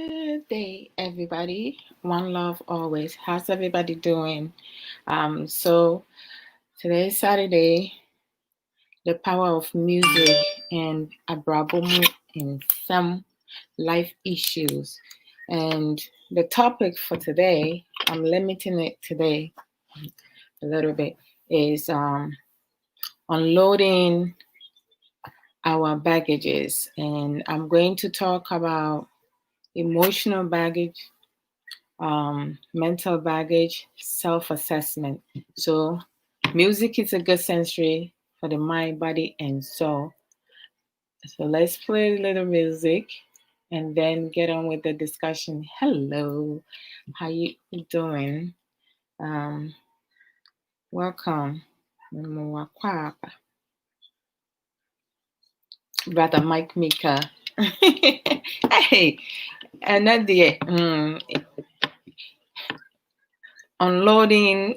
Good day, everybody. One love always. How's everybody doing? So today is Saturday, the power of music and abrabomu in some life issues. And the topic for today, I'm limiting it today a little bit, is unloading our baggages. And I'm going to talk about emotional baggage, mental baggage, self-assessment. So music is a good sensory for the mind, body, and soul. So let's play a little music and then get on with the discussion. Hello, how you doing? Welcome. Brother Mike Mika. Hey, another unloading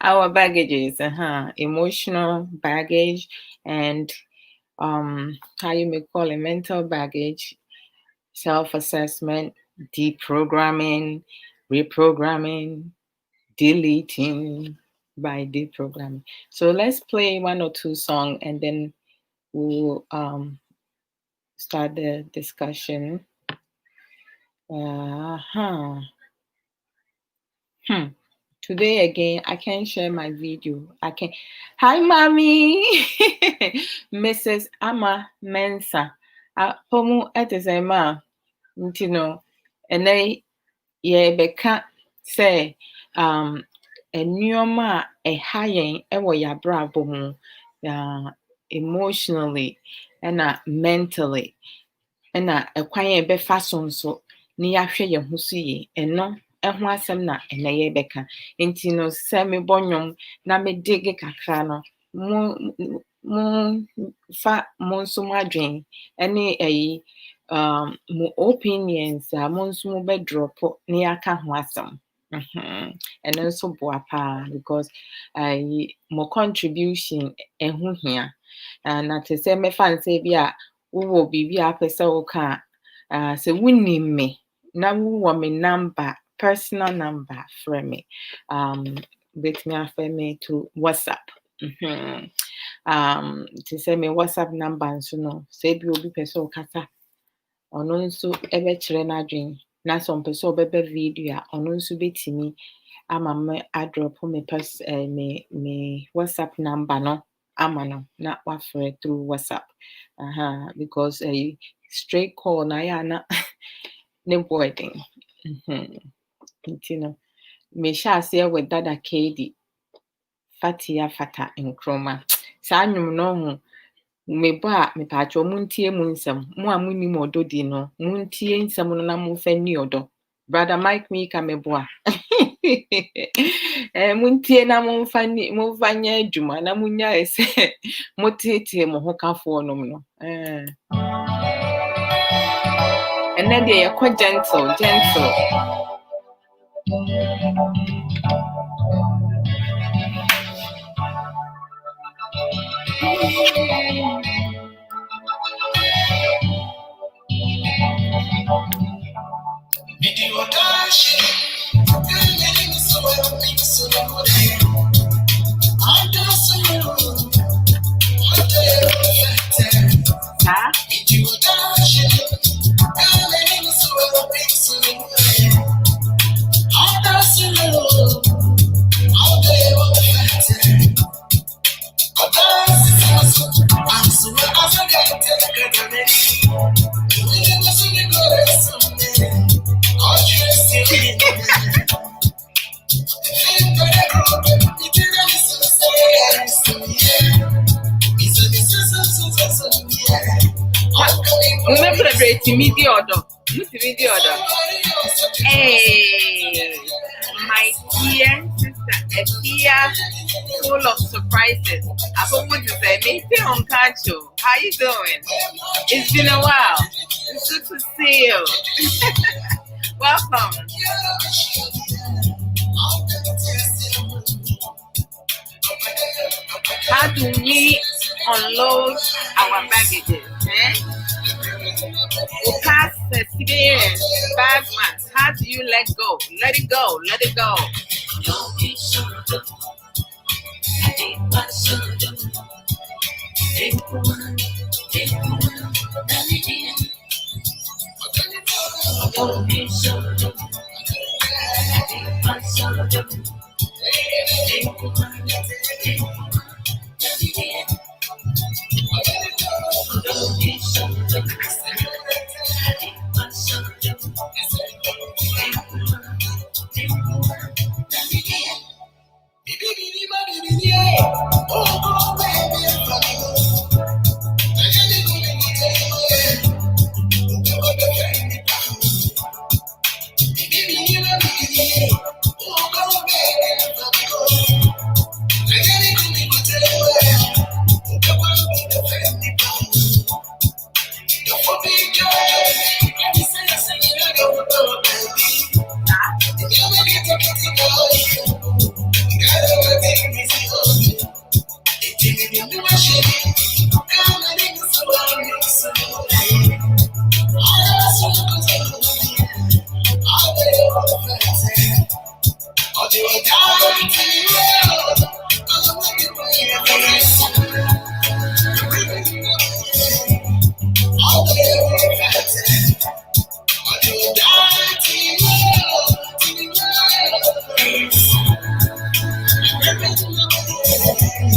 our baggages, emotional baggage, and how you may call it mental baggage, self-assessment, deprogramming, reprogramming, deleting by deprogramming. So let's play one or two songs and then we'll start the discussion. Today again, I can't share my video. I can. Hi, mommy, Mrs. Ama Mensa. Homo etesema, ntino. Ene ye beka say enyoma ehayen ewo yabra bomu emotionally and mentally and ekwan be fason so ni yahwe ye ho so yi eno eho asem na eneye beka enti no se me bonyom na me digi kakra no mo fa mo so madwen ene ayi mo opinions mo so mo be drop ni aka ho asem and also boapa because mo contribution ehu hia na te se me fan say bia wo bibi apese wo ka se wuni me na wo me number personal number for me with me after me to WhatsApp to say me WhatsApp number so no say bi obi pese wo kasa ono nso ebe kire na dwen na so pese obebe video ono nso betimi ama me drop me WhatsApp number no ama no na wafre through WhatsApp because straight call na ya na ne boarding you know me sha say with dada KD fatia fata nkroma sa nwum no ho me ba me pa cho muntie mu nsem mu amuni mododi no muntie nsem no na mu fa ni odo brother Mike Mika me boa muntie na mu fa nya adwuma na munya ese motete mo ho kafo no no and then they are quite gentle Video Odo. Hey, my dear sister, Ekia, full of surprises. I forgot to say, Mr. Onkacho, how you doing? It's been a while. It's good to see you. Welcome. How do we unload our baggages? We pass experience. Bagman, how do you let go? Let it go. Let it go.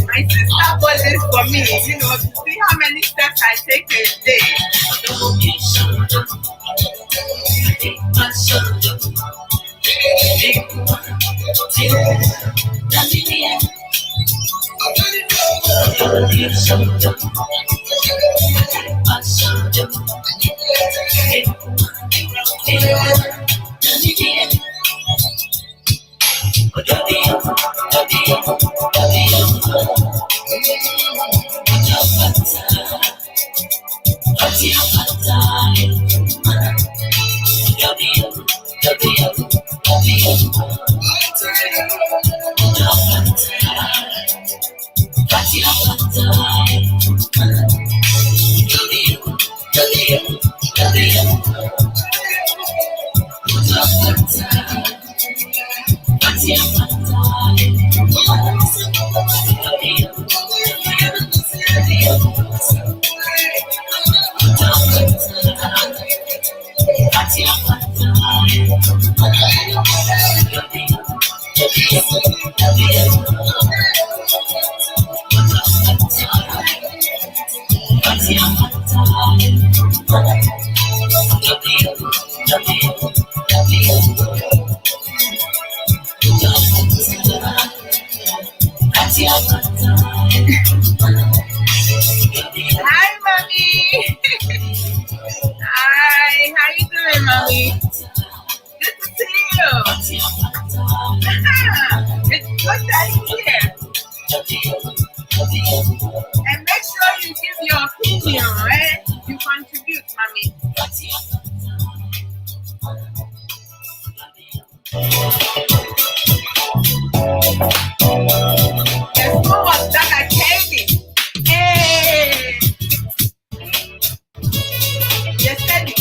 My sister bought this for me, to see how many steps I take a day. Hi, mommy. Hi, how you doing, mommy? Good to see you. It's good that you're here. And make sure you give your opinion, right? You contribute, mommy. There's no one that I candy. Hey! Yes, steady.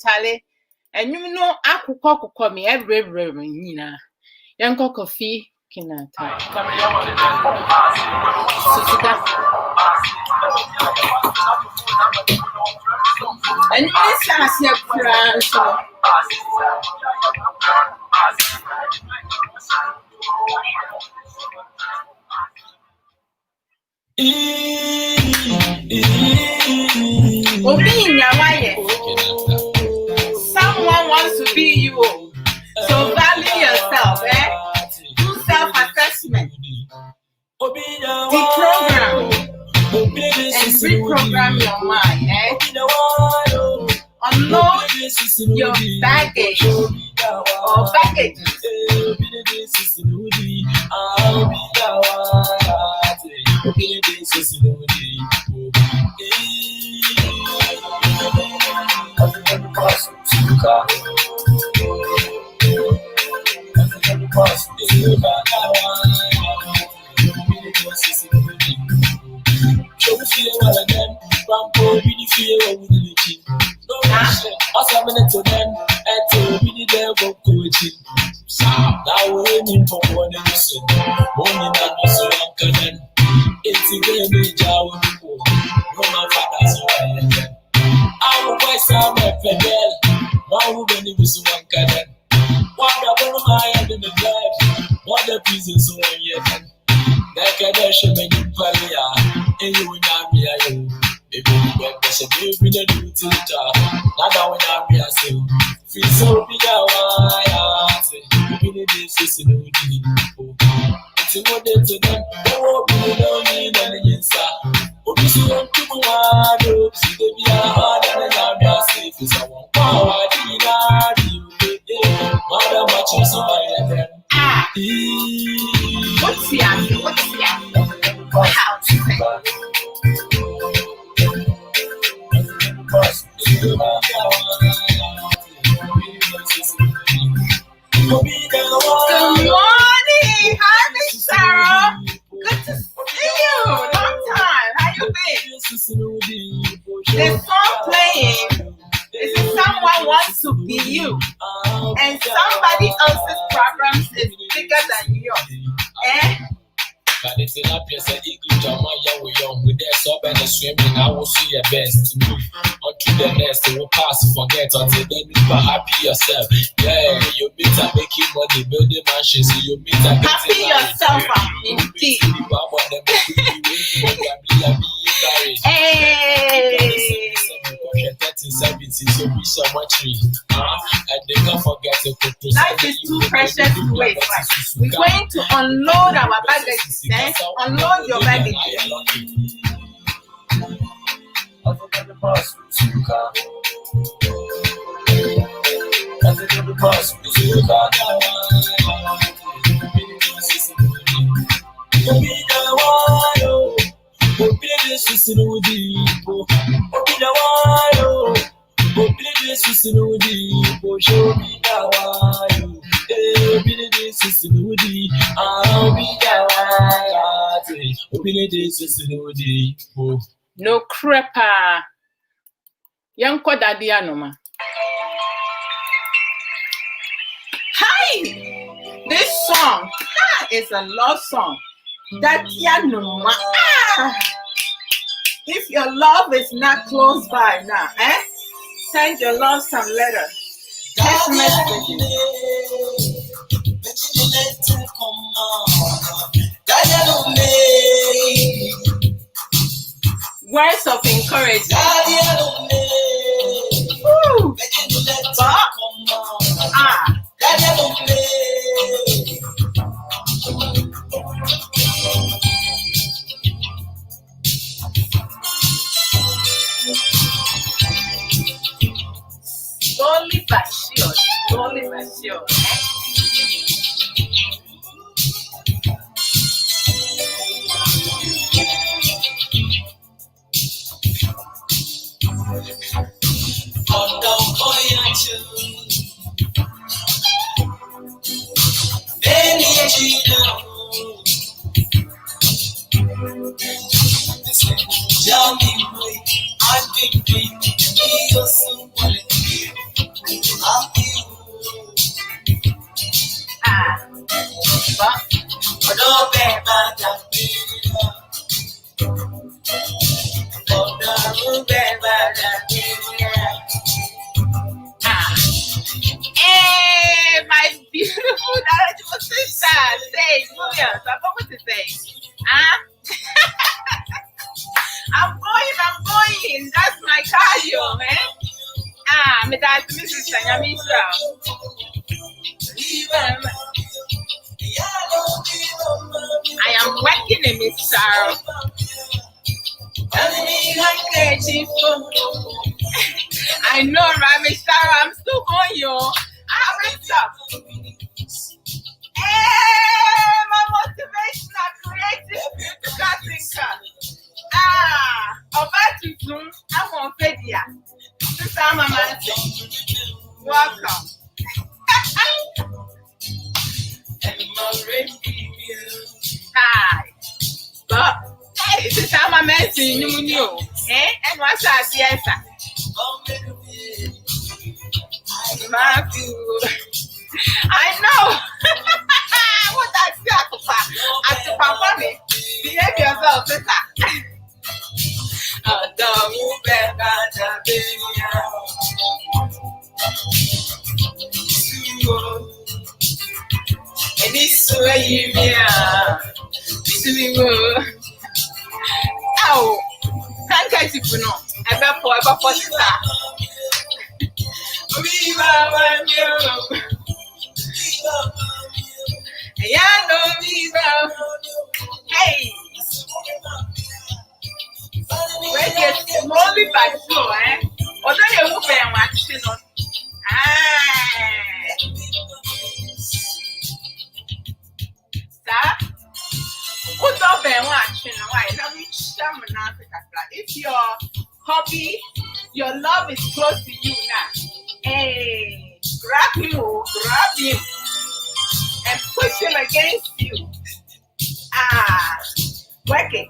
Charlie, and you know, I could cock me every Nina. Young coffee can attack. And yes, I see a crown. Someone wants to be you, so value yourself, do self-assessment, deprogram, and reprogram your mind, unload your baggage or baggages. What's the answer? How to say? The song playing is someone wants to be you, and somebody else's problems is bigger than yours. But it's in a place that you can jump on your way on with their soap and the swimming. I will see your best to move on to the next. They will pass, forget until then you are happy yourself. Yeah, you meet and making money, building mansions. You meet and happy yourself, indeed. Hey. Life is too precious to waste. We're going to unload our baggage, then unload your baggage. No crapper. Young Daddy Anoma. Hi! This song is a love song. Daddy Anoma. If your love is not close by now, send your love some letter. Text message. Words of encouragement. Woo. Slowly but sure. Hey, my beautiful knowledgeable sister, say, Williams, I'm going to say, I'm going. That's my cardio, man. Me that's Mrs. Sanyamisha. I am working in Miss Sarah. I know, right, Miss Sarah? I'm still going, yo. I haven't stopped. Hey, my motivational creative thinker. About to Zoom, I'm on Fedia. This time I'm welcome. Hi. But hey, this time I'm messing you. And what's that? Yes, I know. What that's that? At the family, behave yourself, sister. And this way you oh, can't catch it for no. Ever for sister. Hey, where get slowly by slow, although you move and watching on. Sir, put up and watching. Why? Let me share. If your hobby, your love is close to you now, hey, grab him and push him against you. Work it.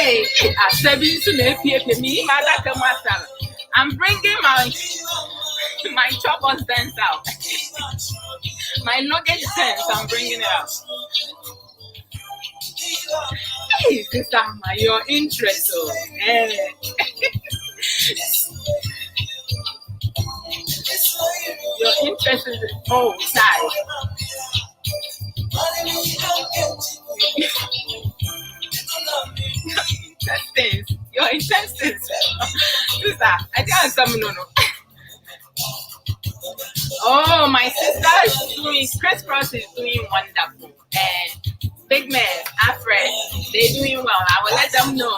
Hey, I said me, I'm bringing my choppers dance out. My nugget sense, I'm bringing it out. Hey, sister, your interest, oh. Your interest is side. Intestines. Your intestines. Sister, I can't some no. Oh, my sister is doing, Crisscross is doing wonderful. And Big Man, Alfred, they're doing well. I will let them know.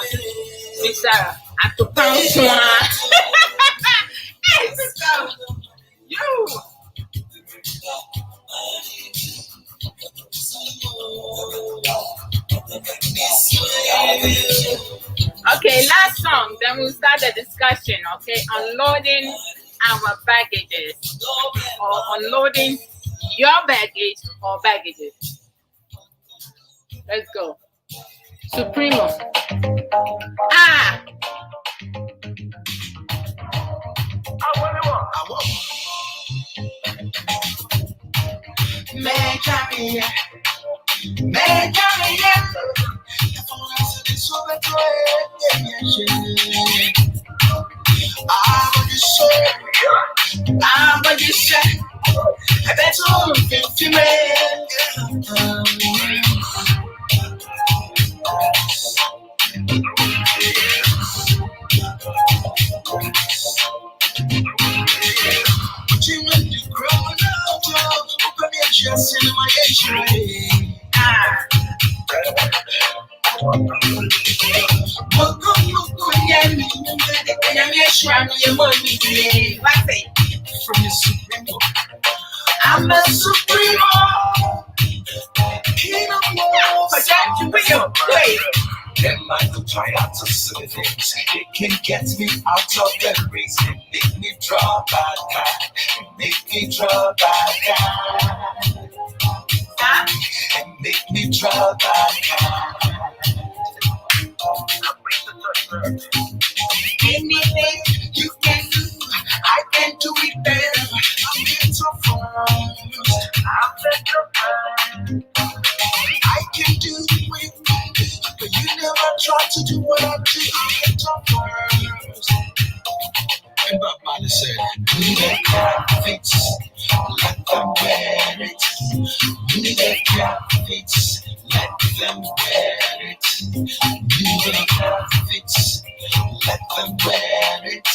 Mr. Atopanswa. Hey, sister. You. Okay, last song, then we'll start the discussion, okay? Unloading our baggages or unloading your baggage or baggages. Let's go. Supremo. Ah! I'm a supremo. Them might go try out to silly things. It can get me out of the race. It make me draw back. It make me draw back. It make me draw back. Anything you can do, I can do it better. I'm better first. I can do it with you, but you never try to do what I do. I'm better first. And my body said, "We the prophets, let them wear it. We the prophets, let them wear it. We the prophets, let them wear it.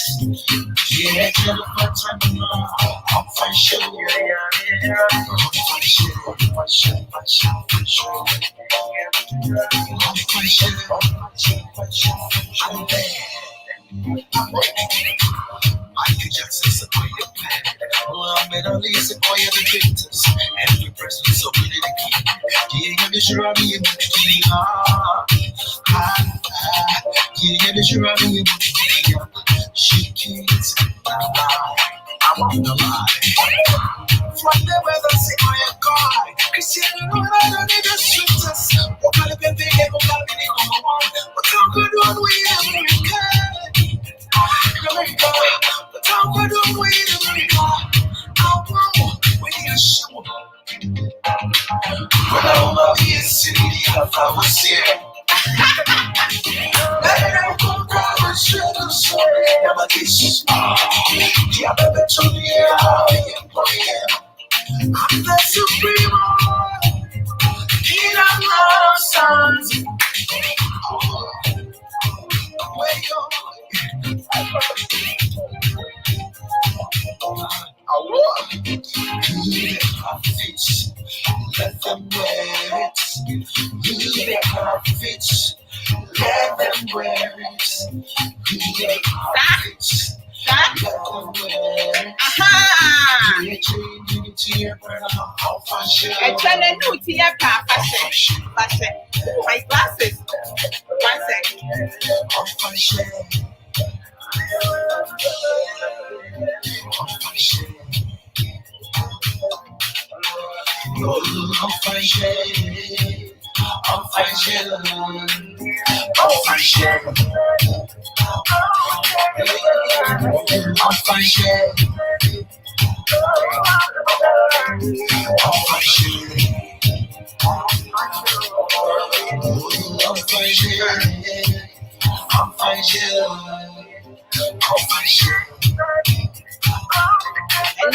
Yeah, tell them what time now. I'm fine, show. I'm fine, show. I'm fine, show. I'm there. Michael Jackson, supply your plan. Muhammad Ali, supply the victims. Every person so really the key. Yeah, I'm sure I'm in the key. Yeah, I'm sure I'm in the key. She keeps I'm on the line. From the weather, say I am God. Christian, I don't need a shooters. What kind of a big game of that many on the one? But how good one we America? America, but how good one we America? How long we need a show? When I'm up here, city, I was here. I'm the supremo, king of love songs. Let them wear it. You the prophets. Let them wear it. You the prophets. Let them wear it. You're changing it to your brother. How fashion. I'm trying to do to your fashion. My glasses. 1 second. How fashion. How fashion. I'm fine, I'm fine, And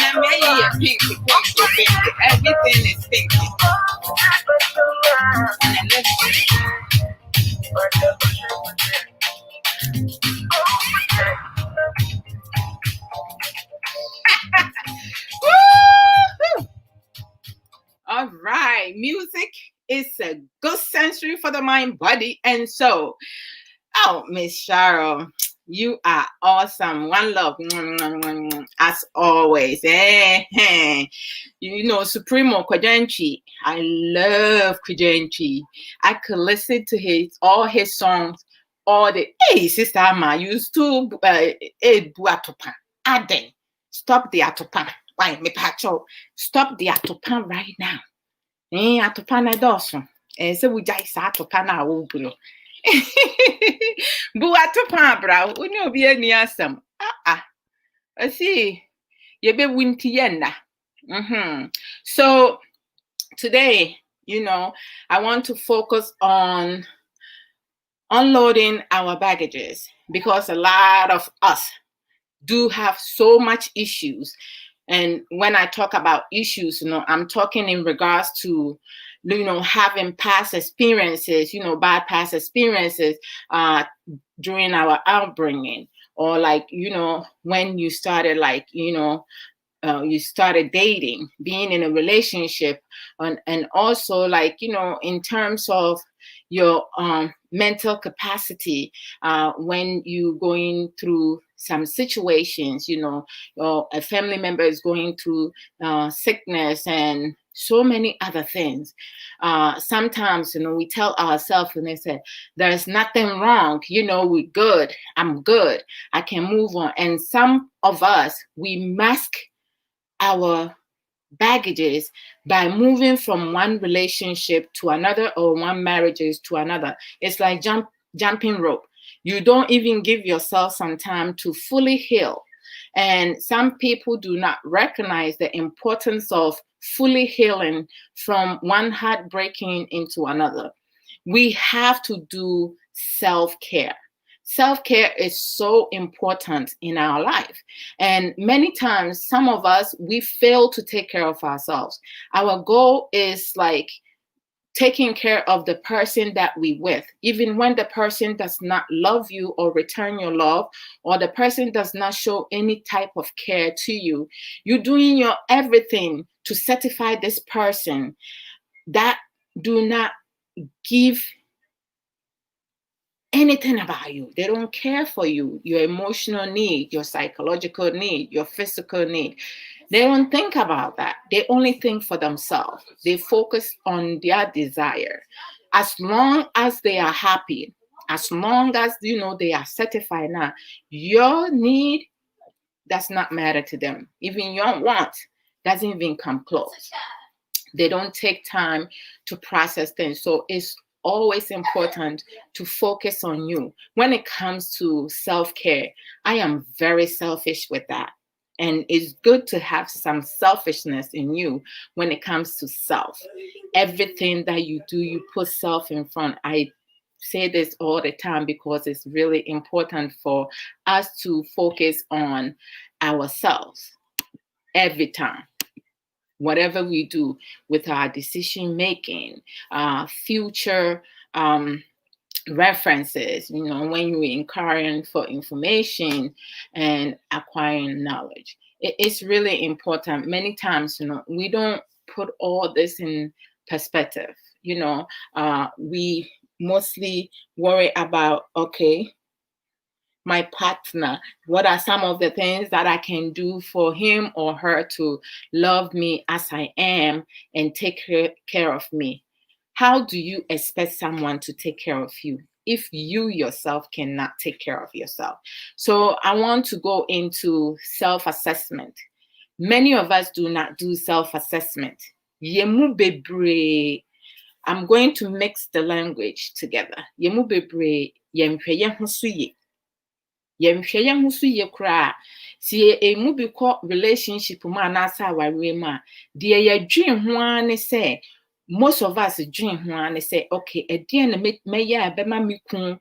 I mean, pinky, everything is pinky. And all right, music is a good sensory for the mind, body, and soul. Oh, Miss Cheryl, you are awesome. One love, as always. You know, Supremo Kwajanchi. I love Kwajanchi. I could listen to all his songs all day. Hey, Sister Amma, you used to buatopa. Aden, stop the atopa. Why, me pacho? Stop the atopa right now. Atopa na doso. So we just atopa na ubulo. Buatopa bra, unyo be any asam. I see. You be winty yenda. So today, you know, I want to focus on unloading our baggages because a lot of us do have so much issues. And when I talk about issues, you know, I'm talking in regards to, you know, having past experiences, you know, bad past experiences during our upbringing, or like, you know, when you started, like, you know, you started dating, being in a relationship, and also, like, you know, in terms of your mental capacity when you going through some situations, you know, or a family member is going through sickness and so many other things. Sometimes, you know, we tell ourselves, and they say, there's nothing wrong, you know, we're good, I'm good, I can move on. And some of us, we mask our baggages by moving from one relationship to another, or one marriages to another. It's like jumping rope. You don't even give yourself some time to fully heal. And some people do not recognize the importance of fully healing from one heartbreaking into another. We have to do self-care. Self-care is so important in our life. And many times, some of us, we fail to take care of ourselves. Our goal is like taking care of the person that we with, even when the person does not love you or return your love, or the person does not show any type of care to you. You're doing your everything to satisfy this person that do not give anything about you. They don't care for you, your emotional need, your psychological need, your physical need. They don't think about that. They only think for themselves. They focus on their desire. As long as they are happy, as long as, you know, they are satisfied now, your need does not matter to them. Even your want doesn't even come close. They don't take time to process things. So it's always important to focus on you. When it comes to self-care, I am very selfish with that. And it's good to have some selfishness in you when it comes to self. Everything that you do, you put self in front. I say this all the time because it's really important for us to focus on ourselves every time. Whatever we do with our decision making, future references, you know, when you're inquiring for information and acquiring knowledge, it's really important. Many times, you know, we don't put all this in perspective. You know, we mostly worry about, okay, my partner, what are some of the things that I can do for him or her to love me as I am and take care of me? How do you expect someone to take care of you if you yourself cannot take care of yourself? So I want to go into self-assessment. Many of us do not do self-assessment. Yemu bebre. I'm going to mix the language together. Yemu bebre. yɛnhwɛ yɛn ho so yie. Yɛnhwɛ yɛn ho so yie koraa. Si emu bi kɔ relationship mu anaasɛ awareɛ mu a, deɛ yɛdwen ho ara ne sɛ, most of us dwen ho ara ne sɛ, okay, ɛdeɛn na mɛyɛ a ɛbɛma me kunu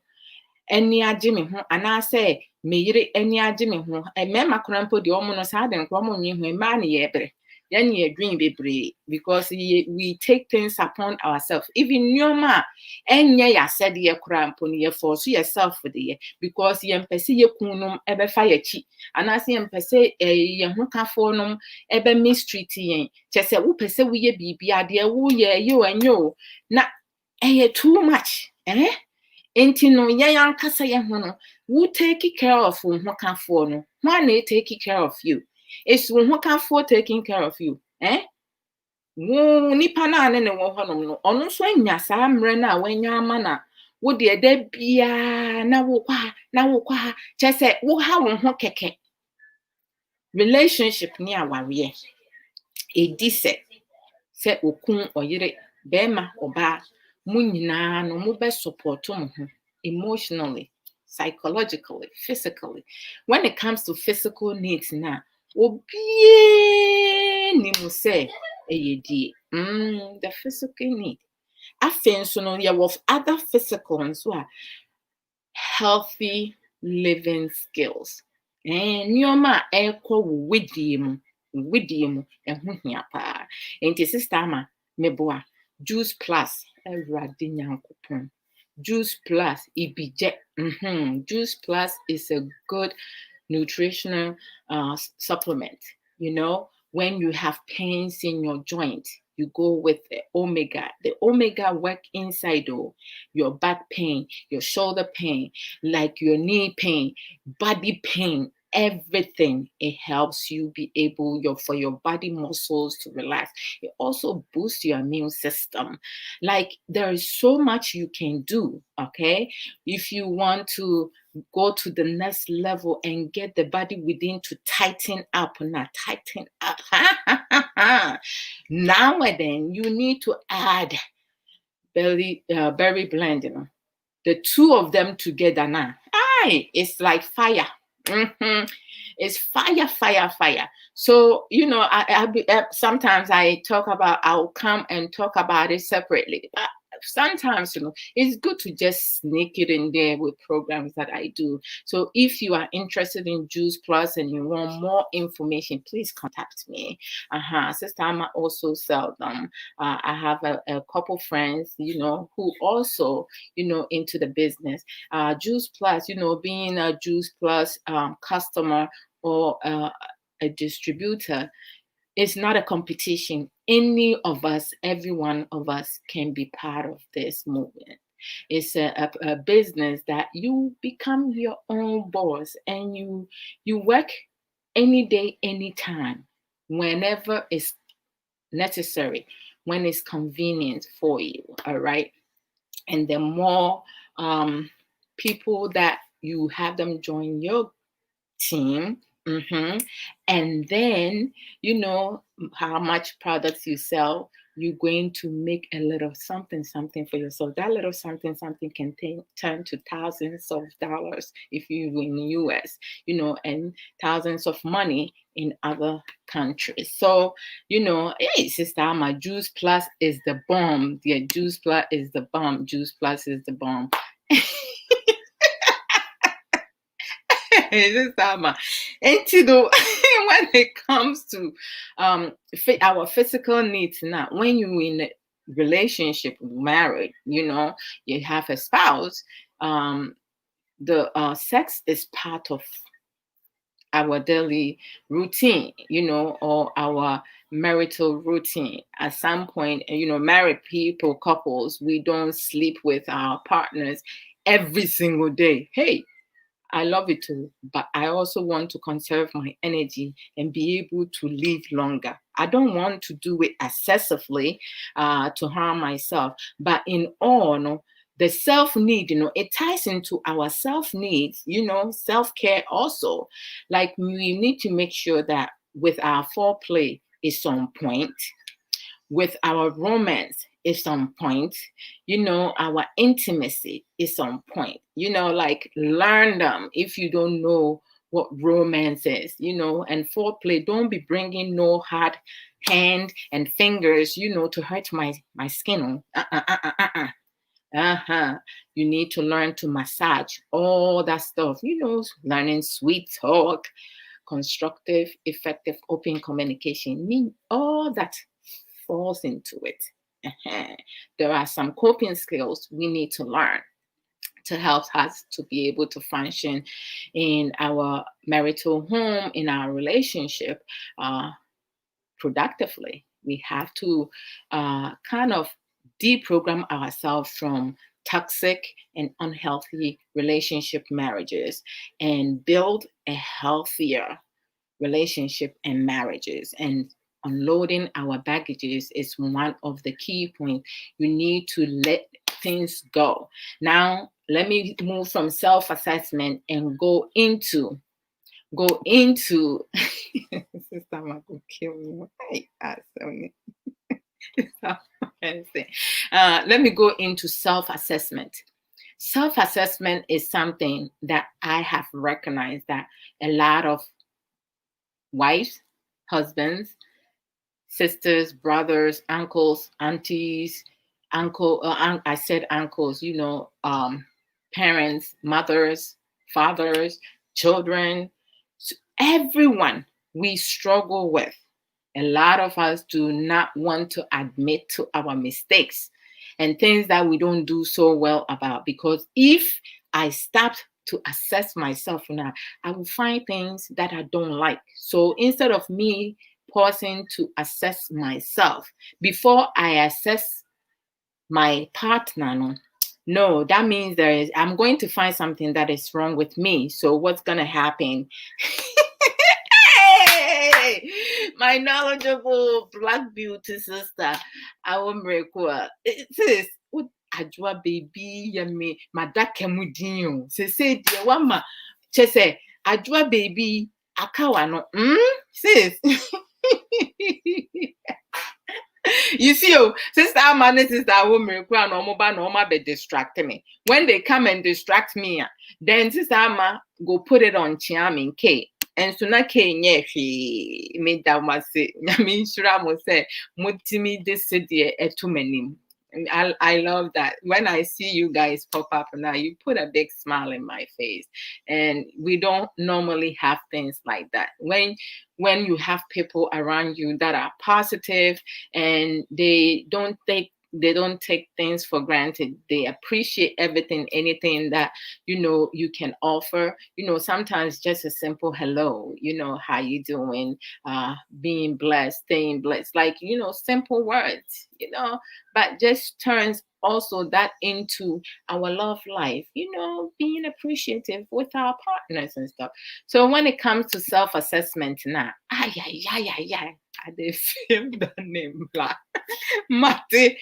ani agye me ho anaasɛ me yere ani agye me ho. Mmarima koraa mpo deɛ ɔmo no saa de nkorɔ ɔmo nwe ho, mmaa ne yɛbrɛ. Yɛne yɛdwen bebree because we take things upon ourselves. Even nneɛma a ɛnyɛ yɛ asɛdeɛ koraa mpo no yɛforce yourself de yɛ because yɛmpɛ sɛ yɛn kununom ɛbɛfa yɛkyi anaasɛ yɛmpɛ sɛ yɛn ho kafoɔ nom ɛbɛmistreat yɛn. Kyerɛ sɛ wopɛ sɛ woyɛ biribi a deɛ woyɛ ɛyɛ o ɛnyɛ o na ɛyɛ too much. Enti no yɛn ankasa yɛn ho no, wo take care of wo ho kafoɔ no, hwan na take care of you? Is wo ho kafoɔ taking care of you? Wo nipa na ne wɔ hɔ nom no, ɔno nso anya saa mmerɛ na wanya ama na wo deɛ da bia na wokɔ ha kyerɛ sɛ wo ha wo ho kɛkɛ. Relationship ne awareɛ ɛdi sɛ okun ɔyere bɛrima ɔbaa mo nyinaa no mo bɛ support mo ho emotionally, psychologically, physically. When it comes to physical needs na obiara nim sɛ ɛyɛ die. The physical need. Afei nso no yɛwɔ other physical nso a healthy living skills. Nneɛma a ɛkɔ wo wedie mu ɛho hia paa. Nti sister ama meboa Juice Plus Awurade Nyankopɔn. Juice Plus ibigye. Juice Plus is a good nutritional supplement. You know, when you have pains in your joint, you go with the omega. The omega work inside your back pain, your shoulder pain, like your knee pain, body pain, everything. It helps you be able for your body muscles to relax. It also boosts your immune system. Like there is so much you can do. Okay, if you want to go to the next level and get the body within to tighten up. Now and then you need to add berry blend. You know, the two of them together now, it's like fire. It's fire. So you know, sometimes I'll come and talk about it separately. But sometimes, you know, it's good to just sneak it in there with programs that I do. So if you are interested in Juice Plus and you want more information, please contact me. Sister Ama also sell them. I have a couple friends, you know, who also, you know, into the business. Juice Plus, you know, being a Juice Plus customer or a distributor, it's not a competition. Any of us, every one of us can be part of this movement. It's a business that you become your own boss and you work any day, anytime, whenever it's necessary, when it's convenient for you, all right? And the more people that you have them join your team, and then you know how much products you sell, you're going to make a little something for yourself. That little something can turn to thousands of dollars if you in the US, you know, and thousands of money in other countries. So, you know, hey, sister, my Juice Plus is the bomb. Yeah, Juice Plus is the bomb. Juice Plus is the bomb. And you know, when it comes to our physical needs now, when you're in a relationship, married, you know, you have a spouse, the sex is part of our daily routine, you know, or our marital routine. At some point, you know, married people, couples, we don't sleep with our partners every single day. Hey, I love it too, but I also want to conserve my energy and be able to live longer. I don't want to do it excessively to harm myself, but in all, no, the self-need, you know, it ties into our self-needs, you know, self-care also. Like we need to make sure that with our foreplay is on point, with our romance is on point. Our intimacy is on point. Like learn them if you don't know what romance is, and foreplay. Don't be bringing no hard hand and fingers, to hurt my skin. You need to learn to massage all that stuff, learning sweet talk, constructive, effective, open communication. All that falls into it. There are some coping skills we need to learn to help us to be able to function in our marital home, in our relationship, productively. We have to kind of deprogram ourselves from toxic and unhealthy relationship marriages and build a healthier relationship and marriages. And unloading our baggages is one of the key points. You need to let things go. Now, let me move from self-assessment and go into Sister Marco, kill me. Let me go into self-assessment. Self-assessment is something that I have recognized that a lot of wives, husbands, sisters, brothers, uncles, aunties, I said uncles, parents, mothers, fathers, children, everyone we struggle with. A lot of us do not want to admit to our mistakes and things that we don't do so well about, because if I stopped to assess myself now, I will find things that I don't like. So instead of me pausing to assess myself before I assess my partner, no, that means I'm going to find something that is wrong with me. So what's going to happen? Hey, my knowledgeable Black beauty sister, sis, Adwoa baby, yami, madaka mudinyo. Say dear wama, say Adwoa baby, akawano. Sis. You see, sister man, sister woman, no mobile be distracting me. When they come and distract me, then sister Ama go put it on Chiamin K. And so na K nye made that was say, Yamin Shura say, Mutimi this city too many. I love that. When I see you guys pop up now, you put a big smile in my face. And we don't normally have things like that. When you have people around you that are positive and they don't take things for granted. They appreciate anything that, you can offer. Sometimes just a simple hello, how you doing, being blessed, staying blessed, like, simple words, but just turns also that into our love life, being appreciative with our partners and stuff. So when it comes to self-assessment now, I feel the name black. Mati,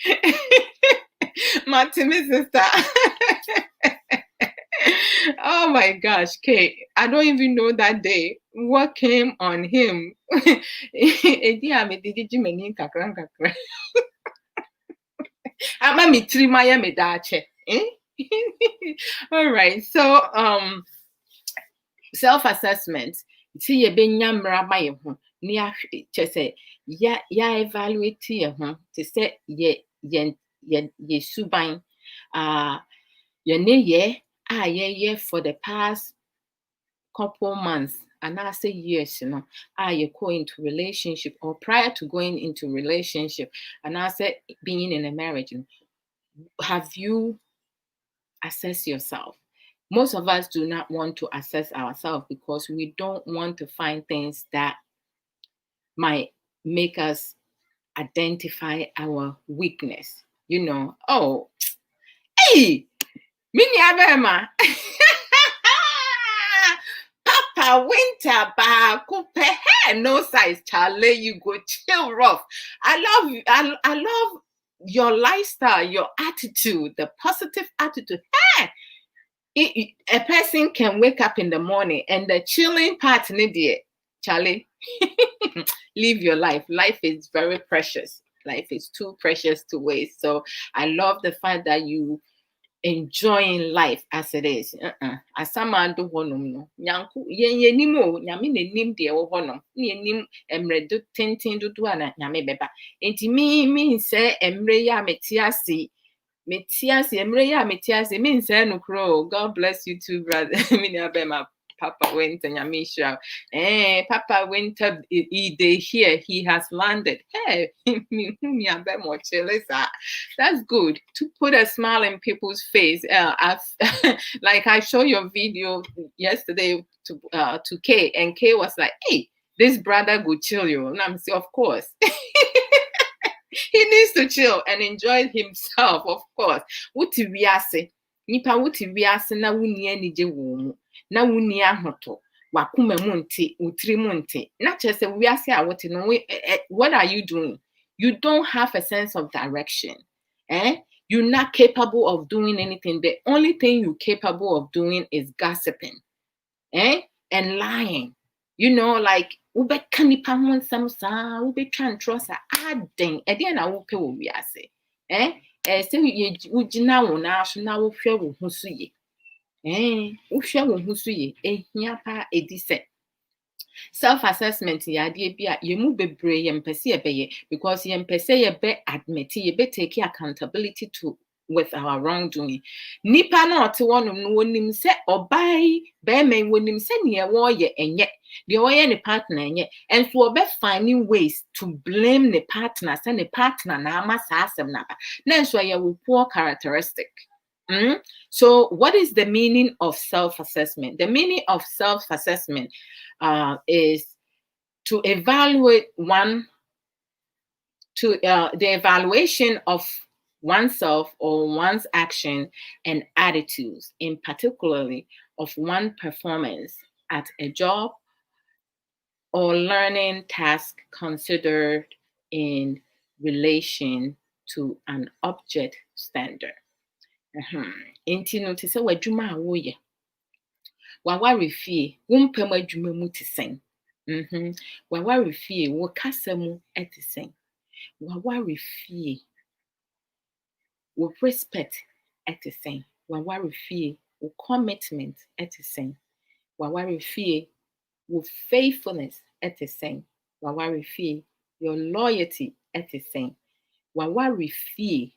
my sister. Oh my gosh, Kate, I don't even know that day what came on him. All right, so self-assessment. See ye benyamra by you. Nia say ya evaluate ye to say ye subain ye for the past couple months and I say years, you go into relationship or prior to going into relationship and I said being in a marriage, have you assessed yourself? Most of us do not want to assess ourselves because we don't want to find things that might make us identify our weakness. Oh, hey, Mini Abema. Papa winter ba coupe no size Charlie, you go chill rough. I love your lifestyle, your attitude, the positive attitude. Hey, a person can wake up in the morning and the chilling part, Charlie, live your life. Life is very precious. Life is too precious to waste. So I love the fact that you enjoying life as it is. Asama do honum no. Nyanku ye nim o, nyame na nim de wo honum. Ne nim emre do tenten do ana nyame beba. Enti mi say emre ya metiasi. Metiasi emre ya metiasi mi say no kro. God bless you too, brother. Mi na be my Papa Winter Nyamisha. Papa Winter they here. He has landed. Hey, that's good to put a smile in people's face. Like I showed your video yesterday to Kay, and Kay was like, "Hey, this brother go chill you." And I'm saying, of course. He needs to chill and enjoy himself, of course. Wuti wiase. Nipa wuti wiase na wuni anije wo mu. Na wuni ahoto. Wakuma mu nti, utiri mu nti. Na chese wiase a wote no, what are you doing? You don't have a sense of direction. You're not capable of doing anything. The only thing you're capable of doing is gossiping. And lying. You know, like ube kanipa ho nsam saa, ube twa ntro saa, aden ede na wo pe wo wiase. Se ugina wo na so na wo hwe wo hu so ye. Wo hwe wo hu so ye, ehia pa edi se. Self-assessment yade bia yemu bebre yempese yebeye, because yempese yebe admit yebe take accountability to with our wrongdoing. Nipa na ote wonum no wonim se obai be men wonim se ne wo ye enye de wo ye ne partner enye, and so obe finding ways to blame the partner, say the partner na ama sa asem na ba na so ye wo poor characteristic. So what is the meaning of self-assessment? The meaning of self-assessment is to evaluate the evaluation of oneself or one's action and attitudes, in particularly of one performance at a job or learning task considered in relation to an object standard. Enti no te se wadwuma a woyɛ. Waware fie, wo mpam adwuma mu te sen. Waware fie, wo kasa mu te sen. Waware fie, wo respect te sen. Waware fie, wo commitment te sen. Waware fie, wo faithfulness te sen. Waware fie, your loyalty te sen. Waware fie,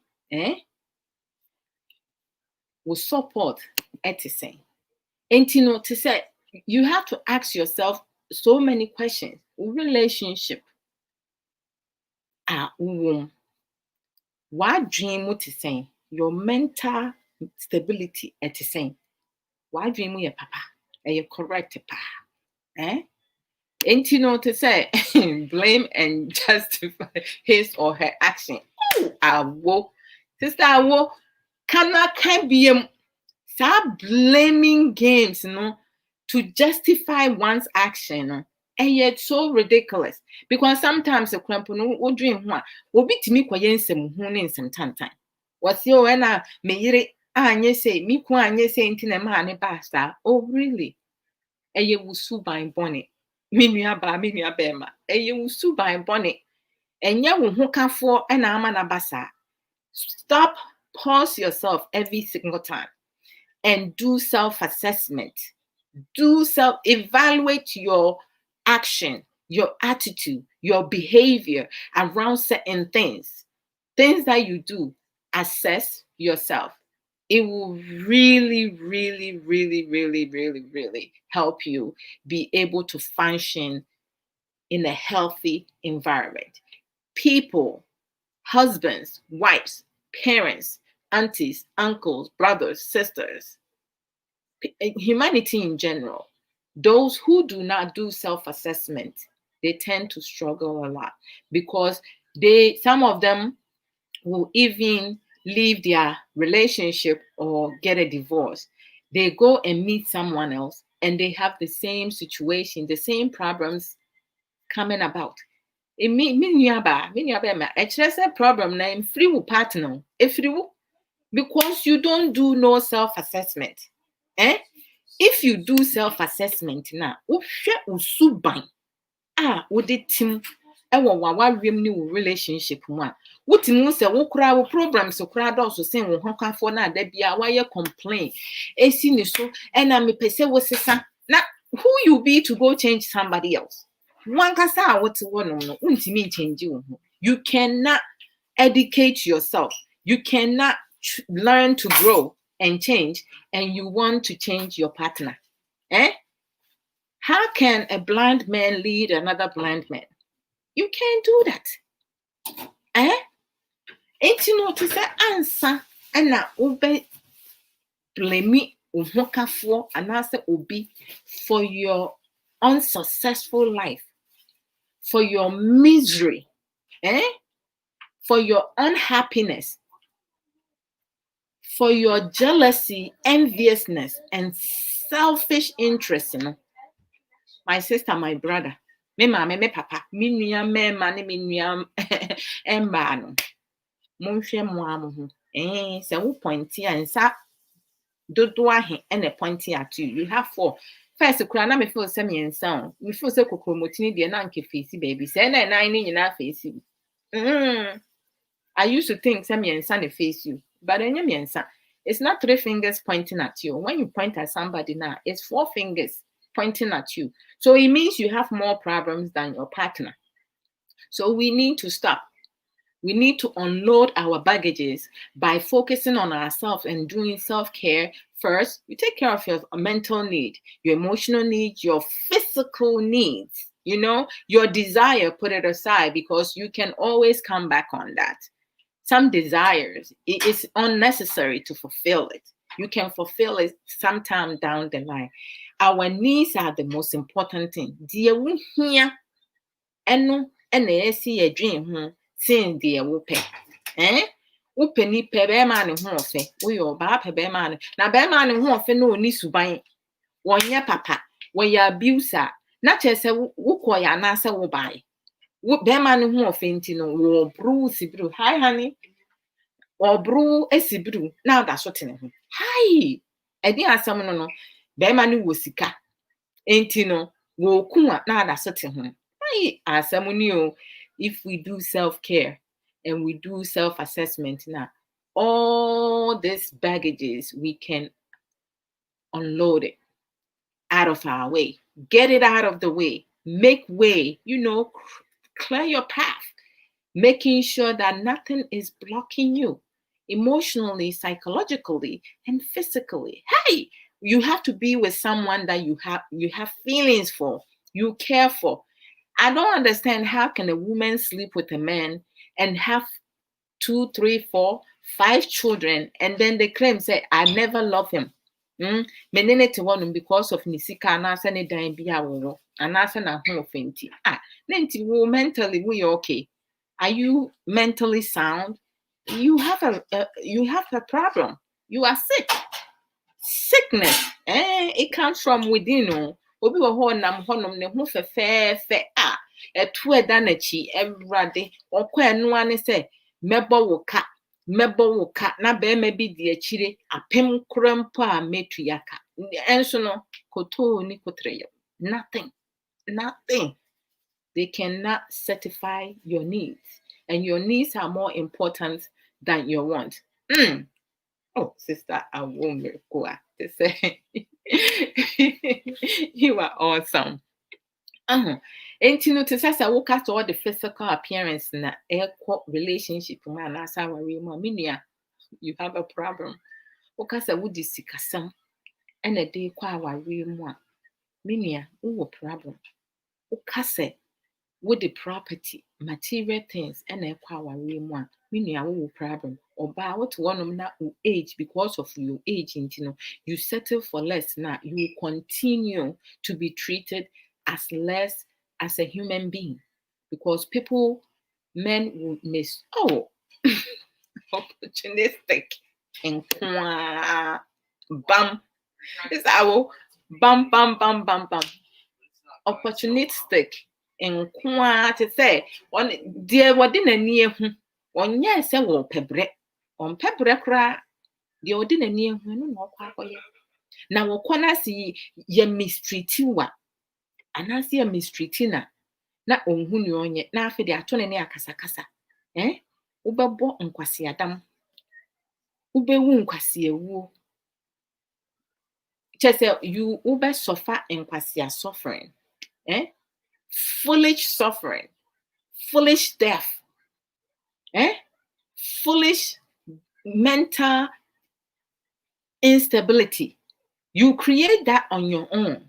will support etiquette. And you know, to say you have to ask yourself so many questions. Relationship. What dream what is saying? Your mental stability at the same. What dream your papa? And you correct pa. And you know, to say blame and justify his or her action. Sister Awo. Can be blaming games, to justify one's action, and yet so ridiculous. Because sometimes a cramp no dream one will be to me quiensem in some time. What's your and me anye say me kwanye say intin a man basta. Oh really? A ye will sue by bonnet. Minia bema. A ye will sue by bonnet. And ya will hook up for an amana basa. Stop. Pause yourself every single time and do self-assessment. Evaluate your action, your attitude, your behavior around certain things that you do. Assess yourself. It will really, really, really, really, really, really help you be able to function in a healthy environment. People, husbands, wives, parents, aunties, uncles, brothers, sisters, humanity in general, those who do not do self-assessment, they tend to struggle a lot because some of them will even leave their relationship or get a divorce. They go and meet someone else and they have the same situation, the same problems coming about. Problem na free will partner because you don't do no self-assessment. If you do self-assessment now, would it team ewo wa wiem ni wo relationship mu a wutimu se wo kura wo problems kura do so sen wo honkafo na da bia wa ye complain esi ni so na me pese wo sesa na who you be to go change somebody else one kasa a wote wonom no untimi change wo ho. You cannot educate yourself, you cannot learn to grow and change, and you want to change your partner. How can a blind man lead another blind man? You can't do that. Ain't you know to say answer and na ube blame uhokafo and answer obi for your unsuccessful life, for your misery, for your unhappiness, for your jealousy, enviousness, and selfish interest. My sister, my brother, me mama, me papa, me nuya, me mani, me nuya, embano. Monhwe mo amu ho. Se wo pointy ansa dodo ahe and a pointy at you. You have 4. First, kura na me feel say me ensa. Me feel say kokromotini de na nke face baby. Say na 9 ni nyina face you. I used to think say me ensa na face you, but enya me ensa. It's not 3 fingers pointing at you. When you point at somebody now, it's 4 fingers pointing at you. So it means you have more problems than your partner. So we need to stop. We need to unload our baggages by focusing on ourselves and doing self-care first. You take care of your mental need, your emotional needs, your physical needs. Your desire, put it aside because you can always come back on that. Some desires, it is unnecessary to fulfill it. You can fulfill it sometime down the line. Our needs are the most important thing. Dear we here, and see a dream. Sin dear whooping. Whooping ni pebe man and horfe. We are bad pebe man. Now bear man and horfe no ni subain. 1 year papa. When you abuser. Not just a wookoya nasa will buy. Whoop bear man and horfe intino. War brew sibru. Hi honey. Or brew a sibru. Now that's what in him. Hi. I didn't some no. Bear man was sika. Intino. Wo kuma. Now that's what in him. Hi. As someone new. If we do self-care and we do self-assessment now, all these baggages, we can unload it out of our way. Get it out of the way. Make way, clear your path. Making sure that nothing is blocking you emotionally, psychologically, and physically. Hey, you have to be with someone that you have feelings for, you care for. I don't understand how can a woman sleep with a man and have 2, 3, 4, 5 children and then they claim say I never love him. Menene te wonum because of nisika na asa ne dan bia wo and asa na ho ofenti. Nenti wo mentally we okay. Are you mentally sound? You have a problem. You are sick. Sickness, it comes from within. Obi wo ho nam honom ne ho fefefe etu eda na chi everade okwa enu ane se mebo wo ka na be ma bi di achire apem krampo a metu yaka enso no koto ni kotreye. Nothing. They cannot satisfy your needs, and your needs are more important than your wants. Oh, sister, I won't go to say you are awesome. And to say I woke up to all the physical appearance in a relationship man as our minia, you have a problem. Because I would seek some and a day qua our minia, who problem. Okase with the property, material things, and a power one. Minia who problem. Or by what one of that age because of your age, you settle for less now. You will continue to be treated as less as a human being because men will miss opportunistic and bam. It's our bam opportunistic and to say on dear what didn't near whom on yes I will pebre on pebre cry the ordinary near whom no quack. Now, when I see ye mistreating one, and I see a mistreating na onhu ne onye na afi de ato ne ne akasakasa wobɛbɔ nkwasiadam wobɛwu nkwasiawuo kyese you wobɛsɔfa nkwasia suffering foolish suffering, foolish death, foolish mental instability. You create that on your own.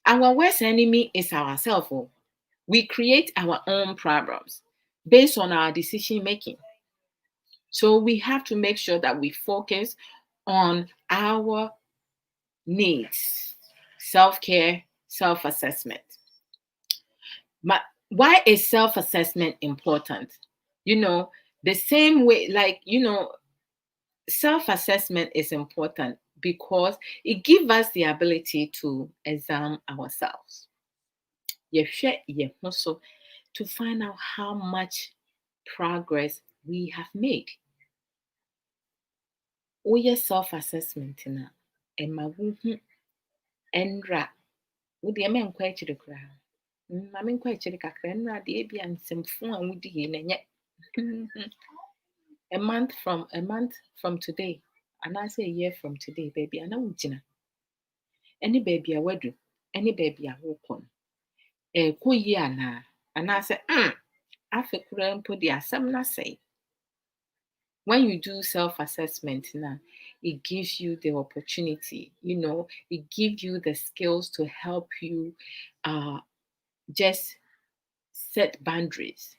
Our worst enemy is ourselves. We create our own problems based on our decision making. So we have to make sure that we focus on our needs, self-care, self-assessment. But why is self-assessment important? The same way, self-assessment is important because it gives us the ability to examine ourselves. To find out how much progress we have made. Your self-assessment na ema wuhu enra wo de men kwa chiri kra ma men kwa chiri kakra enra de ebia nsemfo a wudi he na nye a month from today and I say a year from today baby ana wugina any baby a wadu any baby a wokon ko yi ana say afekura mpo de asem na say. When you do self-assessment now, it gives you the opportunity, it gives you the skills to help you just set boundaries,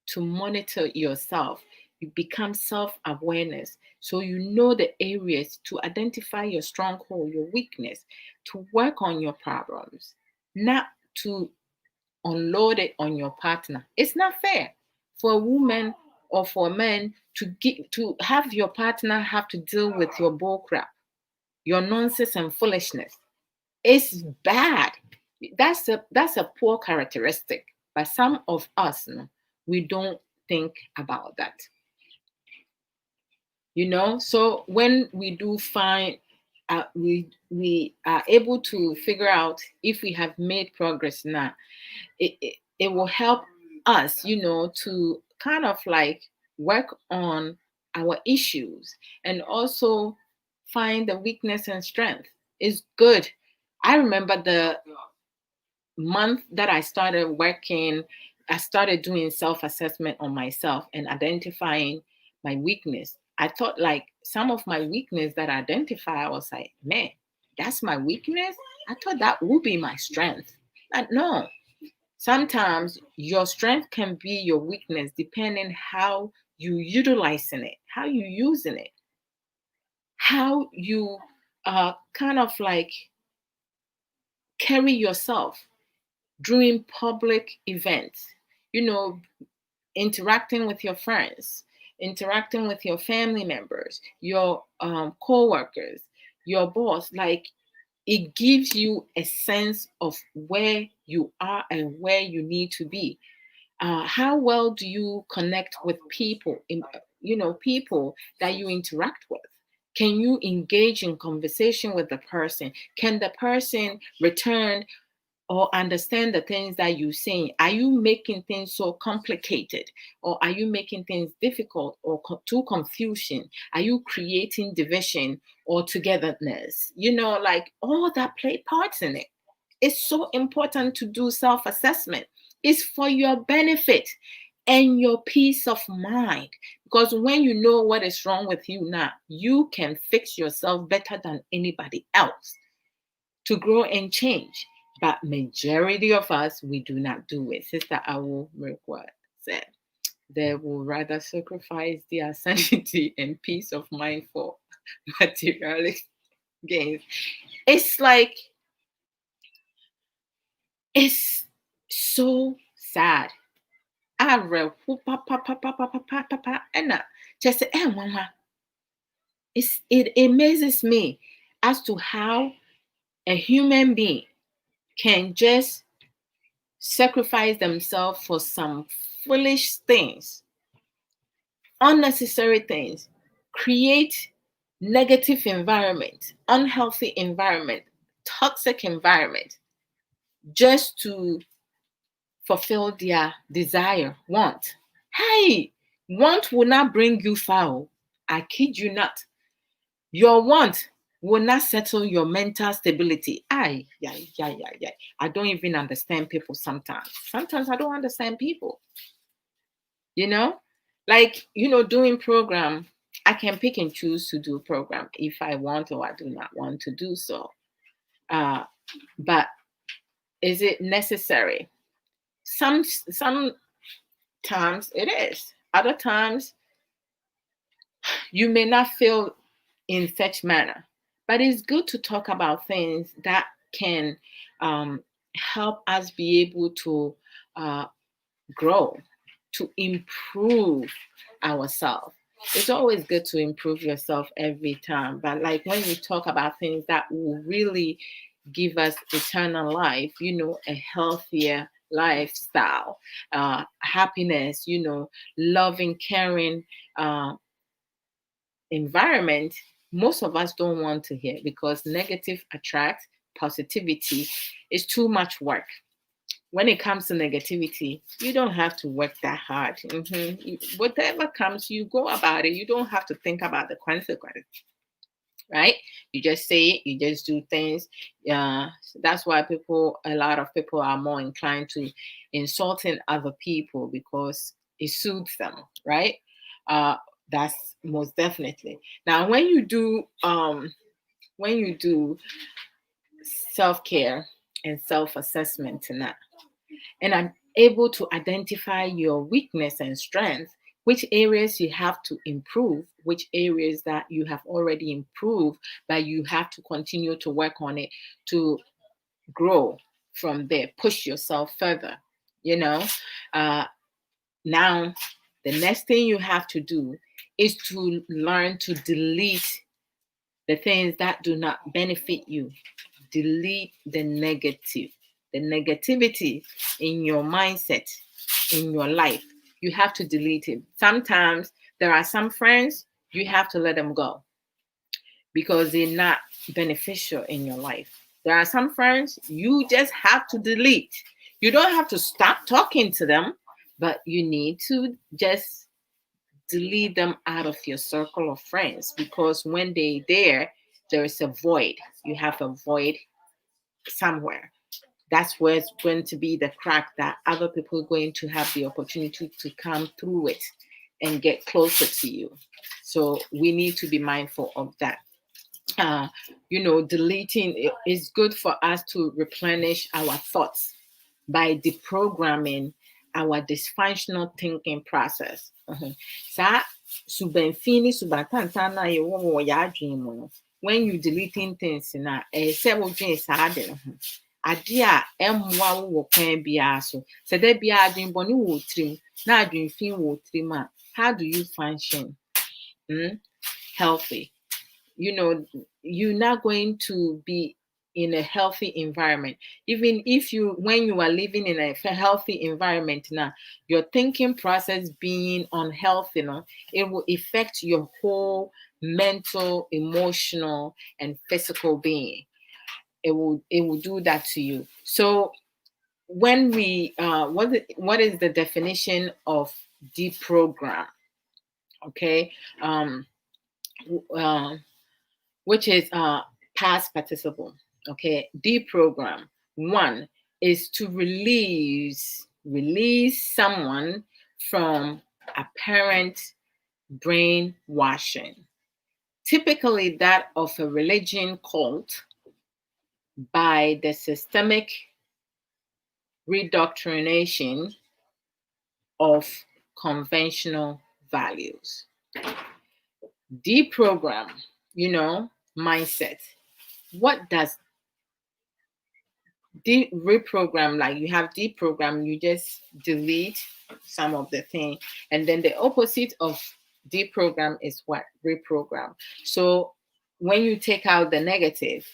to monitor yourself. You become self-awareness. So you know the areas to identify your stronghold, your weakness, to work on your problems, not to unload it on your partner. It's not fair for a woman or for a man to have your partner have to deal with your bull crap, your nonsense and foolishness. It's bad. That's a poor characteristic. But some of us, we don't think about that. So when we do find we are able to figure out if we have made progress now, it will help us, to kind of like work on our issues and also find the weakness and strength. Is good. I remember the month that I started working, I started doing self-assessment on myself and identifying my weakness. I thought like some of my weakness that I identify, I was like, man, that's my weakness? I thought that would be my strength. But no. Sometimes your strength can be your weakness depending how you utilizing it, how you using it, how you kind of like carry yourself during public events, interacting with your friends, interacting with your family members, your co-workers, your boss. Like, it gives you a sense of where you are and where you need to be. How well do you connect with people, people that you interact with? Can you engage in conversation with the person? Can the person return or understand the things that you're saying? Are you making things so complicated, or are you making things difficult or too confusion? Are you creating division or togetherness? Like all that play parts in it. It's so important to do self-assessment. It's for your benefit and your peace of mind. Because when you know what is wrong with you now, you can fix yourself better than anybody else to grow and change. But majority of us, we do not do it. Sister Adwoa Odo said, they will rather sacrifice their sanity and peace of mind for materialistic gains. It's like, it's so sad. It amazes me as to how a human being can just sacrifice themselves for some foolish things, unnecessary things, create negative environment, unhealthy environment, toxic environment, just to fulfill their desire, want. Hey, want will not bring you far. I kid you not. Your want will not settle your mental stability. I don't even understand people sometimes. Sometimes I don't understand people. Like, doing program, I can pick and choose to do program if I want or I do not want to do so. But is it necessary? Sometimes it is. Other times you may not feel in such manner. But it's good to talk about things that can help us be able to grow, to improve ourselves. It's always good to improve yourself every time. But like when we talk about things that will really give us eternal life, a healthier lifestyle, happiness, loving, caring environment, most of us don't want to hear, because negative attracts positivity. Is too much work. When it comes to negativity, you don't have to work that hard. Whatever comes, you go about it. You don't have to think about the consequences, right? You just say it, you just do things. That's why a lot of people are more inclined to insulting other people, because it suits them, right? That's most definitely. Now, when you do self-care and self-assessment and I'm able to identify your weakness and strength, which areas you have to improve, which areas that you have already improved, but you have to continue to work on it to grow from there, push yourself further. Now the next thing you have to do is to learn to delete the things that do not benefit you. Delete the negativity in your mindset, in your life. You have to delete it. Sometimes there are some friends, you have to let them go because they're not beneficial in your life. There are some friends you just have to delete. You don't have to stop talking to them, but you need to just delete them out of your circle of friends, because when there is a void. You have a void somewhere. That's where it's going to be the crack that other people are going to have the opportunity to come through it and get closer to you. So we need to be mindful of that. Deleting is good for us to replenish our thoughts by deprogramming our dysfunctional thinking process. Sa subanfini subantanta yɛwɔ yɛadwene mu no, when you deleting things na sɛ wodwen saa ade no ho, ade a ɛmmoa wo wɔ kwan biara so. Sɛ da biara adwenbɔne wɔ tirim na adwenfin wɔ tirim a, how do you function healthy? You're not going to be in a healthy environment. Even if when you are living in a healthy environment now, your thinking process being unhealthy, it will affect your whole mental, emotional, and physical being. It will do that to you. So when we what is the definition of deprogram? Okay. Which is past participle. Okay, deprogram. One is to release someone from apparent brainwashing, typically that of a religion cult, by the systemic redoctrination of conventional values. Deprogram, mindset. What does reprogram? Like, you have deprogram, you just delete some of the thing, and then the opposite of deprogram is what? Reprogram. So when you take out the negative,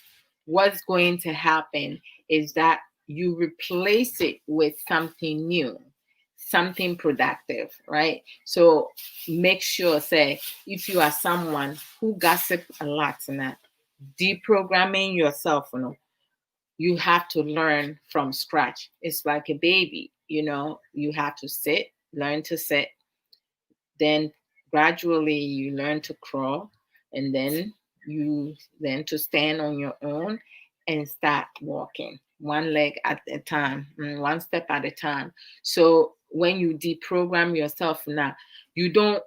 what's going to happen is that you replace it with something new, something productive, right? So make sure, say, if you are someone who gossip a lot, deprogramming yourself, you have to learn from scratch. It's like a baby. You have to sit, learn to sit, then gradually you learn to crawl, and then you learn to stand on your own and start walking one leg at a time, one step at a time. So when you deprogram yourself now, you don't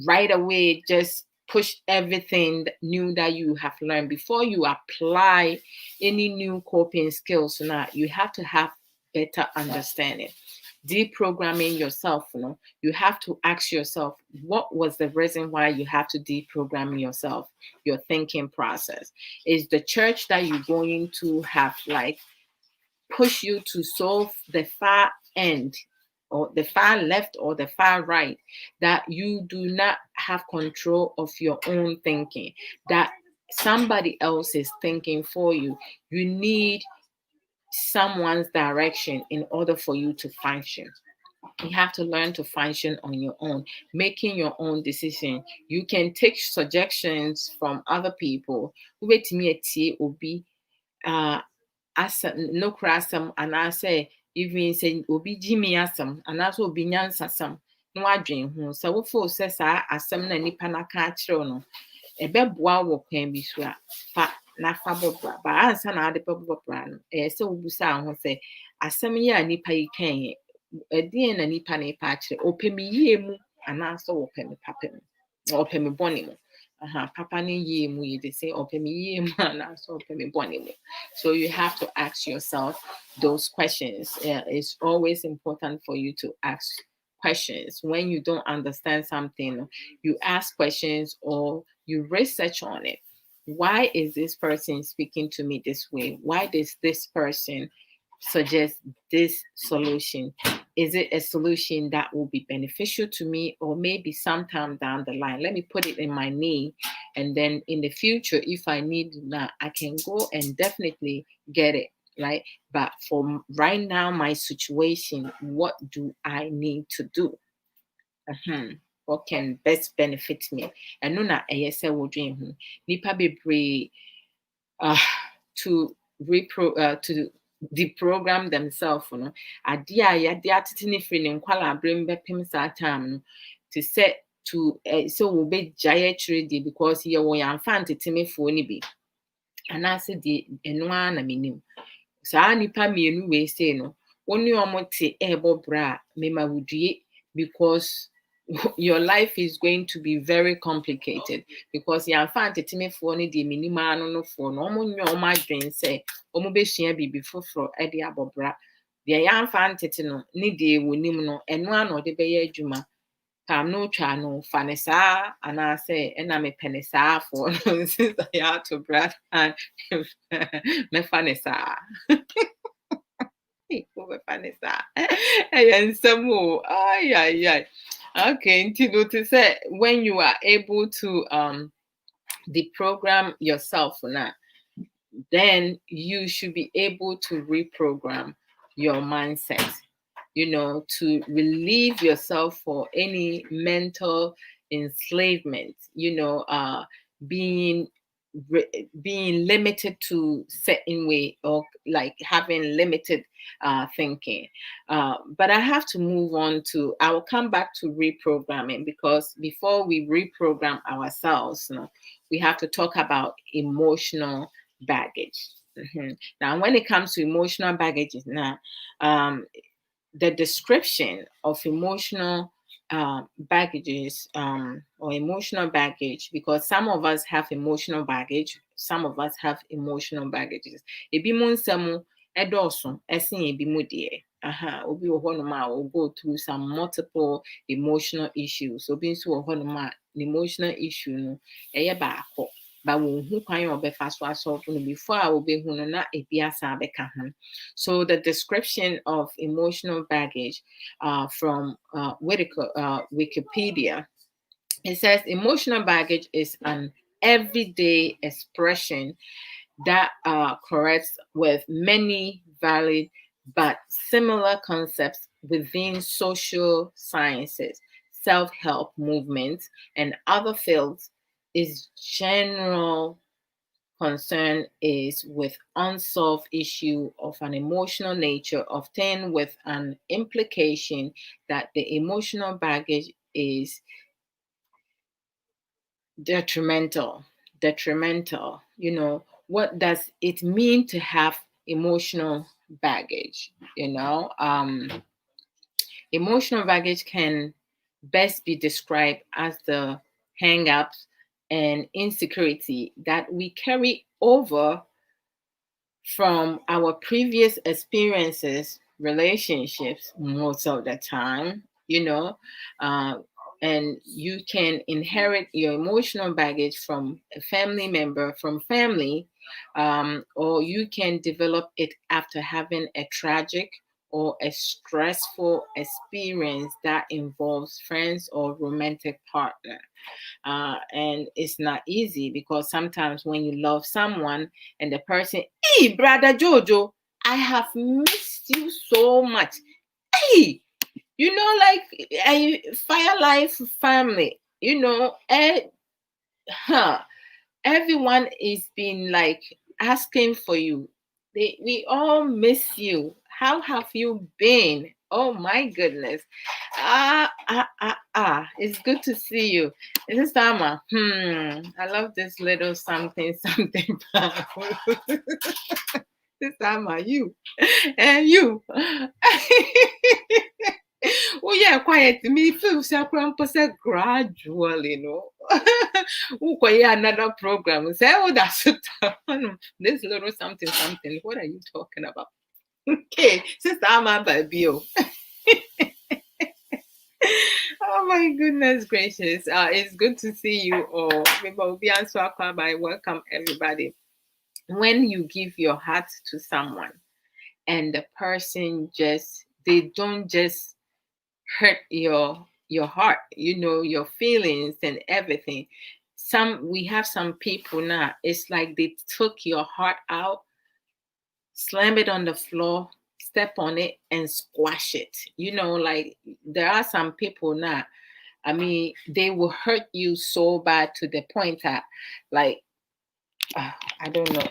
right away just push everything new that you have learned. Before you apply any new coping skills now, you have to have better understanding. Deprogramming yourself, you have to ask yourself, what was the reason why you have to deprogram yourself, your thinking process? Is the church that you're going to have like push you to solve the far end or the far left or the far right, that you do not have control of your own thinking, that somebody else is thinking for you? You need someone's direction in order for you to function. You have to learn to function on your own, making your own decision. You can take suggestions from other people. Wait obi asem no krasem and I say even say obi jimi asem and also obi nyansasam no adwen ho. So wo fo say sa asem na nipa na ka akire no ɛbɛboa wɔ kwan bi so a fa na fa bɔbra ba ansa na ade bɔbra no sɛ wobusa ho sɛ asɛm yi a nipa yi kan ɛdeɛn na nipa na ipa akyerɛ, ɔpɛ me yie mu anaasɛ wɔpɛ me papa mu, ɔpɛ me bɔne mu. Papa ne yie mu yi, they say ɔpɛ me yie mu anaasɛ ɔpɛ me bɔne mu. So you have to ask yourself those questions. It's always important for you to ask questions. When you don't understand something, you ask questions or you research on it. Why is this person speaking to me this way? Why does this person suggest this solution? Is it a solution that will be beneficial to me, or maybe sometime down the line? Let me put it in my knee, and then in the future, if I need that, I can go and definitely get it, right? But for right now, my situation, what do I need to do? What can best benefit me? And no, na say we dream. Nipa bebree to to deprogram themselves, ade a yɛde atete ne firi ne nkwalaaberɛ mu bɛpem saa time no, to sɛ to sɛ wɔbɛgyae akyire deɛ because yɛwɔ yɛamfa ntetemefoɔ no bi anaasɛ deɛ ɛno ara na menim. Saa nipa mmienu wei sei no, wo ne ɔmo te ɛɛbɔ bra a mema wo due, because your life is going to be very complicated, because yɛamfa ntetemefoɔ no deɛ menim ara no foɔ no, ɔmo nyɛ ɔmo adwen sɛ ɔmo bɛsua biribi foforɔ de abɔ bra. Deɛ yɛamfa ntete no, ne deɛ wɔnim no, ɛno ara na ɔde bɛyɛ adwuma. Pam no twa no, fa ne saa anaasɛ ɛna mepɛ ne saa foɔ no since I had to bra and mɛfa ne saa. Wobɛfa ne saa. Ɛyɛ nsɛm o. Ay. Okay, to say when you are able to deprogram yourself now, then you should be able to reprogram your mindset, to relieve yourself for any mental enslavement, being limited to certain way, or like having limited thinking. But I have to move on to, I will come back to reprogramming, because before we reprogram ourselves, we have to talk about emotional baggage. Now, when it comes to emotional baggage, now, the description of emotional baggages, or emotional baggage, because some of us have emotional baggage, some of us have emotional baggages. Ebi mo nsɛm ɛdɔɔso ɛsen ebi mo deɛ. Obi wɔ hɔnom a will go through some multiple emotional issues. Obi nso wɔ hɔnom a the emotional issue no ɛyɛ baako, but wonhu kwan a ɔbɛfa so asɔlve no before a wobɛhu no na ebi asa abɛka ho. So the description of emotional baggage from Wikipedia, it says emotional baggage is an everyday expression that corrects with many valid but similar concepts within social sciences, self-help movements, and other fields. Is general concern is with unsolved issue of an emotional nature, often with an implication that the emotional baggage is detrimental. What does it mean to have emotional baggage? Emotional baggage can best be described as the hang-ups and insecurity that we carry over from our previous experiences, relationships, most of the time, and you can inherit your emotional baggage from a family member, from family, or you can develop it after having a tragic or a stressful experience that involves friends or romantic partner. And it's not easy because sometimes when you love someone and the person, hey, brother Jojo, I have missed you so much. Hey, like a Fire Life family, everyone is been like asking for you. We all miss you. How have you been? Oh my goodness. It's good to see you. This is Sama. I love this little something, something. This Sama, you. And you. Oh yeah, quiet. Me feel say gradually, another program. Say, oh, that's this little something, something. What are you talking about? Okay, sister, I'm a baby. Oh my goodness gracious. It's good to see you all. Welcome everybody. When you give your heart to someone and the person they don't just hurt your heart, your feelings and everything. We have some people now, it's like they took your heart out, slam it on the floor, step on it and squash it. Like there are some people now, I mean, they will hurt you so bad to the point that, like, I don't know,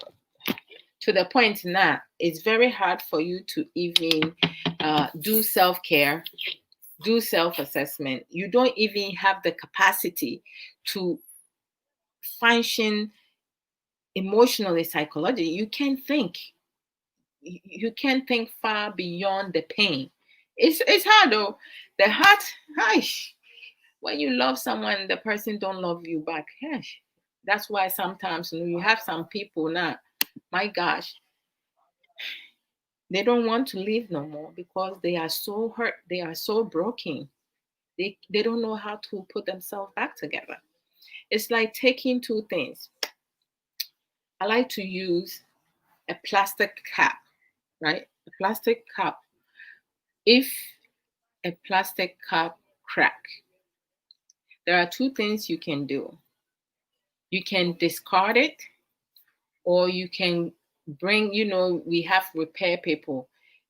to the point now it's very hard for you to even do self-care, do self-assessment. You don't even have the capacity to function emotionally, psychologically. You can't think. You can't think far beyond the pain. It's hard though. The heart, gosh, when you love someone, the person don't love you back. Gosh, that's why sometimes you have some people now. My gosh, they don't want to live no more because they are so hurt. They are so broken. They don't know how to put themselves back together. It's like taking two things. I like to use a plastic cap, right? A plastic cup. If a plastic cup crack, there are two things you can do. You can discard it, or you can bring, we have repair people.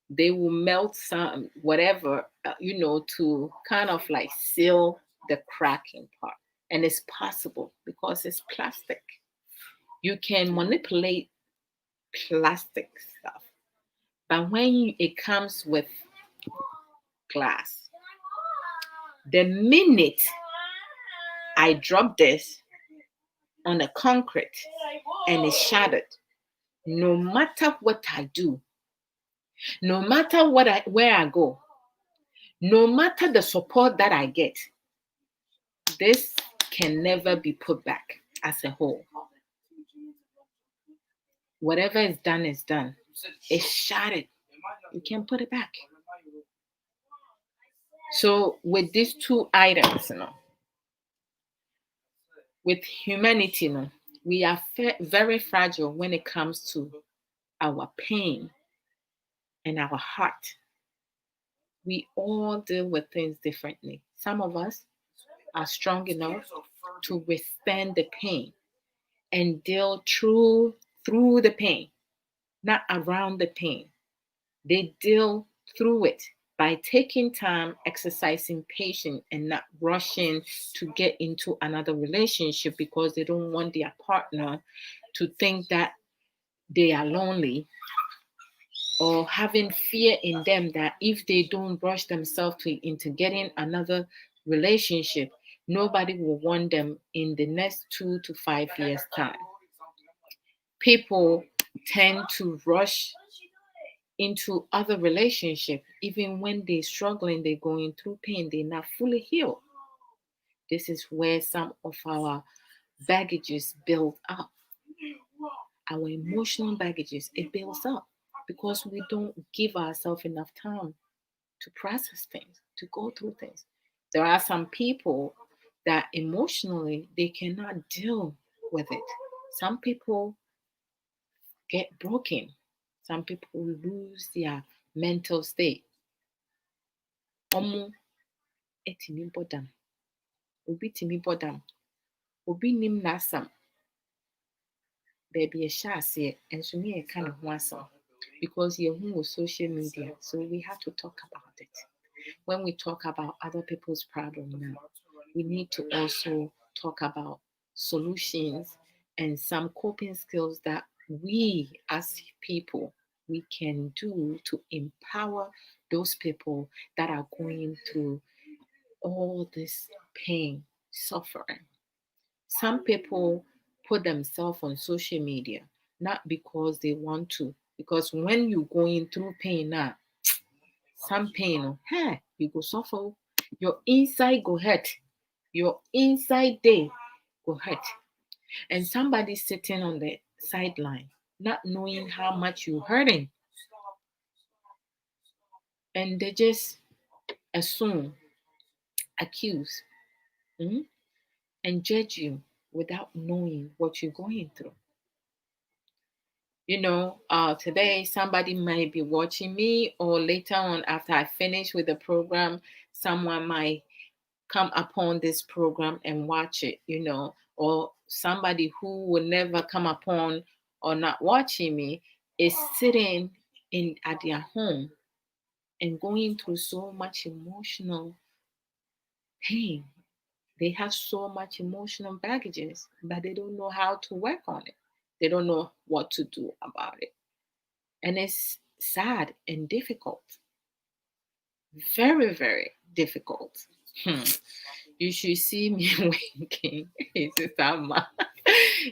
They will melt some whatever, to kind of like seal the cracking part. And it's possible because it's plastic. You can manipulate plastic stuff. But when it comes with glass, the minute I drop this on the concrete and it's shattered, no matter what I do, no matter where I go, no matter the support that I get, this can never be put back as a whole. Whatever is done is done. It's shattered. You can't put it back. So with these two items, with humanity, we are very fragile when it comes to our pain and our heart. We all deal with things differently. Some of us are strong enough to withstand the pain and deal through the pain, not around the pain. They deal through it by taking time, exercising patience, and not rushing to get into another relationship because they don't want their partner to think that they are lonely, or having fear in them that if they don't rush themselves into getting another relationship, nobody will want them in the next 2 to 5 years' time. People tend to rush into other relationship even when they're struggling, they're going through pain, they're not fully healed. This is where some of our baggages build up. Our emotional baggages, it builds up because we don't give ourselves enough time to process things, to go through things. There are some people that emotionally they cannot deal with it. Some people get broken. Some people lose their mental state. Omo etimi bodam. Obi timi bodam. Obi nim nasam. Baby shase and so me kind of wasam. Because you're with social media, so we have to talk about it. When we talk about other people's problem now, we need to also talk about solutions and some coping skills that we as people we can do to empower those people that are going through all this pain, suffering. Some people put themselves on social media not because they want to, because when you're going through pain now, some pain, hey, you go suffer, your inside go hurt, your inside day go hurt, and somebody sitting on the sideline, not knowing how much you're hurting, and they just assume, accuse, and judge you without knowing what you're going through. Today somebody might be watching me, or later on after I finish with the program, someone might come upon this program and watch it, or somebody who will never come upon or not watching me is sitting in at their home and going through so much emotional pain. They have so much emotional baggages, but they don't know how to work on it. They don't know what to do about it. And it's sad and difficult. Very, very difficult. You should see me winking.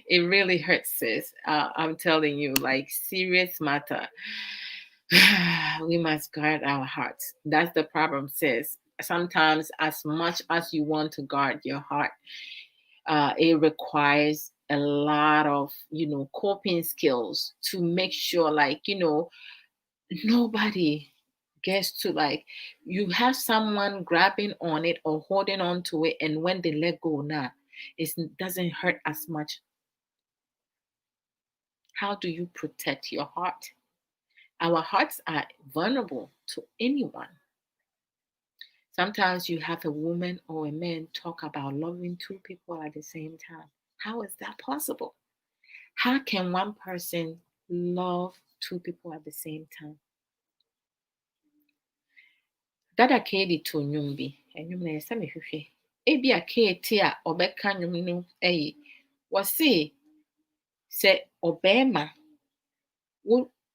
It really hurts, sis. I'm telling you, like, serious matter. We must guard our hearts. That's the problem, sis. Sometimes, as much as you want to guard your heart, it requires a lot of, coping skills to make sure, like, nobody gets to, like, you have someone grabbing on it or holding on to it, and when they let go now, it doesn't hurt as much. How do you protect your heart? Our hearts are vulnerable to anyone. Sometimes you have a woman or a man talk about loving two people at the same time. How is that possible? How can one person love two people at the same time? Dada Kedi to nnwom bi, nnwom na yɛsɛ mehwehwɛ. Ebi a Kate a ɔbɛka nnwom no ɛyi, wɔse sɛ ɔbɛɛma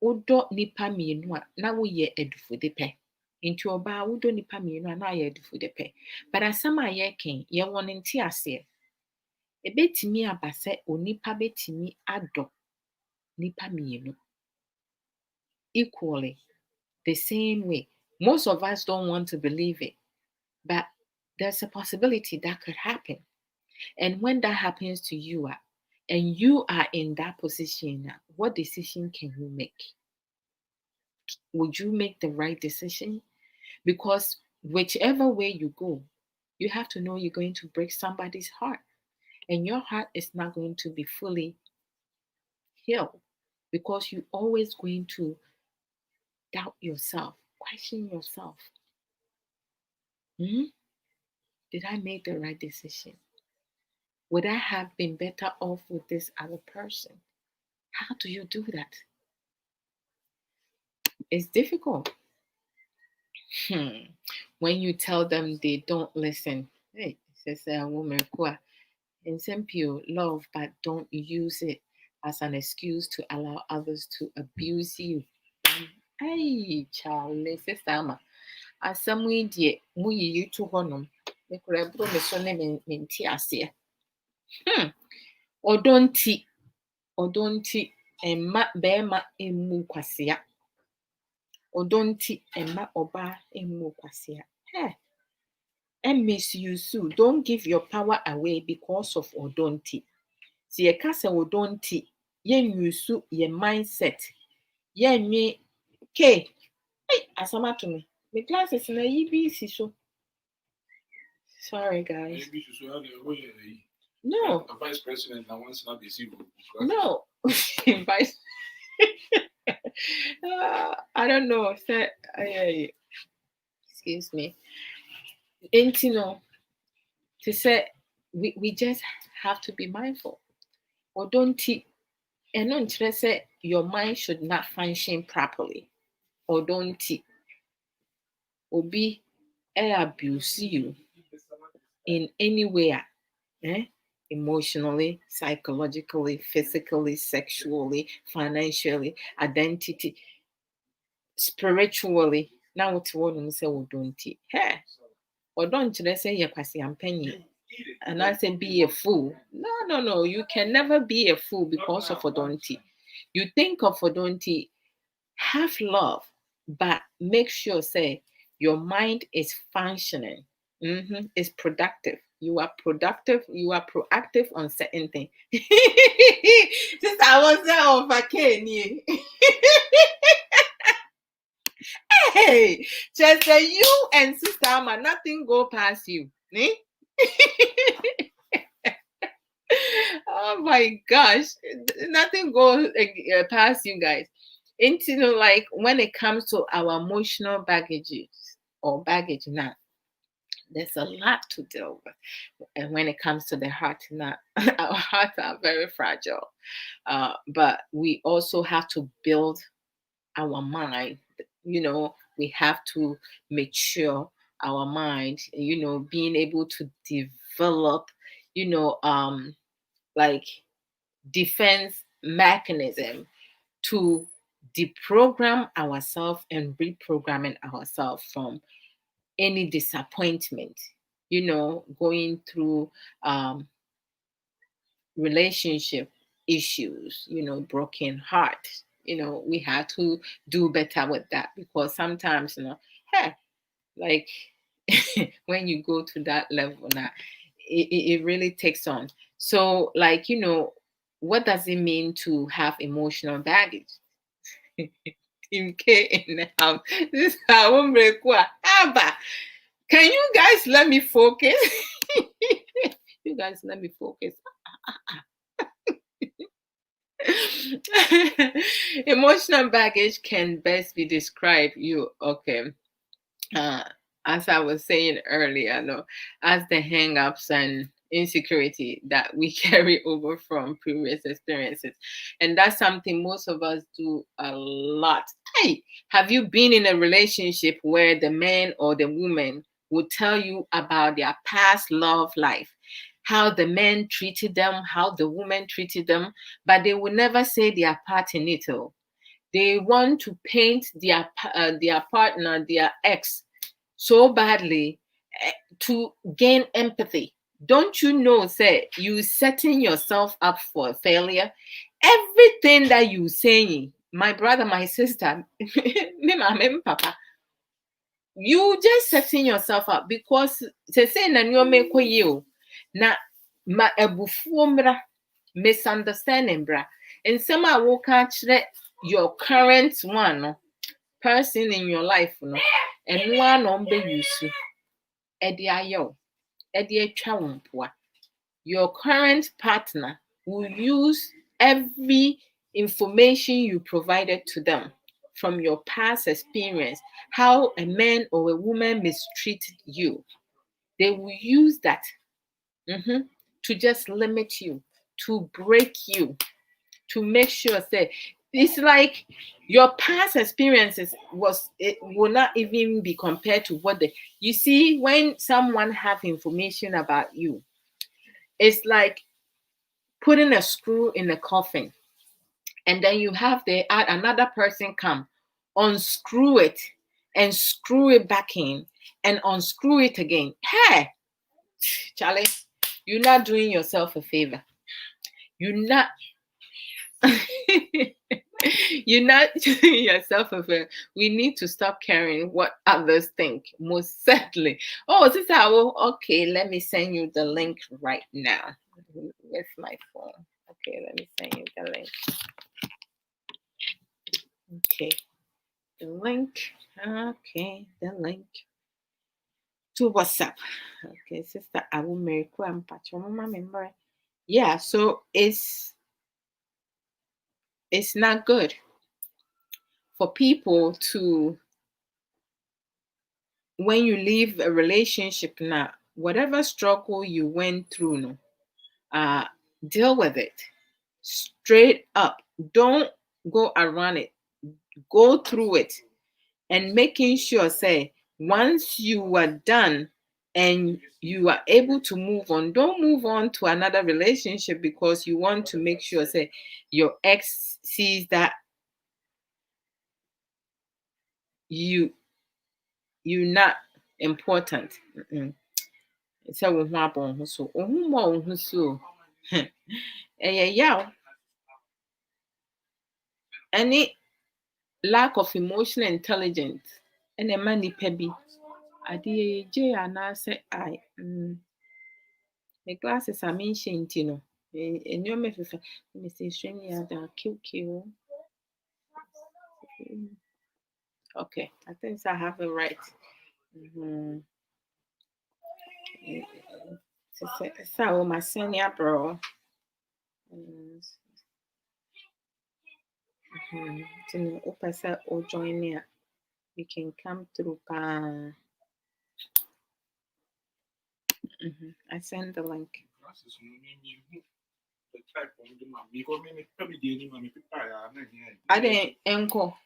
wodɔ nipa mmienu a na woyɛ adufode pɛ. Nti ɔbaa wodɔ nipa mmienu a na ayɛ adufode pɛ. But asɛm a yɛreka yɛwɔ ne nte aseɛ. Ebetumi aba sɛ onipa betumi adɔ nipa mmienu equally, the same way. Most of us don't want to believe it, but there's a possibility that could happen. And when that happens to you, and you are in that position, what decision can you make? Would you make the right decision? Because whichever way you go, you have to know you're going to break somebody's heart, and your heart is not going to be fully healed because you're always going to doubt yourself, question yourself. Did I make the right decision? Would I have been better off with this other person? How do you do that? It's difficult. When you tell them, they don't listen. Hey, says a woman, in simple love, but don't use it as an excuse to allow others to abuse you. Hey, Charlie, sister Ama. Asɛm yi deɛ muyiyi to hɔnom. Mekura ɛboro me so ne mente aseɛ. Ɔdɔ nti ɛmma bɛrima mmu kwasea. Ɔdɔ nti ɛmma ɔbaa mmu kwasea. And misuse. Don't give your power away because of ɔdɔ nti. Sɛ yɛka sɛ ɔdɔ nti, yɛnuse yɛ mindset. Yɛnwe ke. Asɛm ato me. Me glasses na yi bi si so. Sorry, guys. No. A vice president now wants to be zero. No. Vice. I don't know. Excuse me. And you know, to say we just have to be mindful. Or don't and don't say your mind should not function properly. Or don't obi abuse you in any way. Emotionally, psychologically, physically, sexually, financially, identity, spiritually. Now what you say or don't you say you're penny and I say be a fool. No, you can never be a fool because of Odonti. You think of Odonti, have love, but make sure say your mind is functioning. It's productive. You are productive. You are proactive on certain things. Since I was there on vacation. Hey, just say you and Sister Amma, nothing go past you. Oh my gosh, nothing goes past you guys. Like when it comes to our emotional baggage now, there's a lot to deal with. And when it comes to the heart now, our hearts are very fragile. But we also have to build our mind. We have to mature our mind, being able to develop, like defense mechanism to deprogram ourselves and reprogramming ourselves from any disappointment, going through relationship issues, broken heart. We have to do better with that because sometimes, like when you go to that level now, it really takes on. So, like, what does it mean to have emotional baggage? In the house. This is how can you guys let me focus? You guys let me focus. Emotional baggage can best be described as I was saying earlier, as the hang-ups and insecurity that we carry over from previous experiences. And that's something most of us do a lot. Hey, have you been in a relationship where the man or the woman would tell you about their past love life, how the man treated them, how the woman treated them, but they will never say their part in it? They want to paint their partner, their ex, so badly to gain empathy. Don't you know, say you setting yourself up for failure? Everything that you saying, my brother, my sister, me mama, papa, you just setting yourself up because say na nyome koyi na ma ebufuo mbra, misunderstanding bra. And some I will catch your current one person in your life, and one on be use your current partner will use every information you provided to them from your past experience, how a man or a woman mistreated you. They will use that to just limit you, to break you, to make sure that it's like your past experiences it will not even be compared to what you see when someone have information about you. It's like putting a screw in a coffin, and then you have another person come, unscrew it, and screw it back in, and unscrew it again. Hey, Charlie, you're not doing yourself a favor. You're not. You're not doing yourself a favor. We need to stop caring what others think. Most certainly. Oh, sister, okay. Let me send you the link right now. Where's my phone? Okay, let me send you the link. Okay, the link. Okay, the link to WhatsApp. Okay, sister, I will marry member. Yeah, so it's not good for people to, when you leave a relationship now, whatever struggle you went through, deal with it straight up. Don't go around it. Go through it, and making sure, say, once you are done and you are able to move on, don't move on to another relationship because you want to make sure, say, your ex sees that you're not important. So we want on so more so yeah, any lack of emotional intelligence and a man nipa ade je anase I the glasses are mentioned, you know. In your method, let me say, string the QQ. Okay, I think I have it right. So, my senior bro. Opasa or join me. You can come through. I send the link. I didn't encore.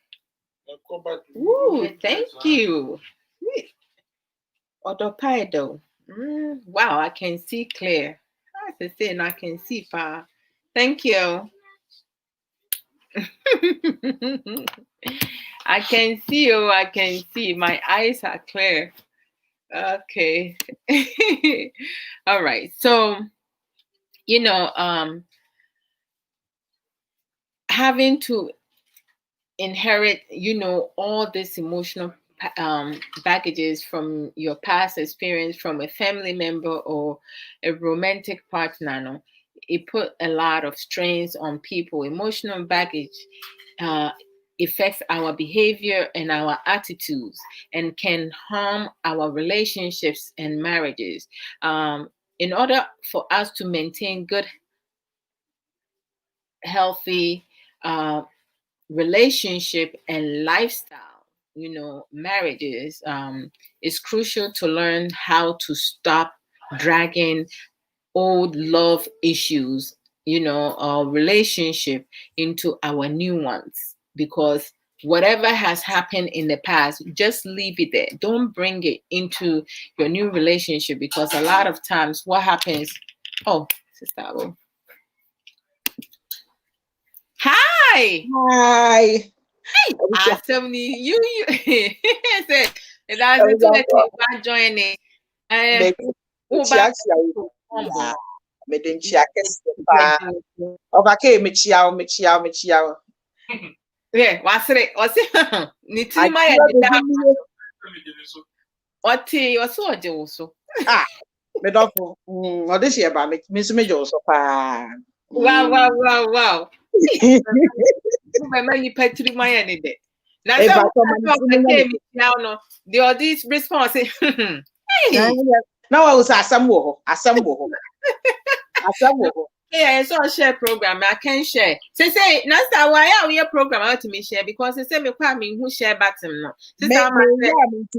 Ooh, thank you. Odo though. Wow, I can see clear. As I say, I can see far. Thank you. I can see. Oh, I can see. My eyes are clear. Okay. All right. So, having to inherit, all this emotional baggages from your past experience, from a family member or a romantic partner, no? It put a lot of strains on people. Emotional baggage affects our behavior and our attitudes and can harm our relationships and marriages. In order for us to maintain good, healthy relationship and lifestyle, marriages, it's crucial to learn how to stop dragging old love issues, or relationship into our new ones, because whatever has happened in the past, just leave it there. Don't bring it into your new relationship, because a lot of times what happens, sister Abo. Hi. Awesome. You said that's the two joining. Yeah, what's it? Nitty my also. Wow. You petri my any day. Now, this response. Now I was assemble. Yeah, it's all share program. I can share. Say, that's why we program out to me share, because they say me quite me who share button no. To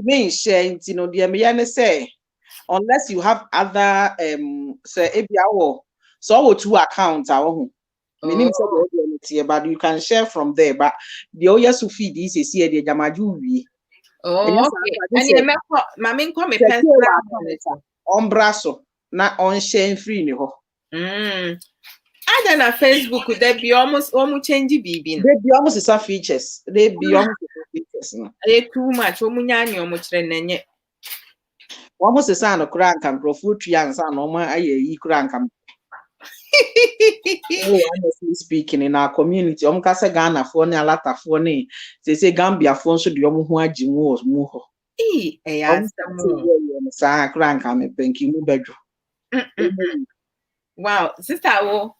me share, the say unless you have other say ABO, so 2 accounts Meaning say the but you can share from there. But the oyes who feed is here the jamaju we. Okay. And you remember, Mammy, come a pencil. Ombraso, not on shame free ni ho. I don't know Facebook could that be almost change BB. They be almost some features. They be almost features. They too much. Omunyani or much renye. Almost a son of crank and pro food young son or my crank. Honestly speaking, in our community, Casa Ghana for a lata for ne. They say Gambia Fonso the Omuha Jimos Muho. Crank, I'm a pinky bedroom. Wow, sister.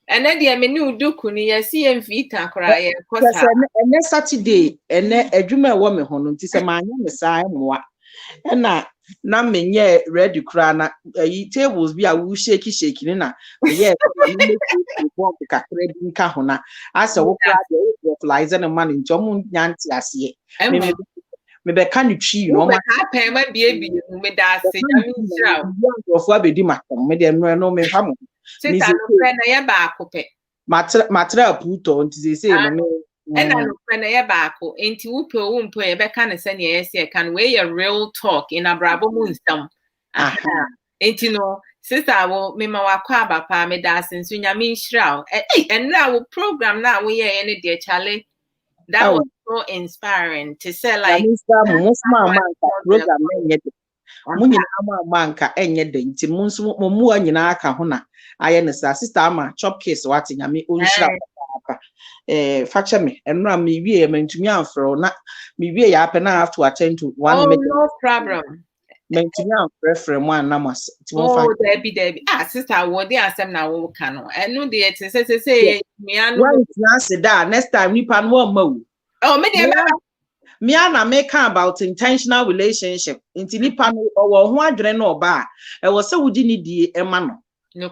And then the menu do kuni ya CMV tankra and next Saturday and a juma woman honum to say my name is Simon. And na menye ready crana tables be a woo shaky shaking na yes kahona as a walk flies and a man in Jomun Yanti as ye. Maybe can you cheat no my baby me that no me ham. Matra puto until they say no. And I look when I back into Upo, Becca, send yes, can weigh a real talk in a bravo moonstom. Ain't you know, sister, I will mima wakaba pa me dancing soon yamin shroud. And now program now we are any dear Charlie. That was so inspiring to say like most program Munya manka enye de nti munso momu anyina aka ho na aye ne sa sister ama chop case wati nyame onhira faction me enra me wie mentumi amfro na me wie ya pe na have to attend to one minute. No problem. Mentumi amfrefre mu anamas ti mo fa Debbie sister wo dey asem na wo ka no enu de it say me anu next time we pan one mo me dey me ana make about intentional relationship inti nipa no owo ho adwene no oba e wo se wudi ni die ema no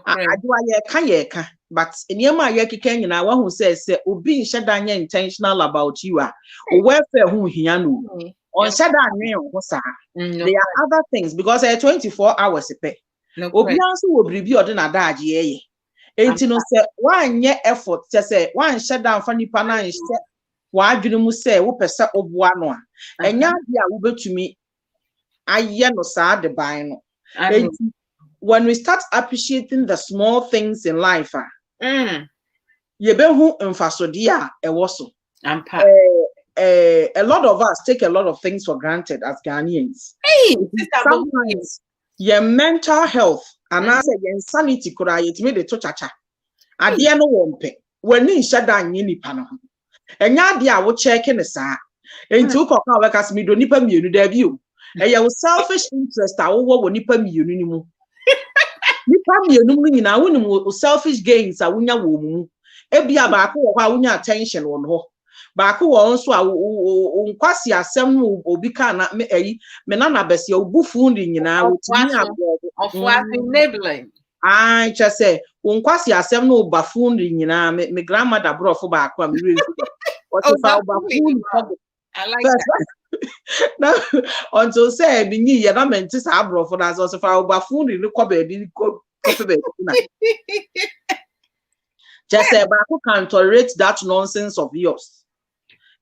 adwa ye ka but enema ye keka nyina wa hu say obi nheda intentional about you a o welfare hu hia no on sheda anwen ho sa there are other things because 24 hours pe obi anso wo bribi ode na daage ye enti no say wan ye effort say wan sheda fa nipa na nhye wadwene mu say wo pese oboa no a enya dia wo betumi aye no sa de ban no when we start appreciating the small things in life ye be hu mfasodi a ewo so a lot of us take a lot of things for granted as Ghanaians. Sometimes your mental health and your insanity could I it made a to chacha ade no wompe when ni shada nyi nipa no enya de a wo check ne saa enti wo koka we kas mi do nipa mienu da bi o ye wo selfish interest a wo nipa mienu ni mu nipa mienu mu nyina wo ni wo selfish gains a wonya wo mu ebia ba ko wo ha wonya attention wo no ba ko wo nso a wo nkwasi asem no obi ka na me na na bese obufu ndi nyina wo timi of enabling I just say unkwasi asem no bafu ndi nyina me grandmother brofo ba akwa me real I like that. Now until say bi ni ye na menti sa brofo na so fa bafu ndi ni kwa baby ko baby na just say ba ko can tolerate that nonsense of yours.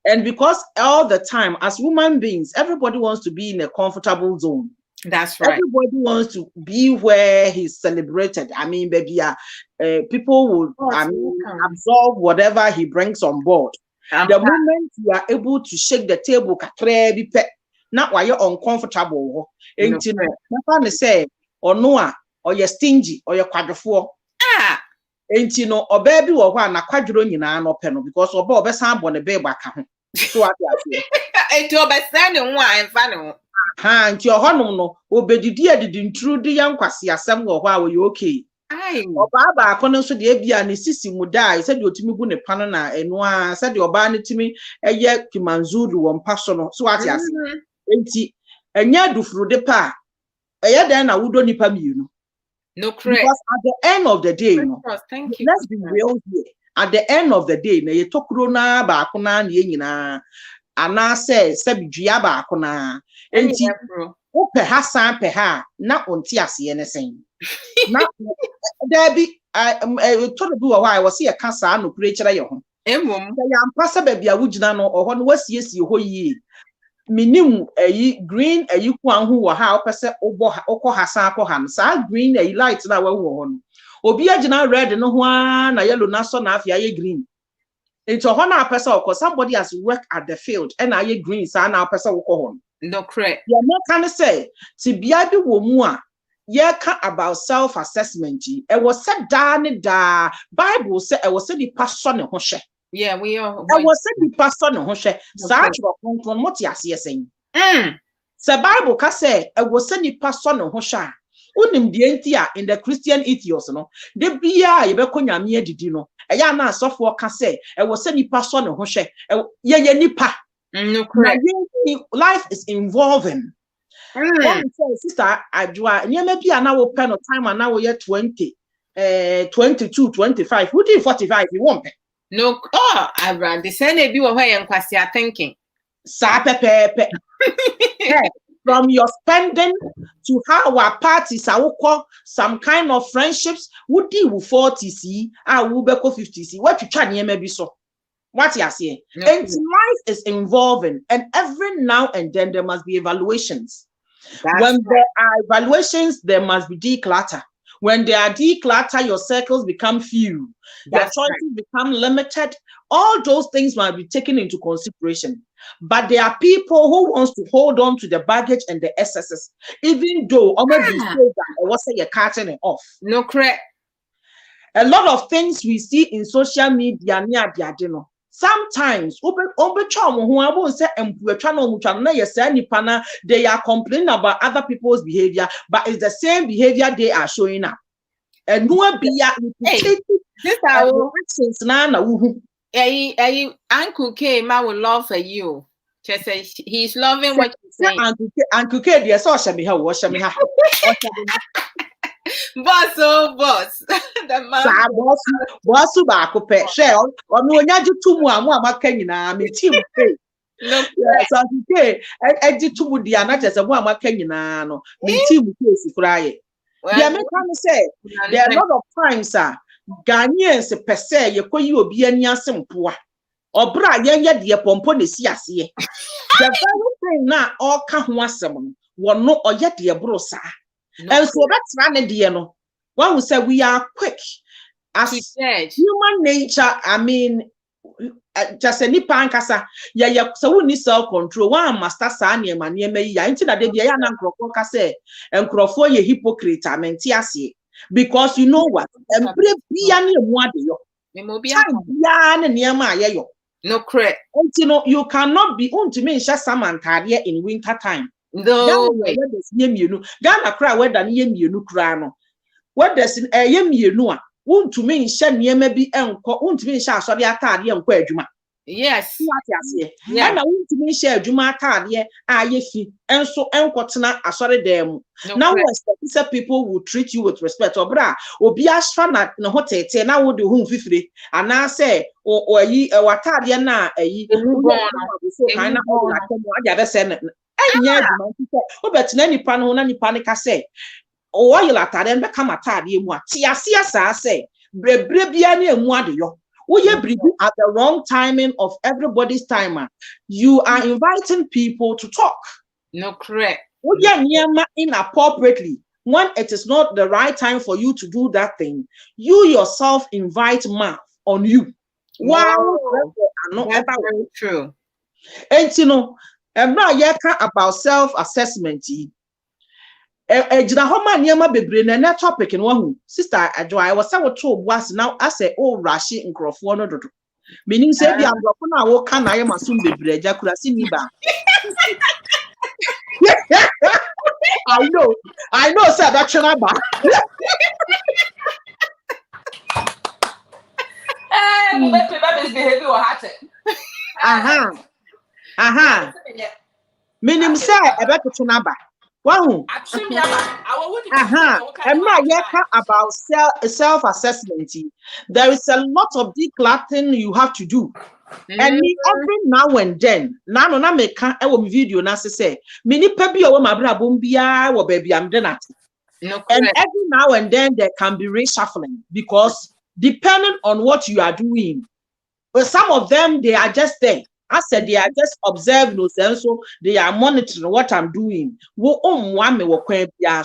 And because all the time, as human beings, everybody wants to be in a comfortable zone. That's right. Everybody wants to be where he's celebrated. I mean, baby, people will absorb whatever he brings on board. The moment you are able to shake the table, not while you're uncomfortable. And you know, say, or no, or you're stingy, or you're quadruple. And you know, or baby, or one, a quadron in an open because of Bob Sam on a baby. So what you say? To obey one funny. And your honor no, obey dear didn't true the young quasi assembly or why were you okay? Aye, or Baba, Conan, the Abia and his sister would die, said you to me, Gune Panana, and one said your banner to me, a yet Kimanzuru one personal. So what you say? And yet do through the pa. A yet then I would only pay you. No, correct. Because at the end of the day, you know, thank you. Let's be real here. At the end of the day, you talk Rona Bakuna, Yena, and I say, Sabia Bakuna, and Ope Hassan Peha, not on Tiasi anything. Not Debbie, I told you why I was here cancer no creature your home. I'm passa baby a wujina or one was yes you ho ye. Minim green you kwan who were how person oko hasa ko ham sa green light na we won. Obi agina red no ho na yellow na so na afia ye green. Into a person or somebody has worked at the field and I green sa na person will call home. No correct. Yeah, no can say to be able woman. Yeah, about self-assessment. It was said da Bible said I was said the person no hoshe. Yeah, we are. I was said the person no hoshe. Such from what you are saying. The Bible can say I was said the person no hoshe. Unim dientia in the Christian ethos no. De bia ye be konya me adidi no. Eya na asofo ka say I was said the person no hoshe. Ye nipa. No correct. Life is involving. Sister Adwoa, near maybe an hour pen of time and now you're 20, 22, 25. Who did 45? You won't. No, I ran the same be away and quasi thinking. Sape. From your spending to how our parties are some kind of friendships, would deal 40 C, I will be 50 C. What you try near maybe so. What you are saying? And life is involving, and every now and then there must be evaluations. When there are evaluations, there must be declutter. When there are declutter, your circles become few. Your choices become limited. All those things must be taken into consideration. But there are people who wants to hold on to the baggage and the excesses, even though you're cutting it off. No correct. A lot of things we see in social media sometimes they are complaining about other people's behavior, but it's the same behavior they are showing up. And no be Uncle K will love for you. Just say he's loving what you say. Uncle K, dear, so shall be her, wash me. Boss, the boss, back up, shell, or no, not you two more, Kenyan, me team. No, okay, I did two with the not as a one Kenyan, me team cry. The American say there are a lot of times, sir. Ghanaians per se, you call you be any simple. Or bra, yet the pompon is yes. The very thing now, all come once someone, one no or yet the brosa. And so that's running the no. One who said we are quick as human nature. I mean, just a nipan kasa. Yeah, so we need self control. One master sani and mania me ya. Into that they are not kase and crofo ye hypocrite. I mean, tiasi. Because you know what? And no correct. You know, you cannot be on to me just some in winter time. No way. Ghana cry where than you crano. What does in a you know? Won't to me shed near maybe and won't to me shall so the atari and quajuma. Yes, yeah. And I want to me share Juma card, yeah, and so Enkotana, I sorry them. Now, people will treat you with respect or bra, or be as fun at no hotel, now would do whom 50, and now say, or ye, a watadiana, a kind of senate. And yeah, but any panel, any panic, I say, or you'll at them become a tardy, what Tia say, Brebiani and Wadio. At the wrong timing of everybody's timer, you are inviting people to talk. No correct. Inappropriately when it is not the right time for you to do that thing. You yourself invite mouth on you. Wow, that's very true. And you know, about self-assessment. That topic in one sister Adwoa, I was now I say Rashi in Crawford. Meaning say the Andropona will can I am assume the bread I know sir that's meaning say about the wow. About self-assessment. There is a lot of decluttering you have to do. And every now and then, na make video na say, mini pebi o ma bra bombia wo baby am denat. And every now and then there can be reshuffling because depending on what you are doing, but some of them they are just there. I said they are just observing those, and so they are monitoring what I'm doing. Yeah,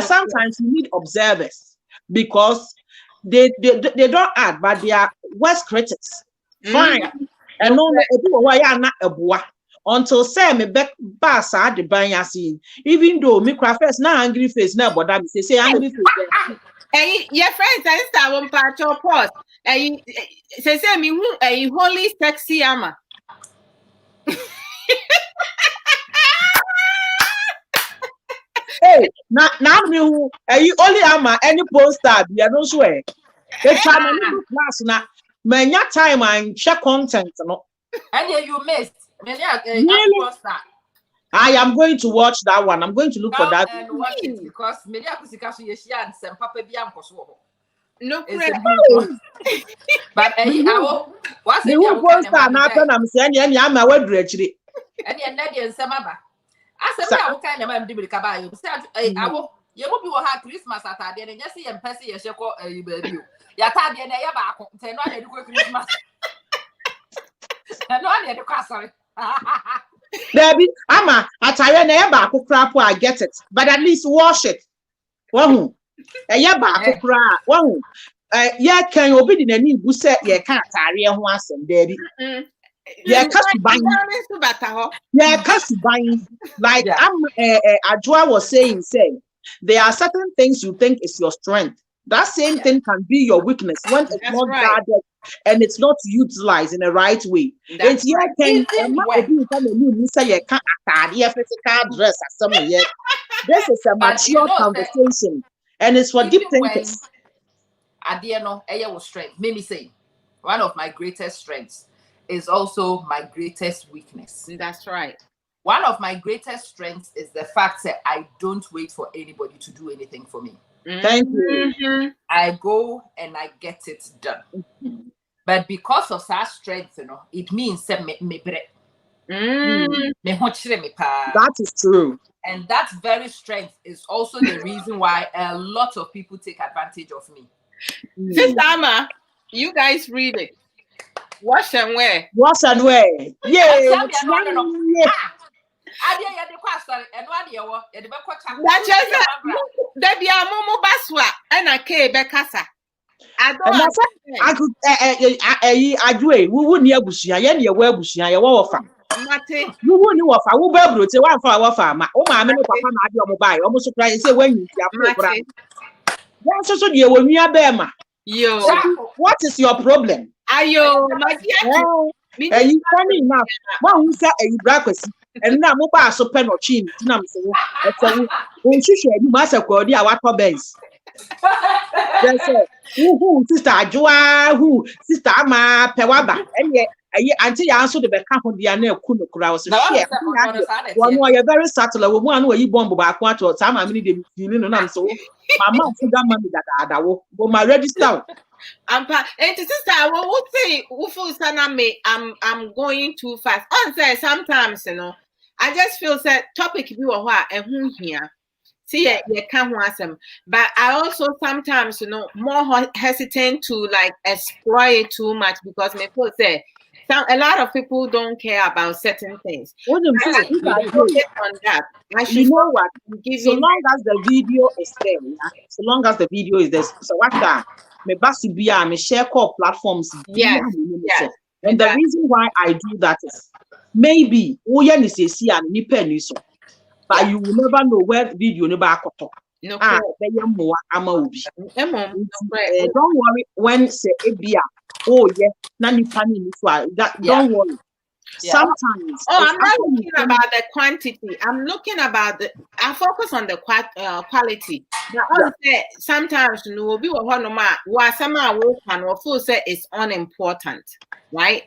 sometimes you need observers because they don't add, but they are worst critics. Fine. And no, until say me back bass at the banya scene. Even though me cry first now angry face now, but I say angry face. Hey, your friends and star one part your post. Hey, say me who a holy sexy ama. Hey, now me who you only ama any poster be I don't swear. They try my little class now. Man, your time and check content no. And you missed. Really? I am going to watch that one. I'm going to look for that and watch it because media kusikasu yeshia and some papa bi amkoso. No, but what's the who poster na pen am say any am a wadru akire. And na dey nsem aba. Asem ya wo kan na ma mdi ka ba yo. Say awo ye mo bi wo ha Christmas atade na nyese ye mpese ye hye ko baabi o. Ya tade na ye ba akon te no na ko Christmas. No na dey ko sorry. Debbie, Ama, attire never crap, I get it, but at least wash it. One, a yaba cry, one, yeah, can you be in any buset? Yeah, can't tarry once and daddy. Yeah, cast buying, yeah, cast buying. Like Adwoa was saying, there are certain things you think is your strength. That same thing can be your weakness when it's not guarded and it's not utilized in the right way. It's your thing. This is a mature conversation, and it's for deep thinkers. Strength. Maybe say one of my greatest strengths is also my greatest weakness. That's right. One of my greatest strengths is the fact that I don't wait for anybody to do anything for me. Thank you. I go and I get it done. But because of that strength, it means that is true. And that very strength is also the reason why a lot of people take advantage of me. Sister Ama, you guys read it. Wash and wear. Wash and wear. Yeah. There be a momo baswa and a K Bekasa. I could Adwoa, we wouldn't hear Bushia, yen your well Bushia, your offer. Mate, you wouldn't offer, who better to one for our farmer. Oh, my men, Papa, almost surprised say when you see that's also dear when we are Bema. Yo, what is your problem? Ayo, my dear. And you funny enough, one who said a breakfast. And now mobile so pen or chin, Nam so when she said you must have called our base. Who sister Adwoa, who sister Ama Pewaba, and yet until you answer the back on the annual Kuno crowd. One way you're very subtle, one way you bomb back one to some I mean, you know, so my mom for that money that I will my register. And sister, I will say, I'm going too fast. Say sometimes, I just feel that topic you are and who here. See, you can't want them, but I also sometimes, more hesitant to like explore it too much because my people say a lot of people don't care about certain things. What do you on that? You know what? So long as the video is there, so long as the video is there. So what that? Me basubia, me share core platforms. Yes. And the reason why I do that is maybe but you will never know where video never talk. No, don't worry when say oh yeah, don't worry. Yeah. Sometimes I'm not looking about the quantity. I'm looking about I focus on the quality. But sometimes say it's unimportant, right?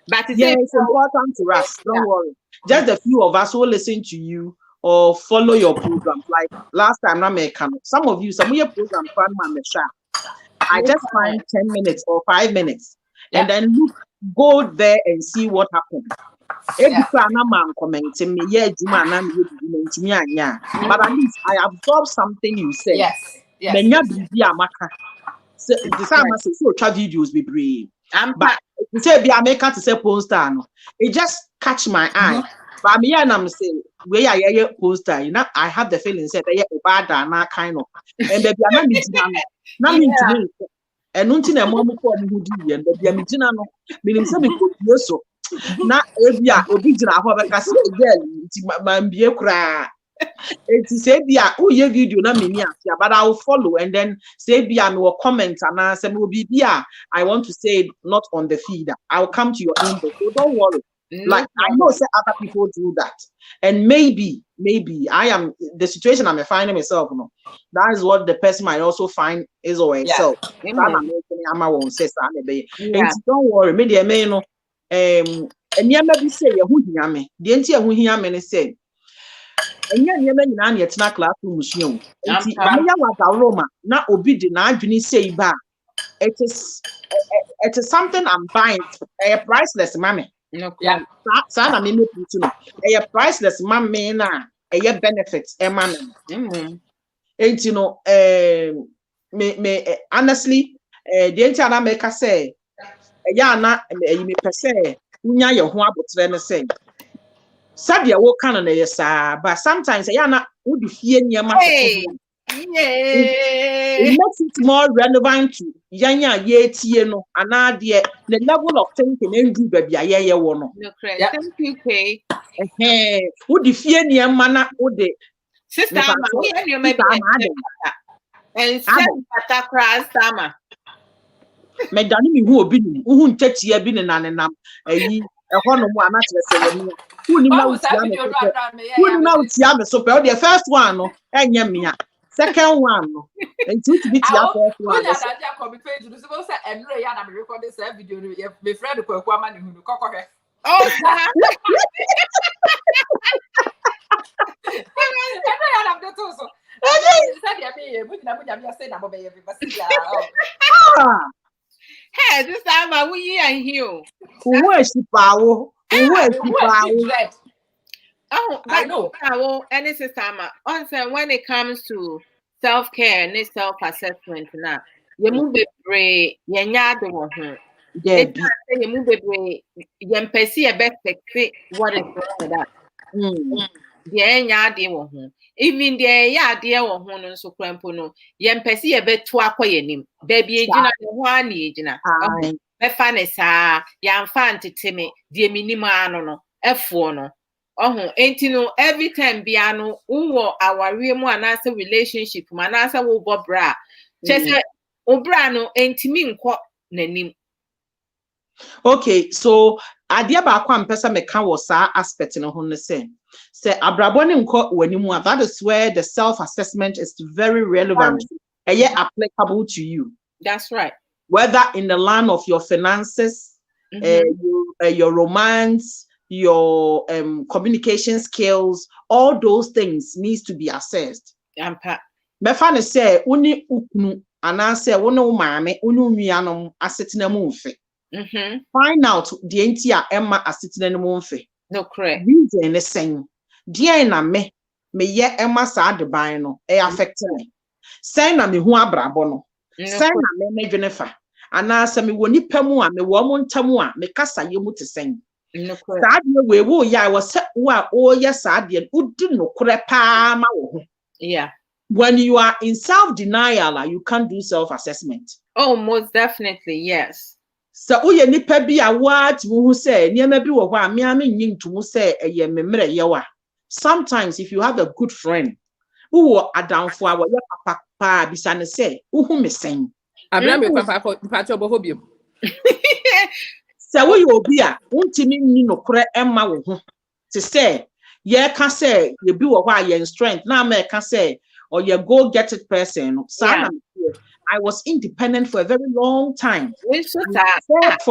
But it's important to us. Don't worry. Just a few of us who listen to you or follow your programs. Like last time, some of your program, I just find 10 minutes or 5 minutes, and then go there and see what happened. man commenting me, yeah, Juma, and I'm me, yeah. But at least I absorb something you say. Yes. Menya bibi amaka. The same as so try videos be brave. But you say be America to say poster no. It just catch my eye. But me and I'm saying we are yeah poster. You know, I have the feeling say that bad na kind of. And baby I'm not me to and until na mom for me who di and baby I'm jina no. Me say me could so. Na ebia obi jina ho be ka say girl nti man bie kra. It say bia who ye video na me ni afia, but I will follow and then say bia me will comment and I say me be bia I want to say it not on the feed. I'll come to your inbox. So don't worry. Like I know say other people do that. And maybe I am the situation I'm finding myself, no. That is what the person might also find is or herself. And don't worry, me dey me no and be say who hia me. The entia who hia me say and yeah, na yet na classroom museum. Roma na obi di na adwini say ba. It is something I'm buying. A priceless mommy. Yeah. So na me put no. A priceless mommy na a benefits e mommy. And you know me honestly the entire na make say ya na me pese unya ye ho abotre ne say Sabia wo kan na yes but sometimes ya na wo di fie niam it makes it more relevant to yanya ye tie no ana de the level of thinking endu ba bia ye wo no thank you Kay wo di fie niam na wo de sister ma wo niam ma bi and send patakra sama me dani mi hu obi ni hu ntatia bi ne nanenam ayi ehɔ no mu ana kyerɛ sɛ yɛ who ni now so pe the first one no enye me second one no and to be tia first one no so come page no so say enre ya na me record this video no me friend kwaku ama ne hu kokko he enre ya na me to so say dia me mu na say na bo be ye be see ya hey this time we are here who is pawo Oh, I know. Any system. Also, when it comes to self-care and self-assessment, now you move be yenya do ho. You move be yempesi e best what is wrong with that. Yenya de wo ho. Even the ya de wo ho no so kwampo no yempesi e beto akoye nim. Baby ejina ho ani ejina. Be fa ne sa yamfa ntiteme de minima ano no efo no. Ain't no every time biano uwo aware mu anasa relationship mu anasa wo bobra chese obra no entimi nko nanim. Okay, so adia ba kwa mpesa meka wo sa aspect no ho ne say abrabo ne nko wanimu that is where the self assessment is very relevant applicable to you. That's right. Whether in the land of your finances, your romance, your communication skills, all those things needs to be assessed. Me fa say uni ukunu anase woni maame uni nuanom asetina mu mfe. Find out the entia emma asetina mu mfe. No correct. Reason ne sen. Die na me ye emma sa adeban no e affect me. Sen na me hu abrabo no. Sen na me dwenefa. Anase me woni pamu a me wo mo ntamu a me kasa ye mu te sen. We will ya was yes no yeah. When you are in self-denial, you can't do self-assessment. Oh, most definitely, yes. So uye ni pebi a what who say near maybe what me yin to say a ye memre yawa. Sometimes if you have a good friend who are down for our papa bisane say, who me saying so we will be a untimi ni no kore emma wo ho to say ye can say you be why you strength now me can say or you go get it person I was independent for a very long time for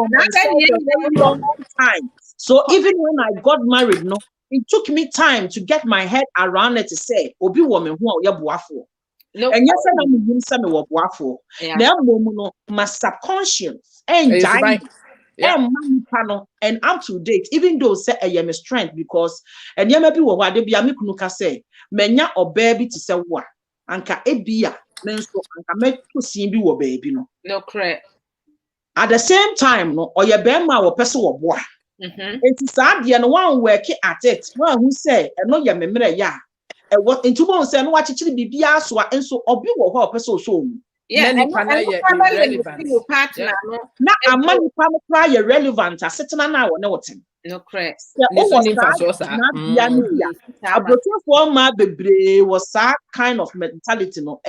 myself a very long time. So even when I got married, no, it took me time to get my head around it to say obi woman who ya boafo and yes I mean some wo boafo na no my subconscious and And up to date, even though say I am a strength because and you may be what they be a mikunuka say, menya or baby to say what, anka ebia, menso anka me to see be what baby no. No correct. At the same time, no, or your bema or person or boy. It is sad, and one working at it, one who say, and no, your memory, ya. And what into one say, no, what actually be so and so, or be what person so. Yeah, and irrelevant. Now, a man who cry irrelevant, a certain hour, no, no correct. Listening for sure, sir. A broken former baby was that kind of mentality, no,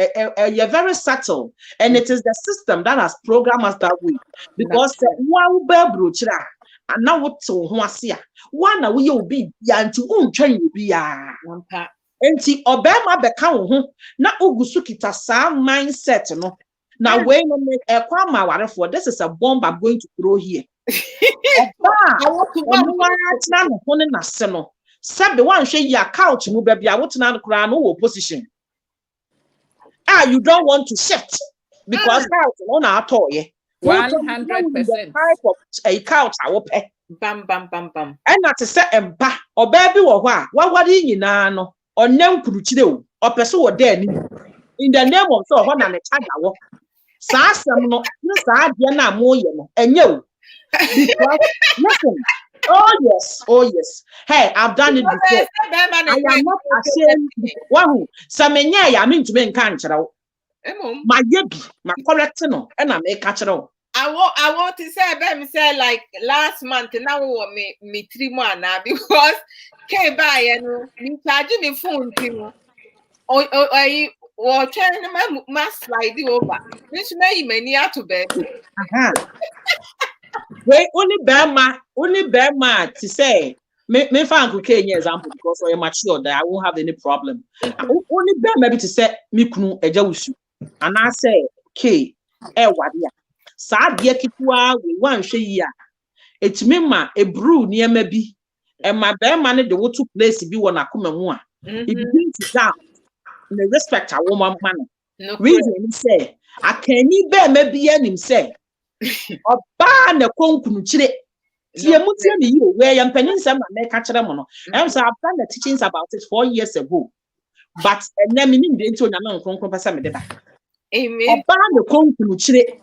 you're very subtle, and it is the system that has programmed us that way. Because one bear brochra, and now what's so one will be and to own train will be enti obema beka wo ho na ogusu kita sa mindset no na we no me ekwa ma warefo this is a bomb I'm going to throw here na no hone na se no sabe wan hwe ya couch mu ba bia wotena no kra no wo position you don't want to shift because couch no na atoye 100% type of a couch awo pe bam and na te se empa oba bi wo ho a wawade nyina no onyam kuruchire o opeso wo there ni in the name of so ho na ne chaga wo sa asem no ne sa ade na mo ye no enye o because listen oh yes hey I've done it before I am not ashamed wahu samenya ya me ntube nka nkyere wo ma yebi ma correct no e na me ka kyere wo I want to say like last month now me 3 months now because came by and me charging me phone to I was trying to slide over. Which may many out to bed. Wait, only Bama to say me find okay example because I am mature that I won't have any problem. Only maybe to say me kunu ejawusu and I say okay wadia. Sad ye kitwa we wan hwe yi a etimi ma ebru niema bi e ma be ma ne de wotu place bi wona akoma mu a e begin to down in the respect a woman man reason say akani be ma bi anim say oba na konkunu kire tie mutie ne yi o we ya mpanin sam na me ka kire mo no I've done the teachings about it 4 years ago but ena me nim de nti onyama nkonkon pesa me deda amen oba na konkunu kire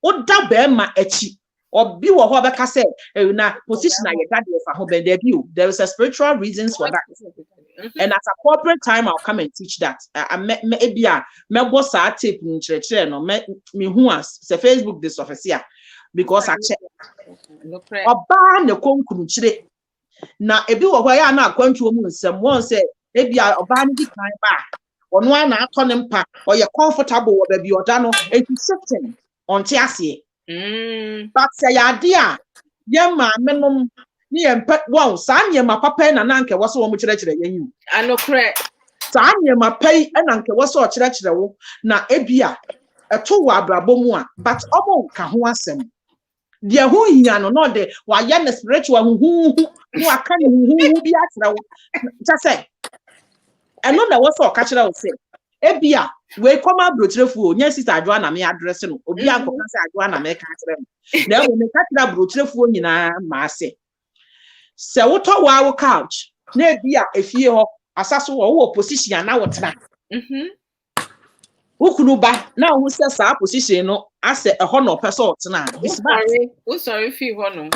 Oda bema echi obi wo ho beka say na position na ye daddy for ho be there bi there is a spiritual reasons for that and at a corporate time I'll come and teach that me ebia me go sa tape ni kire no me hu as se Facebook this officer because I check oba na konkunu kire na ebi wo ho ya na akwantuo mu nsem won say ebia oba ni kan ba ono na ato ne mpa o ye comfortable wo ba bi oda no enti shifting on tiasie but say ya ye ma menom ni empe wow sa nyema papa na nanke wo so wo mu kire yen yu anokre sa nyema pai na nanke wo so kire wo na ebia eto wo abrabo mu a but omo ka ho asem de ho hia no no de wa ye na spiritual hu aka ni hu bi akire wo ta say eno na wo so ka kire wo say ebia we come abrochrefu nya sister Adwoa na me address no obi anko kan say Adwoa na me ka kire no na we me ka kire abrochrefu nyina ma ase se wo to wa couch na ebia efie ho asaso wo position na wo tena ukunu ba na wo se sa position no ase eho no person tena sorry fee ho no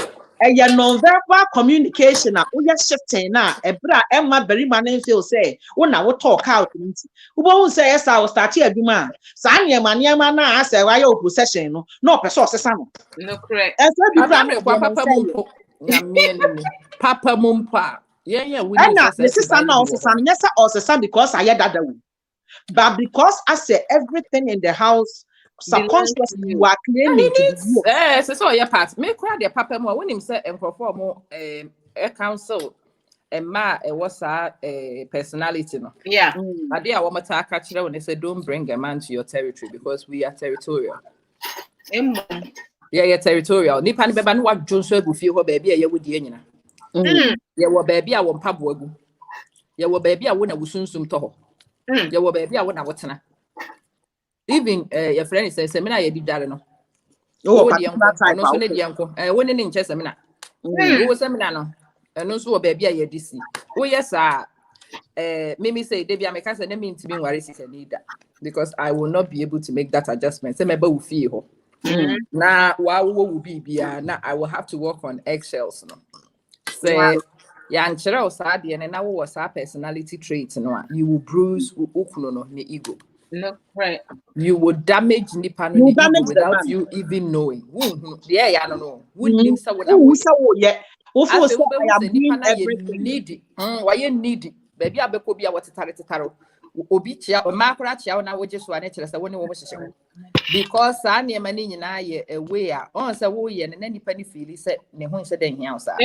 a non-verbal communication na we shifting na ebra emma very man feel say una we talk out nti ubo say yes I will start here aduma sa niema na ase wa your possession no person osesa no correct papa mumpa yeah we and this is now osesa because I hear that but because I say everything in the house subconsciously you are claiming to so your part me cry the papa mo when him say enkrofo mo council ma was personality no yeah ade a wo mata aka kire when they say don't bring a man to your territory because we are territorial yeah territorial nipa ne beba no wa dwonso agufie ho ba bia ye wodi anyina ye wo ba bia wo mpabo agu ye wo ba bia wo na wusunsum to ho ye wo ba bia wo na wotena even your friend says semina ye di dare no Oh, particular type. No, so ne dianko. When in chess seminar. Wo seminar no. No so baby a yedisi. Oh yes Mimi say Debbie I can say na me ntimi nware sika leader because I will not be able to make that adjustment. Say meba wo fie ho. Na wa wo be bia na I will have to work on eggshells no. Say ya nkyere o sa de na wo sa personality trait no you will bruise ukunu no ne ego. No, right. You will damage nipa no ne ego without you even knowing. Yeah, yeah, no. Wouldn't say what I would. I say we nipa na you need. Why you need? Baby abeko bia what tare obi chia o makora chia na wo jesu ane kire say woni wo hyehyɛ because sa na ema ni nyina ye away a on say wo ye na nipa ni feel say ne ho nse den hia osa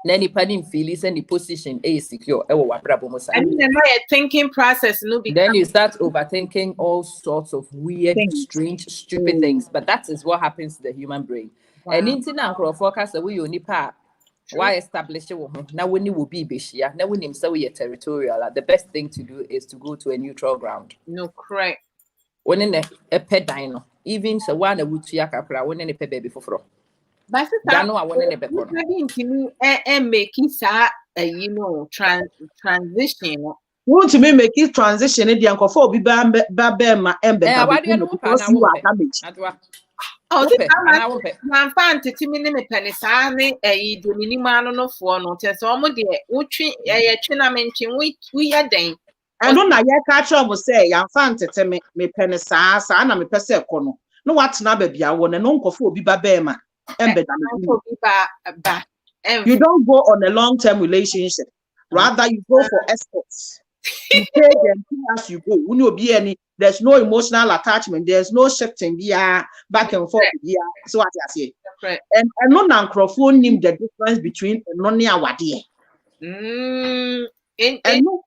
na nipa ni feel say ni position is secure e wo wabrabo mo sa and then my thinking process no be then you start overthinking all sorts of weird strange stupid things but that is what happens to the human brain and into na forecast we you nipa why establish it now when you will be bishia now when him say we are territorial the best thing to do is to go to a neutral ground. No, correct. When in a pet dino even so one a wood yakapra when any pet baby for fro but no I want any better and making you know transition want to make it transition in the uncle for be bam because you are damaged. Oh, my fan to Timmy Penisani, a Dominimano no for no test almost dear, which a chinamention we are dang. I don't know yet catch up will say, I'm fan to me penisa, and me per corner. No, what's now baby, I want an uncle for be babema. You don't go on a long-term relationship. Rather, you go for escorts. You pay them as you go. When you be any, there's no emotional attachment. There's no shifting back and forth. So what I say. And no microphone name the difference between non awadi. And no,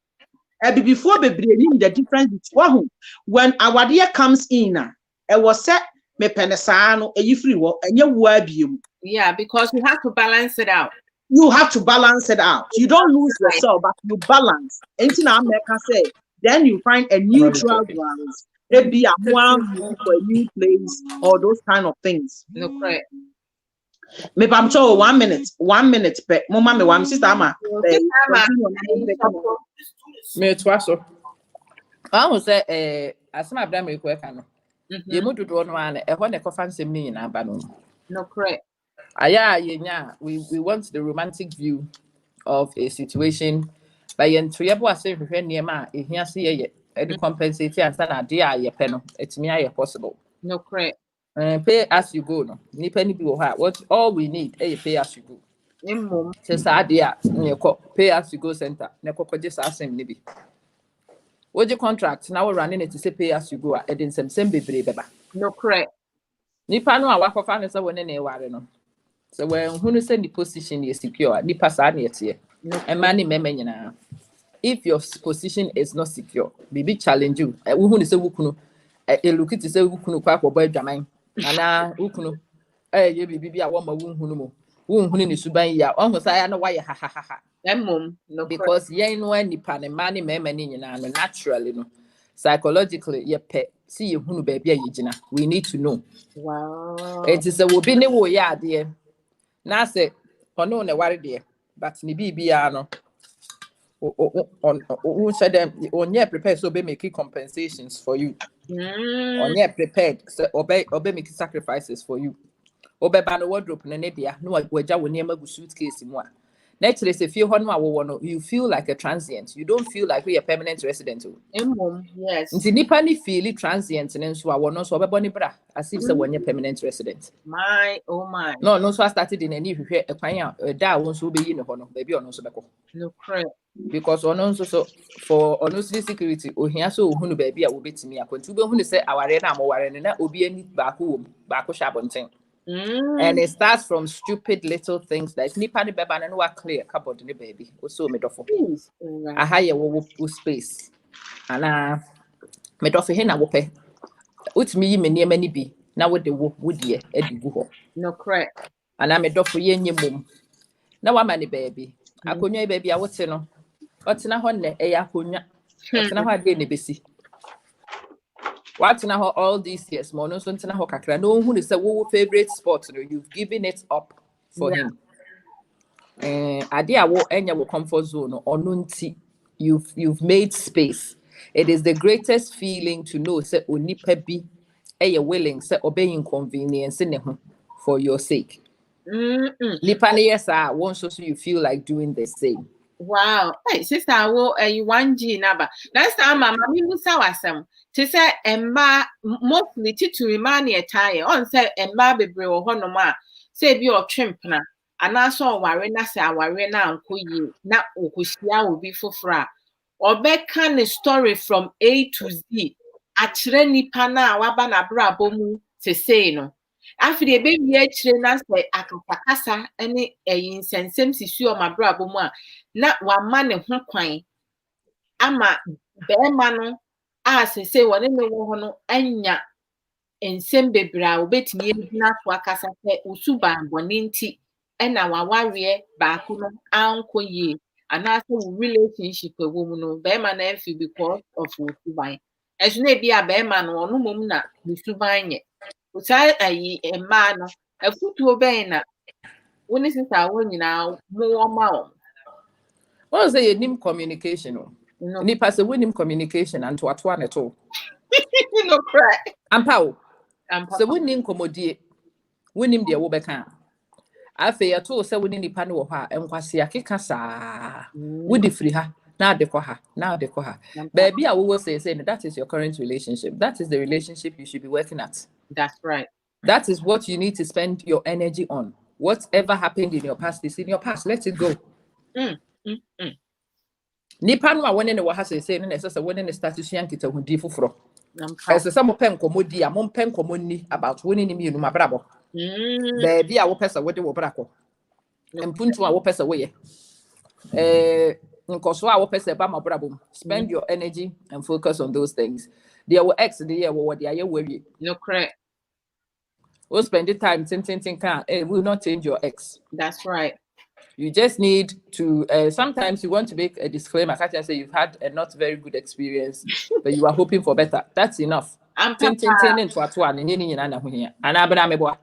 before the name the difference between when awadi comes in, it was set me penesano a free work and you were yeah, because you have to balance it out. You have to balance it out. You don't lose yourself, but you balance. Anything America say, then you find a neutral ground. Maybe a one for a new place or those kind of things. No, correct. Maybe I'm sure 1 minute. But mama, me one sister, ma. Me twaso. I was say, as my brother me kweka no. Ye mu dodo no ane, e ho ne kofa nsem ni nyina ba no. No, correct. We want the romantic view of a situation by entryable as if near here see a compensate and sana dear ye penal. It's me possible. No, correct. Pay as you go no. Ni penny be what all we need pay as you go. Says idea pay as you go center. Neko just ask him nibi. What your contract now running it to say pay as you go at in some baby. No, correct. Nipa no awako fa ne se woni ne ware no. So when who say the position is secure, nipa sa na yete. E ma ni meme nyina. If your position is not secure, be challenge you. Who say wukunu e look it say wukunu kwa ko boy dwaman. Ana wukunu ye bibi a wo ma wunhunu mo. Wunhunu ni suban ya. Onho sa ya no wa ye ha ha ha. No, because yen no nipa ne ma ni meme ni nyina no naturally no. Psychologically ye pe see you hunu baby a we need to know. Wow. It is a will be ne wo ya de. Na say ono ne ware de but ni bibia no on said them onye prepared so be make compensations for you. Onye prepared so obey make sacrifices for you. Obe ba no wardrobe ne dia no wagya wo niam agu suitcase mu a. Naturally, if you you feel like a transient. You don't feel like you're a permanent resident. Yes. Nti nipa ni feel transient and so I will not so be bra as if when you're permanent resident. My oh my. No so I started in any a kwan da won so be yi ne ho no baby ono so beko. No correct. Because ono so for ono security ohia so ohunu baby a wo betimi akwantu be hunu say aware na amoware na obi ani baako shabonten. And it starts from stupid little things like nipa ni beba na no clear cupboard ni baby so me dofo aha ye wo space ana me dofo he na wo pe utimi yi me niam ni bi na wo de wo die edigu ho no correct ana me dofo ye nyemom na wa ma ni baby akonwa baby a wote no otena ho ne e ya akonwa otena ho ade ne besi What now all these years, mono so ntina ho kakra. No who is a favorite sport, you've given it up for him. Ade a wo enya wo comfort zone or nunti, you've made space. It is the greatest feeling to know say onipa bi eye willing say obey inconvenience ne ho for your sake. Nipa ne yes once so you feel like doing the same. Wow. Hey, sister, wo 1G number. Last time mama mi musa wasem. Te say emma mostly titiri ma na etai. On say emma bebre wo hono ma. Say bi o twempna. Ana so ware na say aware na ankoyi na okohia obi fofora. Obeka ne story from A to Z. Akire nipa na waba na brabo mu se say no. After the baby akire na say akakasa ene yinsensem sisu o mabrabo mu a na wama ne ho kwan ama beema no a sese wone ne wo ho no anya ensem bebra obetimi edina to akasa pe usuban bone nti ena waware baako no anko ye ana so relationship wo mu no beema na afi because of usuban esu na bi a beema no ono mom na usuban nye utai ayi emma no afutuo ben na woni sisa wo nyina mo wo ma o. What say nim communication? No. Nipa say we nim communication and to atwa ne to. No cry. Ampa o. So we nim komodie. We nim de wo beka. Afa ya to say we nipa ne wo ha enkwase akeka saa. We di free ha. Na de ko ha. Na de ko ha. Baby a we will say that is your current relationship. That is the relationship you should be working at. That's right. That is what you need to spend your energy on. Whatever happened in your past is in your past. Let it go. Nipa no a wone ne wo ha say no na say wone ne status yan kita hudi foforo. Ese say mo pen komodi a mo pen komoni about wone ne mienu mabrabo. Baby a wo pesa wo de wo brako. Empuntu a wo pesa wo ye. Nkoso a wo pesa ba mabrabo. Spend your energy and focus on those things. There will ex the year what they are worry. No correct. We'll spend the time think can it will not change your ex. That's right. You just need to, sometimes you want to make a disclaimer. I can't say you've had a not very good experience, but you are hoping for better. That's enough. I'm into a twin and any and here. And I've been a boy.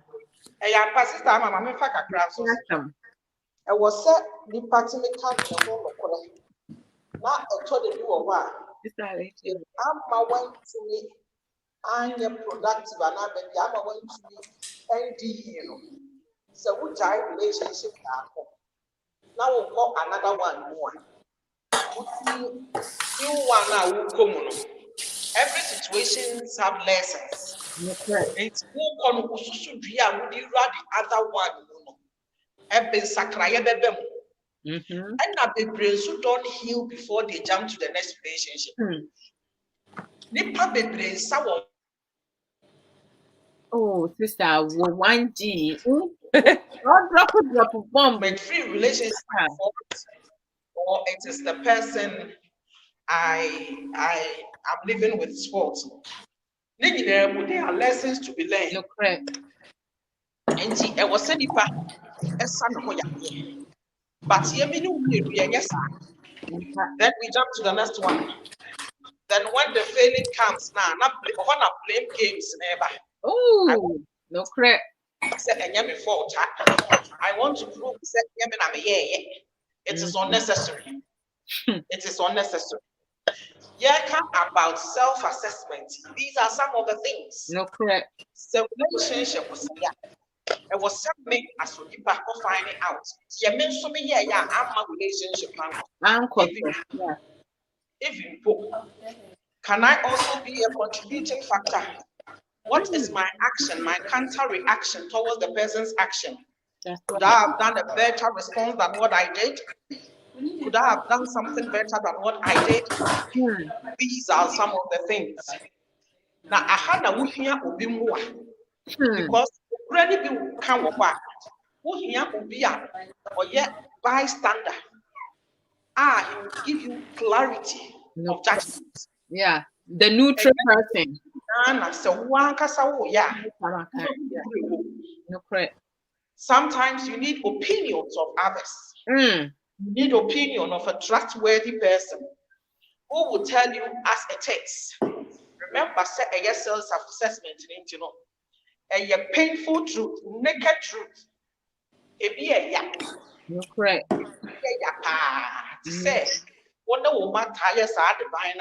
I passed time. I'm a fuck a crowd. I was set the party me can't not a told you a while. I'm went to me. I'm productive and I'm going to me ND, you know. So we tie relationship now. Now we'll call another one more. You one now will come. Every situation have lessons. It's more on who should be the other one. I've been sacrificed. And now the brains who don't heal before they jump to the next relationship. Nipa be brains sour. Oh, sister, 1G. Drop a bomb. But free relationship, or it is the person I am living with sports. There are lessons to be learned. No correct. And I was sending back a son of my. But yes, then we jump to the next one. Then when the failing comes now, not blame games never. Oh, no correct. I want to prove it is unnecessary. It is unnecessary. Yeah, come about self-assessment. These are some of the things. No correct. So relationship was it was something as we keep finding out. Yeah, mention me here. Yeah, I'm a relationship man. Even can I also be a contributing factor? What is my action, my counter reaction towards the person's action? Could I have done a better response than what I did? Could I have done something better than what I did? These are some of the things. Now, I had a here will be more because really be come back. Who here will be or yet bystander. He will give you clarity of judgment. Yeah, the neutral person. No correct. Sometimes you need opinions of others. You need opinion of a trustworthy person who will tell you as it is. Remember, say a yes self assessment in you know. A painful truth, naked truth. It be a yak. You're correct. To say, wonder woman tires are divine.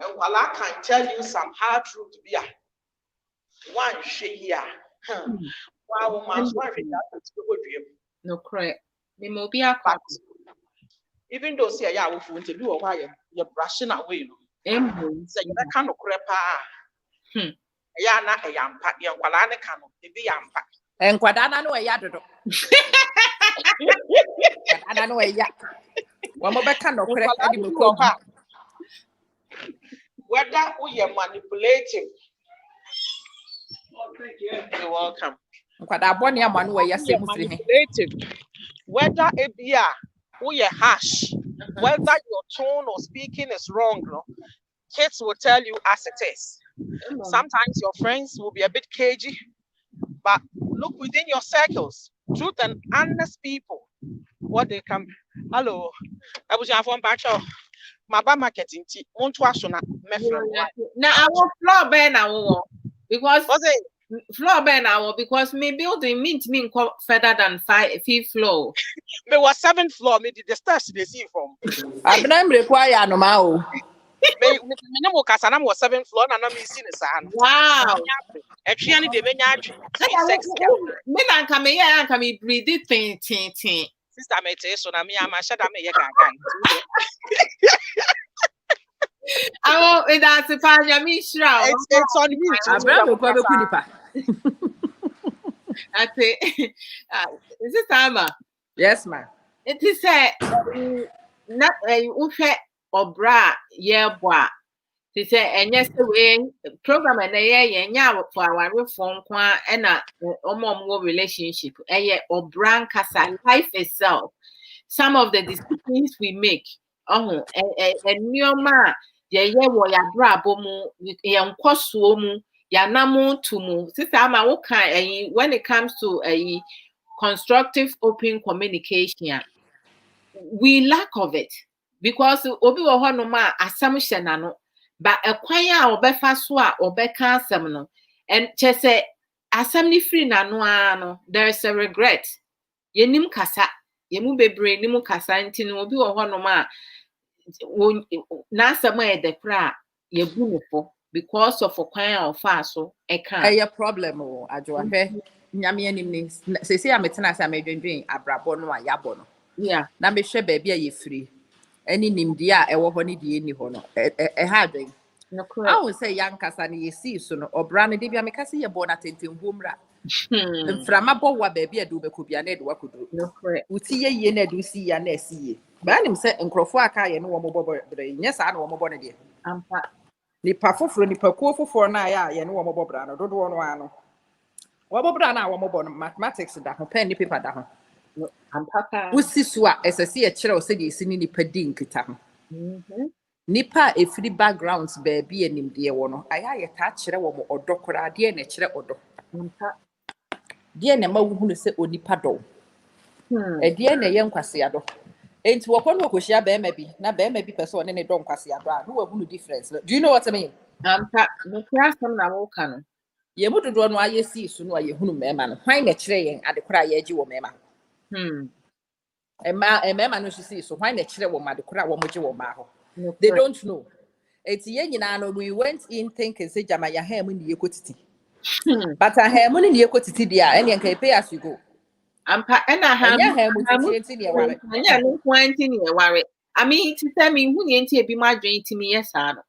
And while I can tell you some hard truth, be a one she wow, man's wife in that dream. No correct. The mobile But even though say I will want to do a while, you're brushing away. Say you can't crepa. Ya na a yampa, young Walana cano, the yampa. And Quadana no yado. I don't know a yak. One more back no correct. Whether we are manipulative. You're welcome. Manipulative. Whether it be we are harsh, whether your tone or speaking is wrong, no? Kids will tell you as it is. Sometimes your friends will be a bit cagey, but look within your circles. Truth and honest people, what they can. Hello, I was your phone back. My bad marketing tea. Want to ask now I will floor ben now because floor ben now because my building mean further than 5th floor. Me was 7th floor. Me did the stairs they see from. I'm not required no more. Me no kasana was 7th floor na me see the sun. Wow. Actually, they may not. Me na come here come breathe it tin. Sister me tell so na me am sha da me ye gaga. I want that's if I am Mishra. It's on me. I say, is it Ama? Yes, ma'am. It is a not a ufe or bra, yeah, boy. She said, and yes, the way program and a year for our reform and a more relationship, a year or brand casa life itself. Some of the decisions we make, and new man, ya bra bomu, ya nkwosuomu, ya namu tumu. Sister Ama, when it comes to a constructive open communication, we lack of it because obi wo ho no ma assumption ano. But a kwanya obefa so a obeka asem no and chese asem ni free na no there is a regret yenim kasa yemu bebre nim kasa nti no obi wo ho no ma na asem e de kra yebu ne fo because of kwanya ofa so e kan a problem o Adwoa hwe nyame anim ni sese ametena asa medwendwen abrabo no a yabo no yeah na me hwe ba bia ye free any nimdi a ewo ho ne die ni ho no ha adwen no correct I would say young kasa ni yesi so no obra ne de bia me kase ye bo na tentemhomra mframa bo wa ba bia do be ko bia na de wakoduro no correct uti ye na do si ya na si ye ba nim se nkrofo aka ye no wo mo bo bre nya sa na wo mo bo ne de ampa ni pa foforo ni pa ko foforo na ya ye no wo mo bo bra no dodo no ano wo bo bra na wo mo bo no mathematics da ho pen ni paper da ho ampa usi so a esese ye kire o se de sini ni padi nkita ho nipa efiri backgrounds baby enimde wo no aya ye ta kire wo mo odokora de na kire odo ampa de na ma wuhunu se onipa do e de na ye nkwase ado enti wo kono koshia be ma bi na be ma bi person ne do nkwase ado a no wahunu difference do you know what I mean ampa no class na wo kan ye mudodo no aye si su no aye hunu mema no hwan na kire yen adekora ye agi wo mema mema no si so hwan na kire wo ma adekora wo mo gi wo ma ho they don't know eti ye nyina no we went in thinking say jama ya ha mu ni ekotiti but ha mu ni ekotiti dia ene nka pay as you go ampa ena ha mu titi enti ne ware anya no kwanti ne ware I mean to tell me hu ni enti ebi ma dwen ti mi yesa no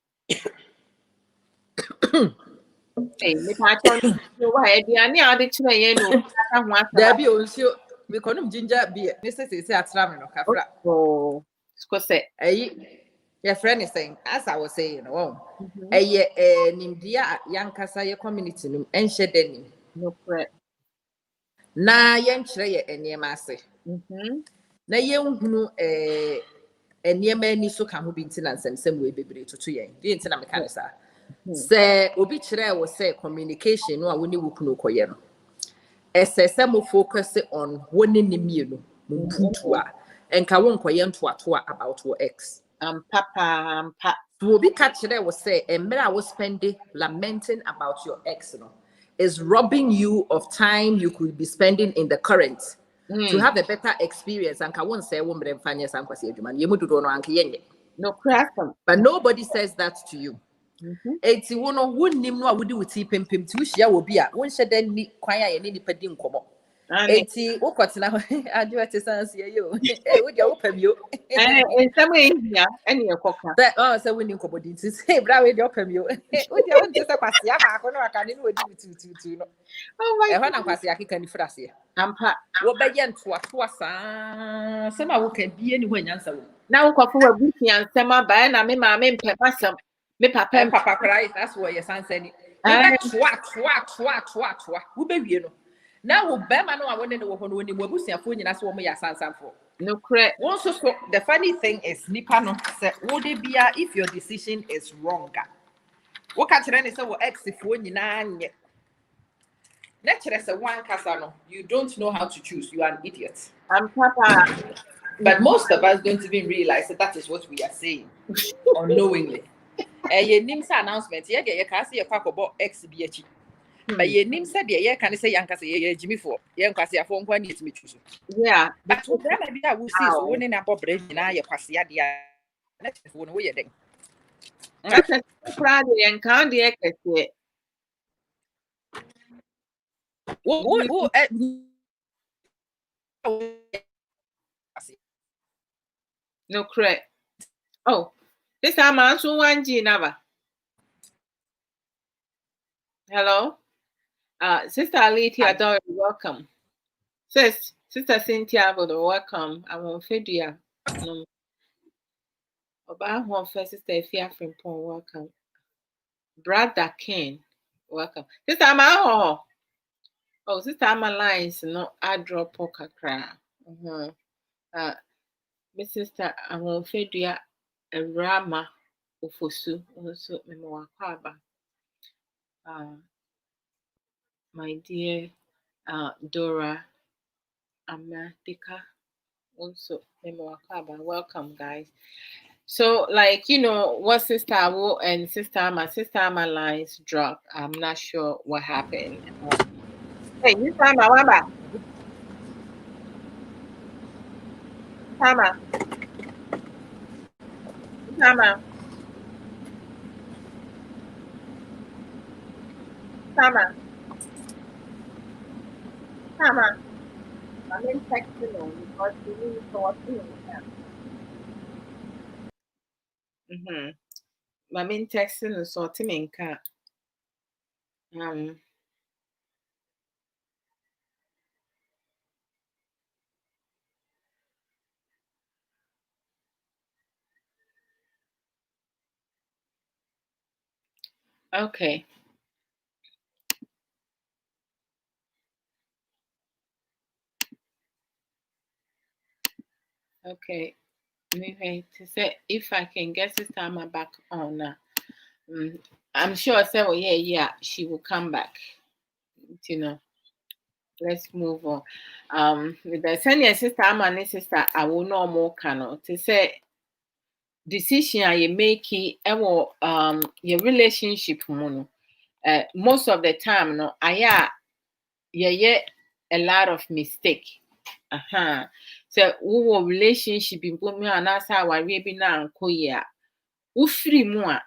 eh me pa ton wa eduane a de kire ye no aka ho asa da bi onsio we konum ginger bi ne se atra me no kafra oh sko se your friend is saying, as I was saying, nimdia yankasa ye community num enhye deni no correct na ye nkyere ye eniema ase na ye nhunu eniema ani so ka ho bi ntina nsemsem we bebre toto yen bi ntina me kan sa se obi kyere wo se communication no a woni wukuno koye no esese mo focus on woni nimienu mpuntua enka won koye ntoatoa about wo ex papa will be catch there will say a mirror was spending lamenting about your ex, is robbing you of time you could be spending in the current to have a better experience. And I won't say woman finance and no crack. but nobody says that to you. It's one of one name no would do with pim to share will be at one shed then meet quiet and any pedding come up. 80 what now? I do it to see you. Hey, would you open you? And some way here, and your cocker. Oh, so when you come to say, Brown, you open you. Would you want to say, Passia? I can't do it to no. Oh, my God, I'm Passia, I can fras here. I'm pat. What by yen to some who can be anywhere answer. Now, coffee will be and summer by and I mean, my main pepper some. Me papa and papa cry, that's what your son said. Who baby, you know. Now, Bema, no, I want to know when you were saying for you, that's what my son for. No correct. Also, the funny thing is, Nipano said, would it be if your decision is wrong? What can't you say, well, ex if when you know, naturally, one casano, you don't know how to choose, you are an idiot. I'm papa. But most of us don't even realize that is what we are saying unknowingly. Your name's announcement, you can't see a pack about ex BH. But your name said, yeah, can say young say Jimmy for young Cassia phone when you meet you. Yeah, but maybe I will see so winning a pop break now your Cassia, let's go away then. That's a proud and count the ex. No correct. Oh, this time I'm so 1G never. Hello? Sister Alethea, welcome. Sister Cynthia, welcome. I won't feed you. No. About one first, Sister Ifia Frimpong, welcome. Brother Ken, welcome. Sister Ama, oh, Sister Ama lines, no, I drop poker cry. Miss Sister, I won't feed you a rama ufosu, also, Memoa Kwaba. My dear Dora Amadika, also Memoa Kwaba. Welcome, guys. So, like, you know, what Sister Awo and Sister Ama lines dropped. I'm not sure what happened. Hey, Sister Ama, Wamba. Sister Ama. I'm in texting on because we need to talk to him. I'm in texting and sorting in cat. Okay. Okay. Maybe to say if I can get Sister Ama back on, I'm sure say, well, yeah, she will come back. You know, let's move on. With the senior Sister Ama and Sister, I will know more cannot to say decision you make it your relationship mono. Most of the time, no, yeah, a lot of mistake. So we relationship in me and that's how I be now and free more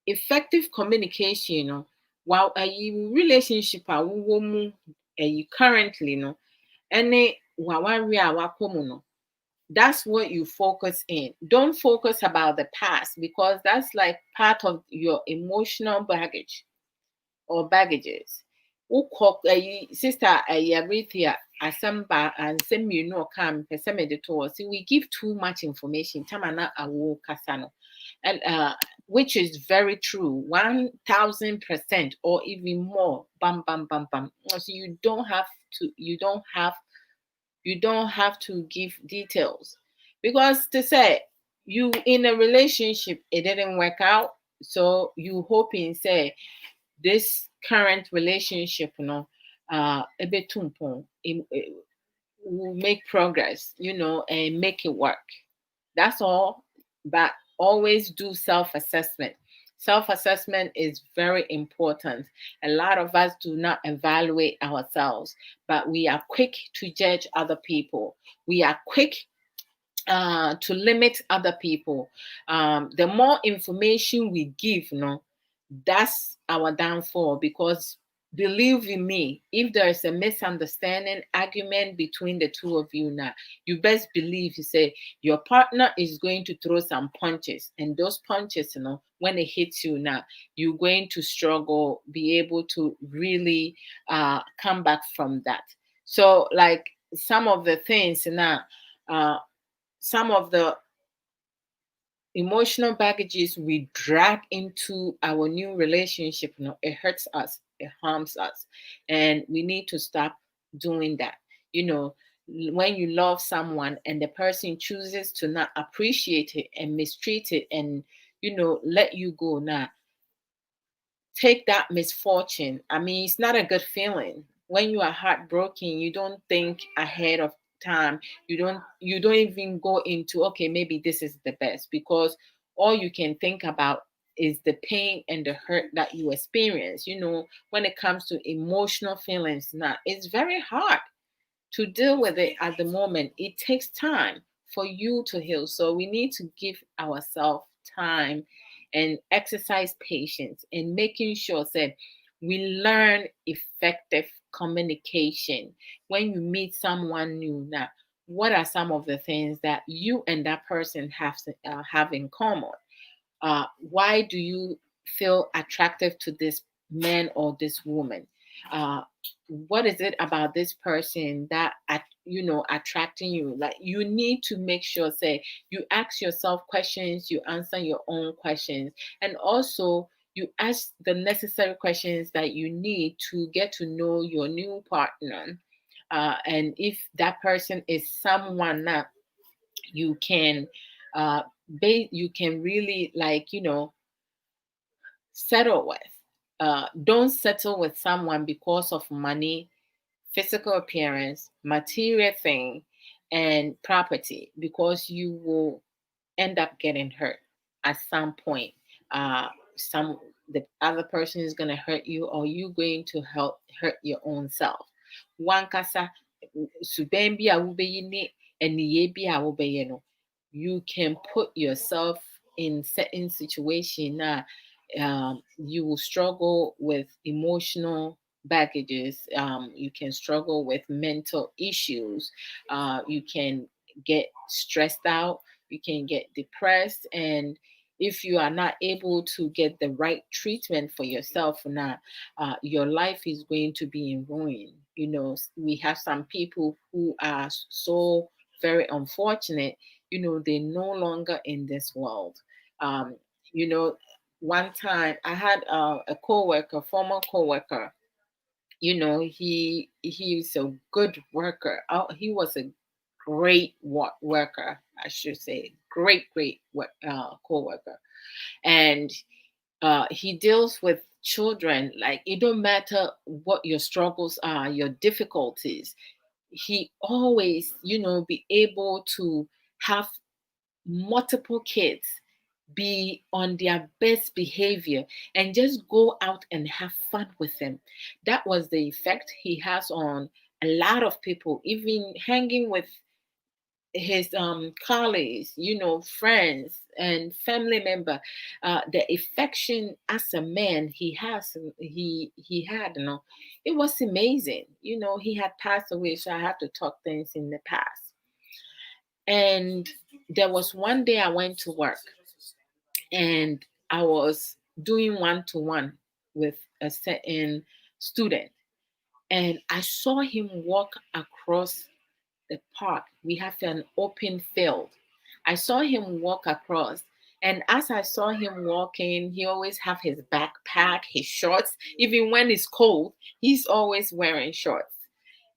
effective communication, you know, while a relationship you currently no any no. That's what you focus in. Don't focus about the past because that's like part of your emotional baggage or baggages. Sister Arithia Asamba and send you know come we give too much information. Tamana awo kasano. And which is very true, 1000% or even more. Bam bam bam bam. So you don't have to give details. Because to say you in a relationship it didn't work out. So you hoping say this current relationship, you know, a bit will make progress, you know, and make it work. That's all. But always do self-assessment. Self-assessment is very important. A lot of us do not evaluate ourselves, but we are quick to judge other people. We are quick to limit other people. The more information we give, that's our downfall, because believe in me, if there is a misunderstanding, argument between the two of you now, you best believe, you say your partner is going to throw some punches, and those punches, when it hits you now, you're going to struggle, be able to really come back from that. So like some of the things now, some of the emotional baggages we drag into our new relationship, it hurts us, it harms us, and we need to stop doing that. When you love someone and the person chooses to not appreciate it and mistreat it and let you go, now take that misfortune. I mean, it's not a good feeling. When you are heartbroken, you don't think ahead of time. You don't even go into, okay, maybe this is the best, because all you can think about is the pain and the hurt that you experience. When it comes to emotional feelings, now it's very hard to deal with it at the moment. It takes time for you to heal. So we need to give ourselves time and exercise patience and making sure that we learn effective communication. When you meet someone new now, what are some of the things that you and that person have in common? Why do you feel attractive to this man or this woman? What is it about this person that attracting you? Like, you need to make sure, say, you ask yourself questions, you answer your own questions, and also you ask the necessary questions that you need to get to know your new partner. And if that person is someone that you can you can really, like, settle with. Don't settle with someone because of money, physical appearance, material thing, and property, because you will end up getting hurt at some point. Some The other person is going to hurt you, or you going to hurt your own self. Wankasa suben bi a wobɛyi ne aniyɛ bi a wobɛyɛ no, you can put yourself in certain situation you will struggle with emotional baggages. You can struggle with mental issues. You can get stressed out. You can get depressed. And if you are not able to get the right treatment for yourself now, your life is going to be in ruin. We have some people who are so very unfortunate. They're no longer in this world. You know, One time I had a coworker, former coworker. He's a good worker. He was a great worker, I should say, great coworker, and he deals with children. Like, it don't matter what your struggles are, your difficulties. He always, be able to have multiple kids, be on their best behavior, and just go out and have fun with them. That was the effect he has on a lot of people, even hanging with his colleagues, friends and family member. The affection as a man he had, it was amazing. He had passed away, so I had to talk things in the past. And there was one day I went to work, and I was doing one-to-one with a certain student, and I saw him walk across the park. We have an open field. I saw him walk across, and as I saw him walking, he always have his backpack, his shorts. Even when it's cold, he's always wearing shorts.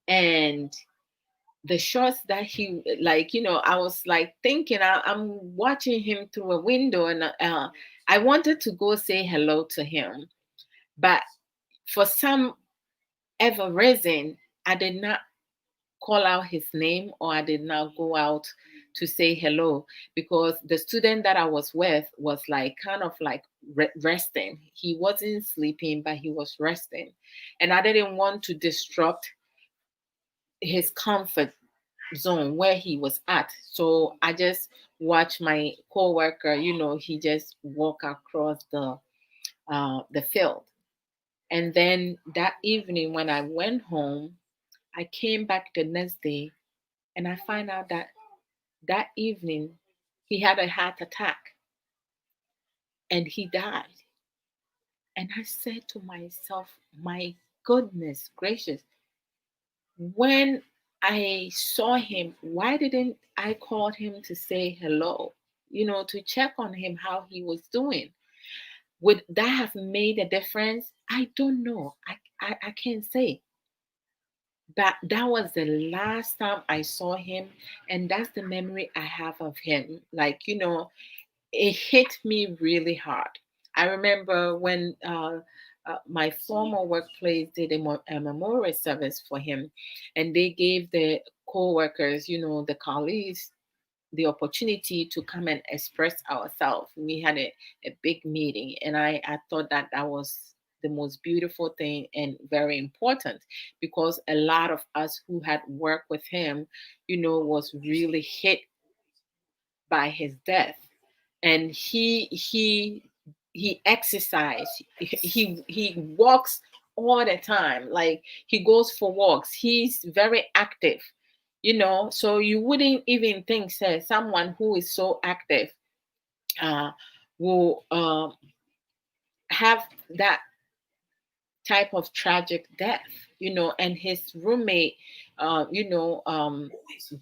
And the shorts that he, like, I was like thinking, I'm watching him through a window, and I wanted to go say hello to him, but for some ever reason, I did not call out his name or I did not go out to say hello, because the student that I was with was like kind of like resting. He wasn't sleeping, but he was resting. And I didn't want to disrupt his comfort zone where he was at. So I just watched my coworker, he just walk across the field. And then that evening when I went home, I came back the next day and I find out that evening he had a heart attack and he died. And I said to myself, my goodness gracious, when I saw him, why didn't I call him to say hello? To check on him, how he was doing. Would that have made a difference? I don't know. I can't say. But that was the last time I saw him, and that's the memory I have of him. Like, it hit me really hard. I remember when my former workplace did a memorial service for him, and they gave the co-workers, the colleagues, the opportunity to come and express ourselves. We had a big meeting, and I thought that was the most beautiful thing and very important, because a lot of us who had worked with him, was really hit by his death. And he exercised. He walks all the time. Like, he goes for walks. He's very active. So you wouldn't even think, say, someone who is so active uh, will have that type of tragic death. And his roommate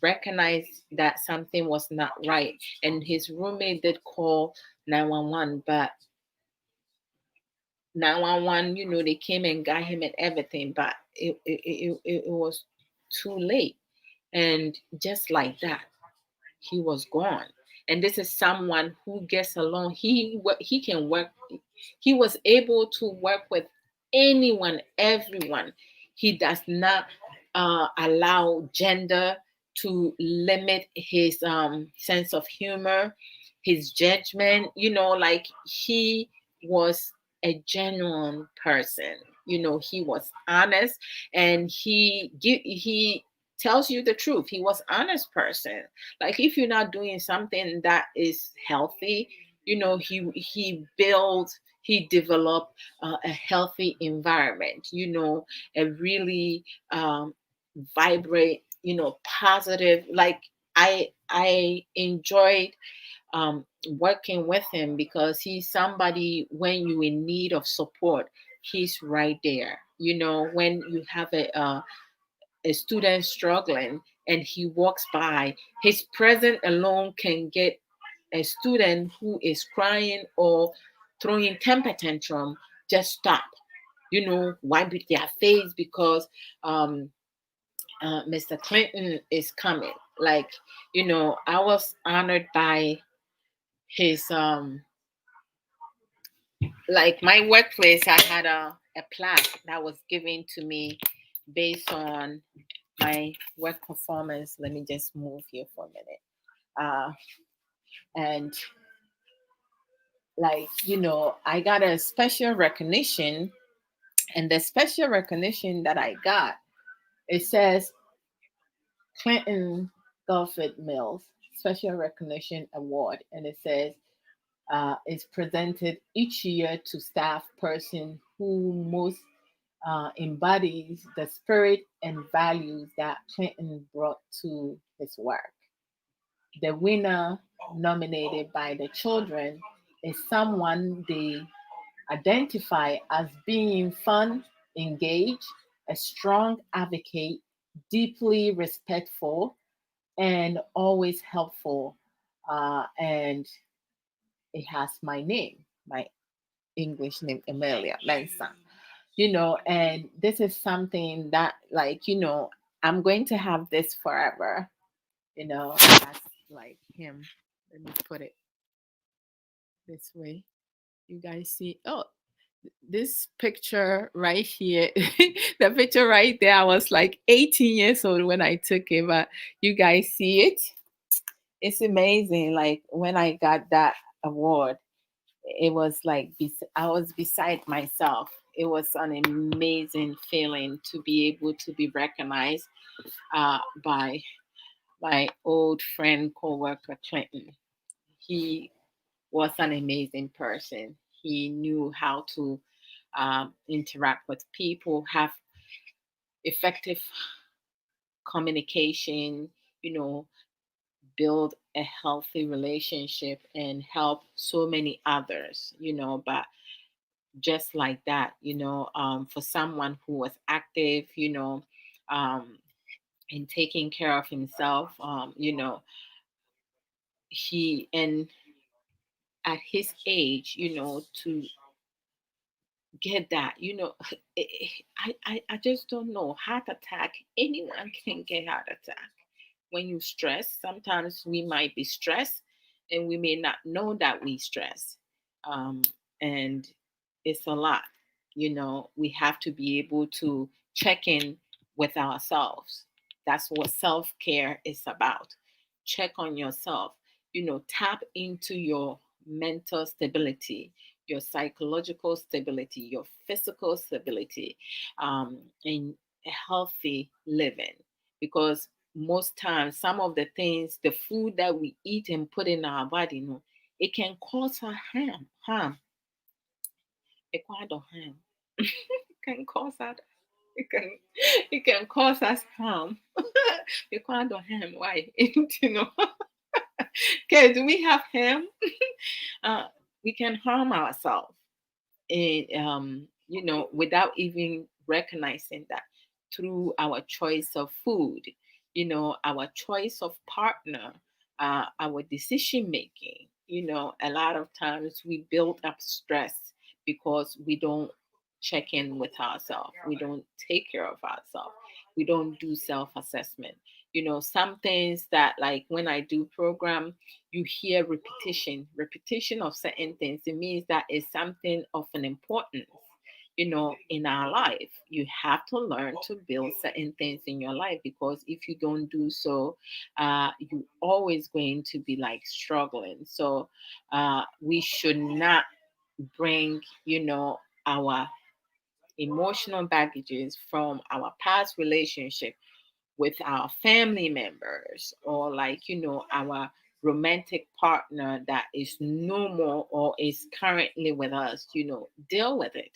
recognized that something was not right, and his roommate did call 911, but 911, they came and got him and everything, but it was too late. And just like that, he was gone. And this is someone who gets along. He can work. He was able to work with anyone, everyone. He does not allow gender to limit his sense of humor, his judgment. Like, he was a genuine person. He was honest, and he tells you the truth. He was honest person. Like, if you're not doing something that is healthy, he developed a healthy environment, a really vibrate, positive. Like, I enjoyed working with him, because he's somebody, when you're in need of support, he's right there. When you have a student struggling and he walks by, his presence alone can get a student who is crying or throwing temper tantrum just stop, wipe with their face, because Mr. Clinton is coming. Like, I was honored by his like, my workplace. I had a plaque that was given to me based on my work performance. Let me just move here for a minute. And like, I got a special recognition, and the special recognition that I got, it says Clinton Gulford Mills Special Recognition Award, and it says is presented each year to staff person who most embodies the spirit and values that Clinton brought to his work. The winner, nominated by the children, is someone they identify as being fun, engaged, a strong advocate, deeply respectful, and always helpful. And it has my name, my English name, Amelia Mensah. And this is something that, like, I'm going to have this forever. That's like him. Let me put it this way. You guys see? Oh, this picture right here, the picture right there, I was like 18 years old when I took it, but you guys see it? It's amazing. Like when I got that award, it was like I was beside myself. It was an amazing feeling to be able to be recognized by my old friend, co-worker Clinton. He was an amazing person. He knew how to interact with people, have effective communication, you know, build a healthy relationship and help so many others, but just like that, for someone who was active, um, and taking care of himself, he, and at his age, to get that, I just don't know. Heart attack, anyone can get heart attack. When you stress, sometimes we might be stressed and we may not know that we stress. um, and it's a lot. We have to be able to check in with ourselves. That's what self-care is about. Check on yourself. Tap into your mental stability, your psychological stability, your physical stability, and a healthy living. Because most times, some of the things, the food that we eat and put in our body, it can cause us harm. It quite harm. It can cause us. It can, it can cause us harm. It quite harm. Why? Okay, do we have harm? uh, we can harm ourselves, and without even recognizing that, through our choice of food, our choice of partner, our decision making. A lot of times we build up stress because we don't check in with ourselves, we don't take care of ourselves, we don't do self-assessment. Some things that, like when I do program, you hear repetition of certain things. It means that it's something of an importance, in our life. You have to learn to build certain things in your life, because if you don't do so, you're always going to be like struggling. So we should not bring, our emotional baggages from our past relationship with our family members, or like our romantic partner that is no more or is currently with us. Deal with it.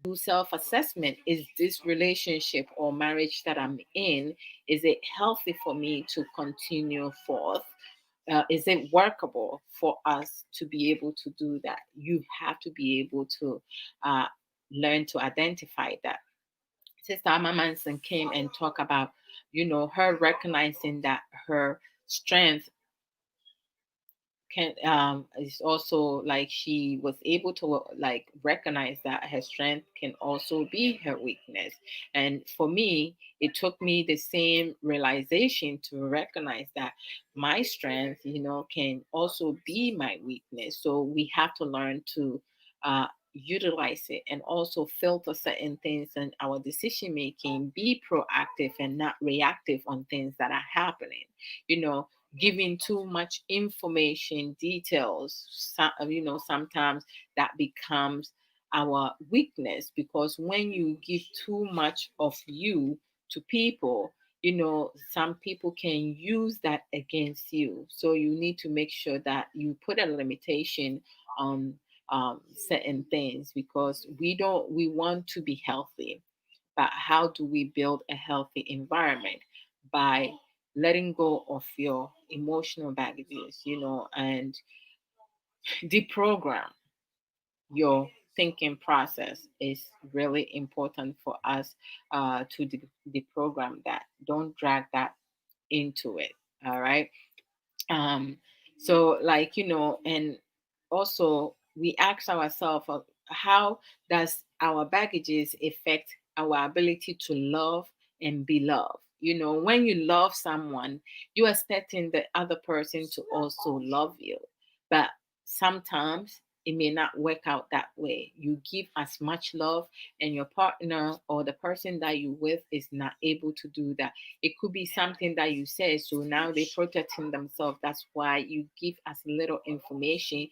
Do self-assessment. Is this relationship or marriage that I'm in, is it healthy for me to continue forth? Is it workable for us to be able to do that? You have to be able to uh, learn to identify that. Sister Amma Manson came and talked about, her recognizing that her strength can is also like, she was able to like recognize that her strength can also be her weakness. And for me, it took me the same realization to recognize that my strength, can also be my weakness. So we have to learn to utilize it, and also filter certain things in our decision making, be proactive and not reactive on things that are happening. Giving too much information, details, sometimes that becomes our weakness, because when you give too much of you to people, some people can use that against you. So you need to make sure that you put a limitation on certain things, because we want to be healthy. But how do we build a healthy environment? By letting go of your emotional baggages, and deprogram your thinking process is really important for us to deprogram that. Don't drag that into it. All right. um so, like, and also we ask ourselves, how does our baggages affect our ability to love and be loved? When you love someone, you're expecting the other person to also love you. But sometimes it may not work out that way. You give as much love, and your partner or the person that you with is not able to do that. It could be something that you say, so now they're protecting themselves. That's why you give as little information.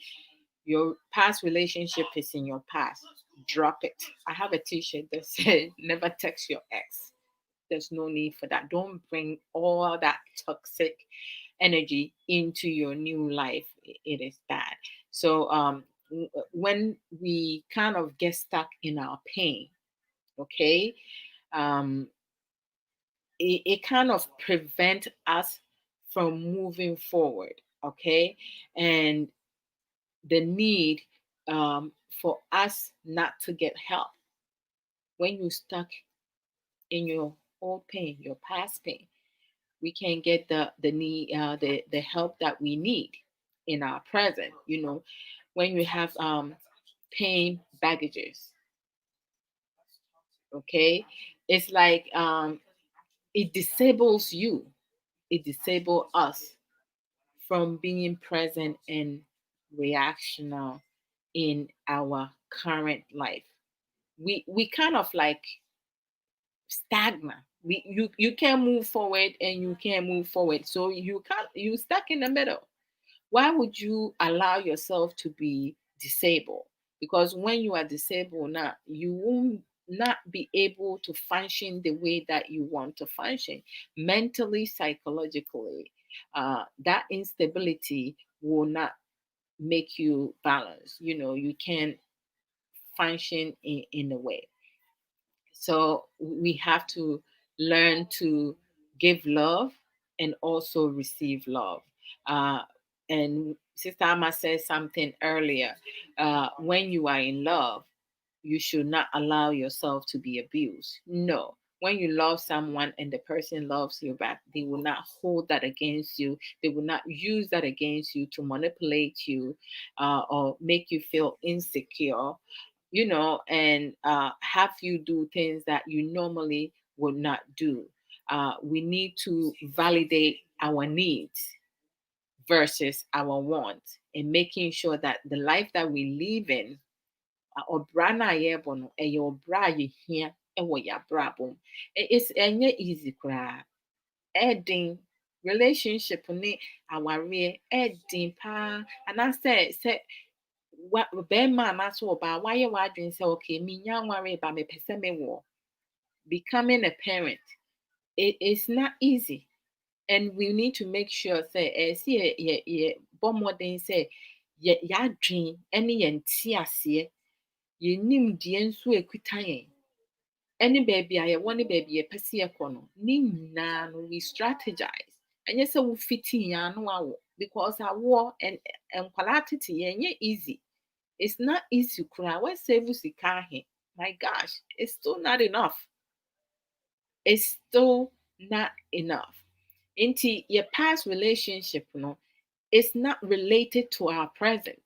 Your past relationship is in your past. Drop it. I have a t-shirt that says never text your ex. There's no need for that. Don't bring all that toxic energy into your new life. It is bad. So when we kind of get stuck in our pain, okay, um, it kind of prevent us from moving forward, okay, and the need for us not to get help when you're stuck in your old pain, your past pain. We can get the help that we need in our present. You know, when you have pain baggages, okay, it's like it disables you, it disables us from being present and reactional in our current life. We kind of like stagnant. You can't move forward and you can't move forward. So you stuck in the middle. Why would you allow yourself to be disabled? Because when you are disabled now, you won't not be able to function the way that you want to function mentally, psychologically. That instability will not make you balance. You know, you can function in a way. So we have to learn to give love and also receive love. And Sister Amma said something earlier. When you are in love, you should not allow yourself to be abused. No. When you love someone and the person loves you back, they will not hold that against you. They will not use that against you to manipulate you or make you feel insecure, you know, and have you do things that you normally would not do. We need to validate our needs versus our wants and making sure that the life that we live in, ɔbra no a yɛrebɔ no, ɛyɛ ɔbra a yɛhia wɔ yɛabrabɔ mu. It's ɛnyɛ easy koraa. Ɛden relationship ne awareɛ ɛden paa. Anaasɛ sɛ bɛrima anaasɛ ɔbaa wayɛ w'adwene sɛ okay menya aware ba mepɛ sɛ mewɔ. Becoming a parent, it's not easy. And we need to make sure say see bɔ mmɔden sɛ yɛadwene ne yɛn nteaseɛ, yɛnim deɛ nso ekuta yɛn ɛne baabi a yɛwɔ ne baabi yɛpɛ sɛ yɛkɔ no, ne nyinaa no we strategize. Ɛnyɛ sɛ wofiti yɛn ano awo because awoɔ and nkwalaa tete yɛnyɛ easy. It's not easy koraa. When save sika ahe, my gosh, it's still not enough. It's still not enough. Into your past relationship, no, it's not related to our present.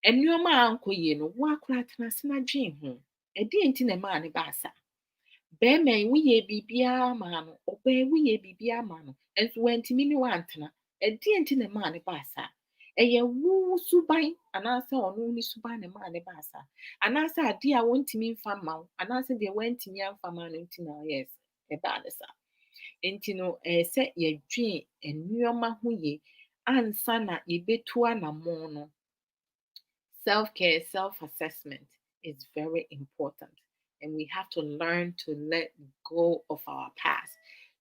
And your man ko ye no wa kura tenasena dwen ho. E di enti na ma ne ba sa. Be men we ye bibia ma no, obe we ye bibia ma no. Enso wantimi ni wantena. E di enti na ma ne ba sa. Eye wo suban anasa ono ni suban ne ma ne ba sa. Anasa ade a wontimi mfa ma wo, anasa de wantimi amfa ma no enti na yes, e ba ne sa. Enti no sɛ yɛdwen nneɛma ho yie ansa na yɛbɛtu anammɔn no. Self-care, self-assessment is very important. And we have to learn to let go of our past.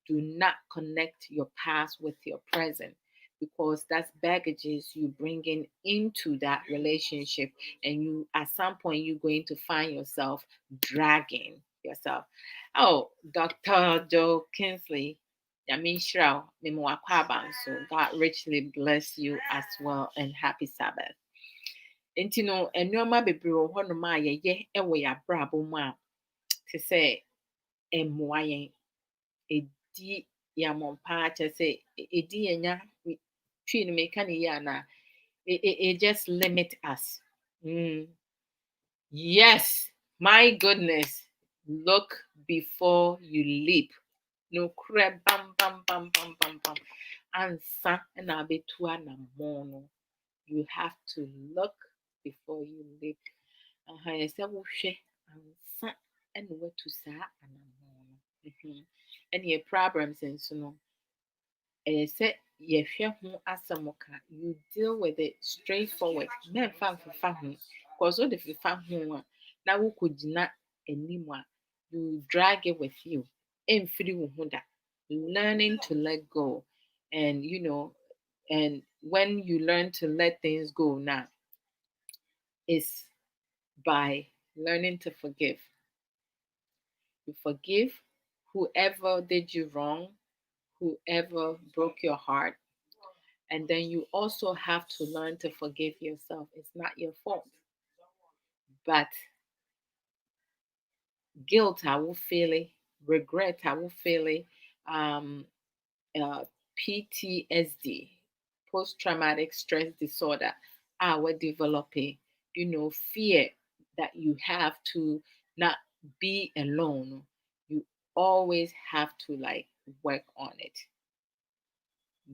Do not connect your past with your present because that's baggages you bringing into that relationship. And you, at some point, you're going to find yourself dragging yourself. Oh, Dr. Joe Kinsley, Yamin Shrao, so God richly bless you as well and happy Sabbath. Nti no nneɛma bebree wɔ hɔnom a yɛyɛ wɔ yɛabrabɔ mu a te sɛ mmoa yɛn, ɛdi yɛn paa kyerɛ sɛ ɛdi yɛn nya twi no meka ne yie anaa it just limit us. Yes, my goodness, look before you leap. No crap, bam bam bam bam bam bam ansa na abetu anammɔn no. You have to look before you leave. I said, "Well, share and what to say and any problems and so on." I said, "Yehwɛ ho asɛm ka, you deal with it straightforward. Men fan for fan, because what if you fan ho na wokogyina anim a, you drag it with you. Ɛmfiri wo ho da. Learning to let go, and and when you learn to let things go now, is by learning to forgive. You forgive whoever did you wrong, whoever broke your heart, and then you also have to learn to forgive yourself. It's not your fault. But guilt, I will feel it. Regret, I will feel it. Um, PTSD, post traumatic stress disorder, I will develop a, fear that you have to not be alone. You always have to like work on it.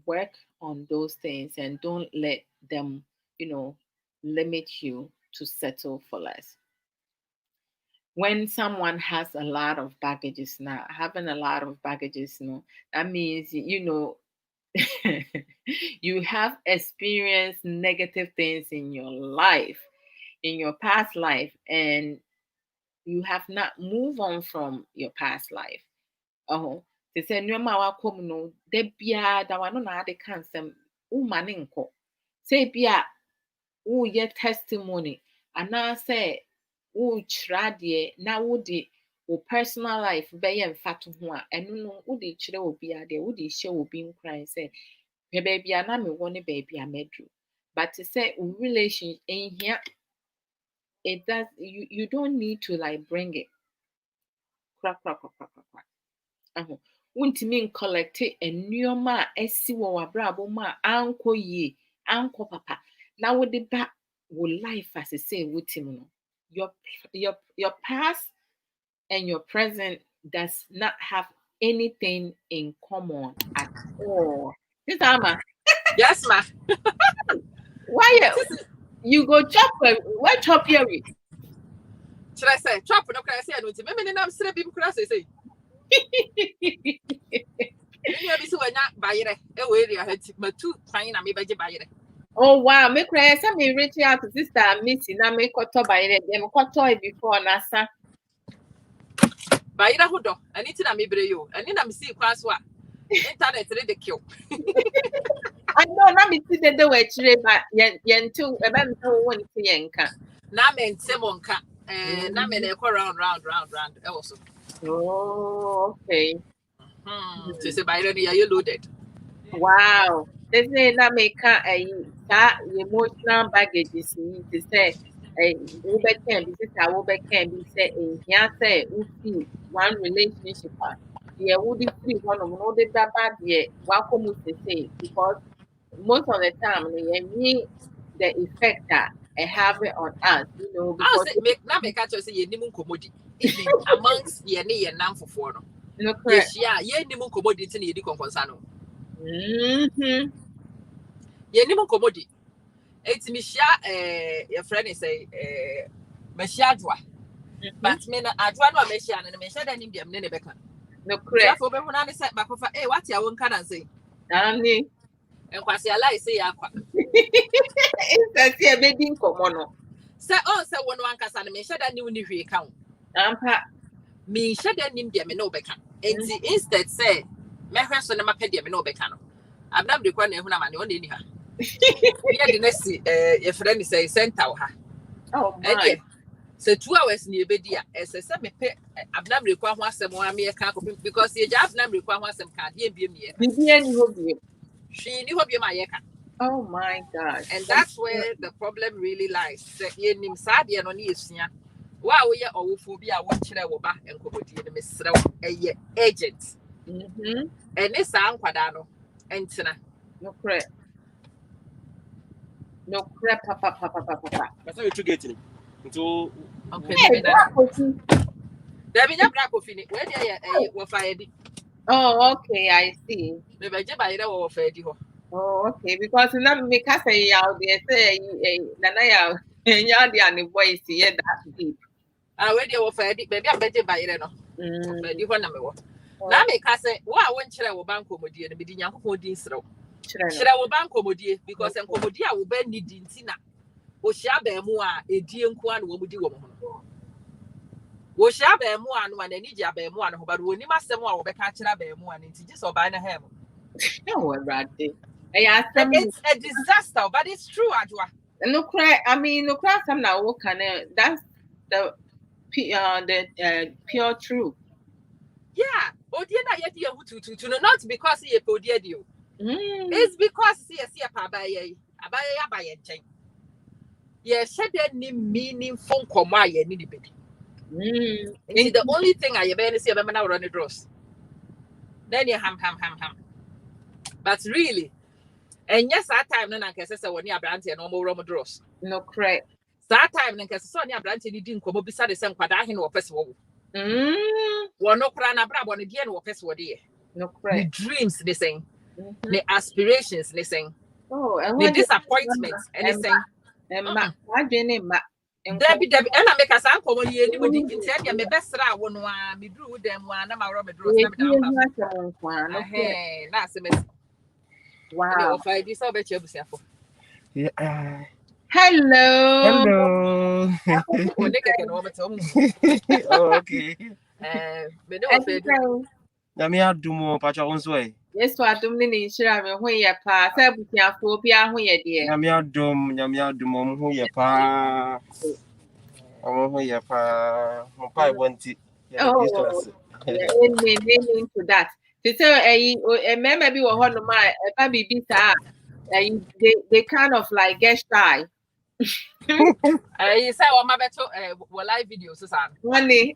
Work on those things and don't let them, limit you to settle for less. When someone has a lot of baggages now, having a lot of baggages, that means, you have experienced negative things in your life, in your past life, and you have not moved on from your past life. Oh, they say nneɛma a wakɔ mu no, da biara da wano na ade ka nsɛm, woma ne nkɔ. Sɛ bi a woyɛ testimony anaasɛ wokyerɛ adeɛ na wode wo personal life bɛyɛ mfato ho a, ɛno no wode kyerɛ obi adeɛ, wode hyɛ obi nkuran sɛ hwɛ baabi a na mewɔ ne baabi a maduru. But to say relation in here, it does you don't need to like bring it. Crack. Wontumi ncollecte nneɛma a asi wɔ w'abrabɔ mu a ankɔ yie, ankɔ papa. Na wode ba wo life as say wotim no. Your past and your present does not have anything in common at all. This Ama. Yes, ma. Why you go chop where chop here? Should I say chop no cry say I don't me nam sere bim kura say. You be so nya bayere e we area hati matu kwan na me beje bayere. Oh wow, me cry say me reach out to sister Missy na me koto bayere dem koto before na sa. Bayere ho do, ani ti na me bre yo. Ani na me see kwan so a internet re de kill. I know na me see the way chire ba yen too e ba me won ti yen ka. Na me ntem onka. Na me na e ko round. E also. Oh, okay. So say bayere you loaded. Wow. They say na me ka emotional baggage is to say wo be can be sister wo be can be say here say ufi one relationship would free one of no de baba de wakomu say because most of the time the effect that it have it on us, because make catch say ye nimu komodi even amongst ye ne ye nam fofo no. No correct. Yeah, ye nimu komodi nti na ye di konkonsa no. Ye nimu komodi. Eti mi hia your friend say me hia Adwoa. But me na Adwoa no me hia no me hia da nim dem ne beka. No correct. So be ho na ne say bakofa what ya won kana say. Ani. Enkwasi alai say akwa. It's a baby nkomo no. Say say won wan kasa no me hia da nim ni hwe ka ho. Ampa. Me hia da nim dem ne obeka. Enti instead say me hwe so ne mapɛ dem ne obeka no. Abnam de kwa na hu na ma ne on ni ha. Yeah, the next your friend say center ha. Oh my. So 2 hours ni ebedia. Say me pe abnam rekwa ho asem wa me ka because ye ja abnam rekwa ho asem ka de biem ye. Bibia ni hobie. She ni hobie ma ye ka. Oh my God. And that's where the problem really lies. Say ye nim sa de no ni esua. Wa wo ye owofo bi a wo kire wo ba enkobodie ne mesrew eye agent. And this ankwada no entina. No correct. No crap, papa. That's how you get it. So, okay, there be na black coffee. Where dey wo fire di? Oh, okay, I see. Me be je ba ire wo fire di ho. Oh, okay, because na me ka say out there say nana ya Y'all the voice here that deep. I already offered it, baby. I bet you buy it. No, you want number one. Now, make us say, why won't you bank comedy and be the young for this row? Should I bank comedy because a comedy will bend the dintina. O shabe mua a dear one will do. O shabe mua and need ya bear one, but when you must someone will be catching a bear one into just or by the hem. No, Raddy. It's a disaster, but it's true, Adwoa. No cry. I mean, no cry. Some now what can that's the pure truth. Yeah. Oh, dear, to not because he podied you. It's because see a pabaye, a by a chain. Yes, said any meaningful comma, any bit. It's the only thing I ever see a man out on the dross. Then you ham. But really, and yes, that time, then I can say, when you're brandy and no more Roma dross. No cry. That time, then Cassonia brandy didn't come beside the same quadrahin or festival. One no crana brab on again or festival dear. No cry. The dreams, they sing. The aspirations, they sing. Oh, and the disappointments, anything. My name, Debbie, and I make us uncle when you anybody can tell you, my best one, me drew them one, I'm a Robert. Hey, that's a mess. Wow. I this over to yourself. Hello. Hello. Okay. Nami adumo pacha onso Yes, so adum ni shira me ho ye pa sa busiafo bia ho ye de. Nami adum ho ye pa. Ho ye pa. Mo pa wanti. Amen to that. To say remember bi wo ho no ma e ba bibi sa they kind of like get shy. You say what my better live videos san. Annie.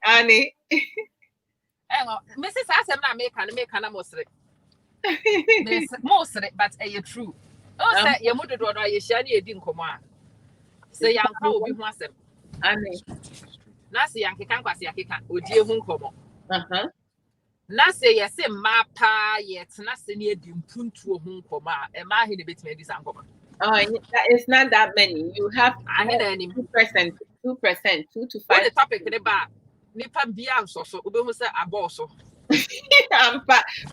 Mrs. Asem na make an mostly. Mostly, but true. Oh, say your mother do you share you didn't come on. Say young cow will be one sem. Annie. Nasi Yankee can't pass Yakika, would you home come? Nasi, yes, ma pa yet, Nasi near dim puntu home coma, and my hidden bit maybe some common. Oh, it's not that many. You have 2%, 2%, 2 to 5. The topic in the bar. Nipa bia so we say aboso.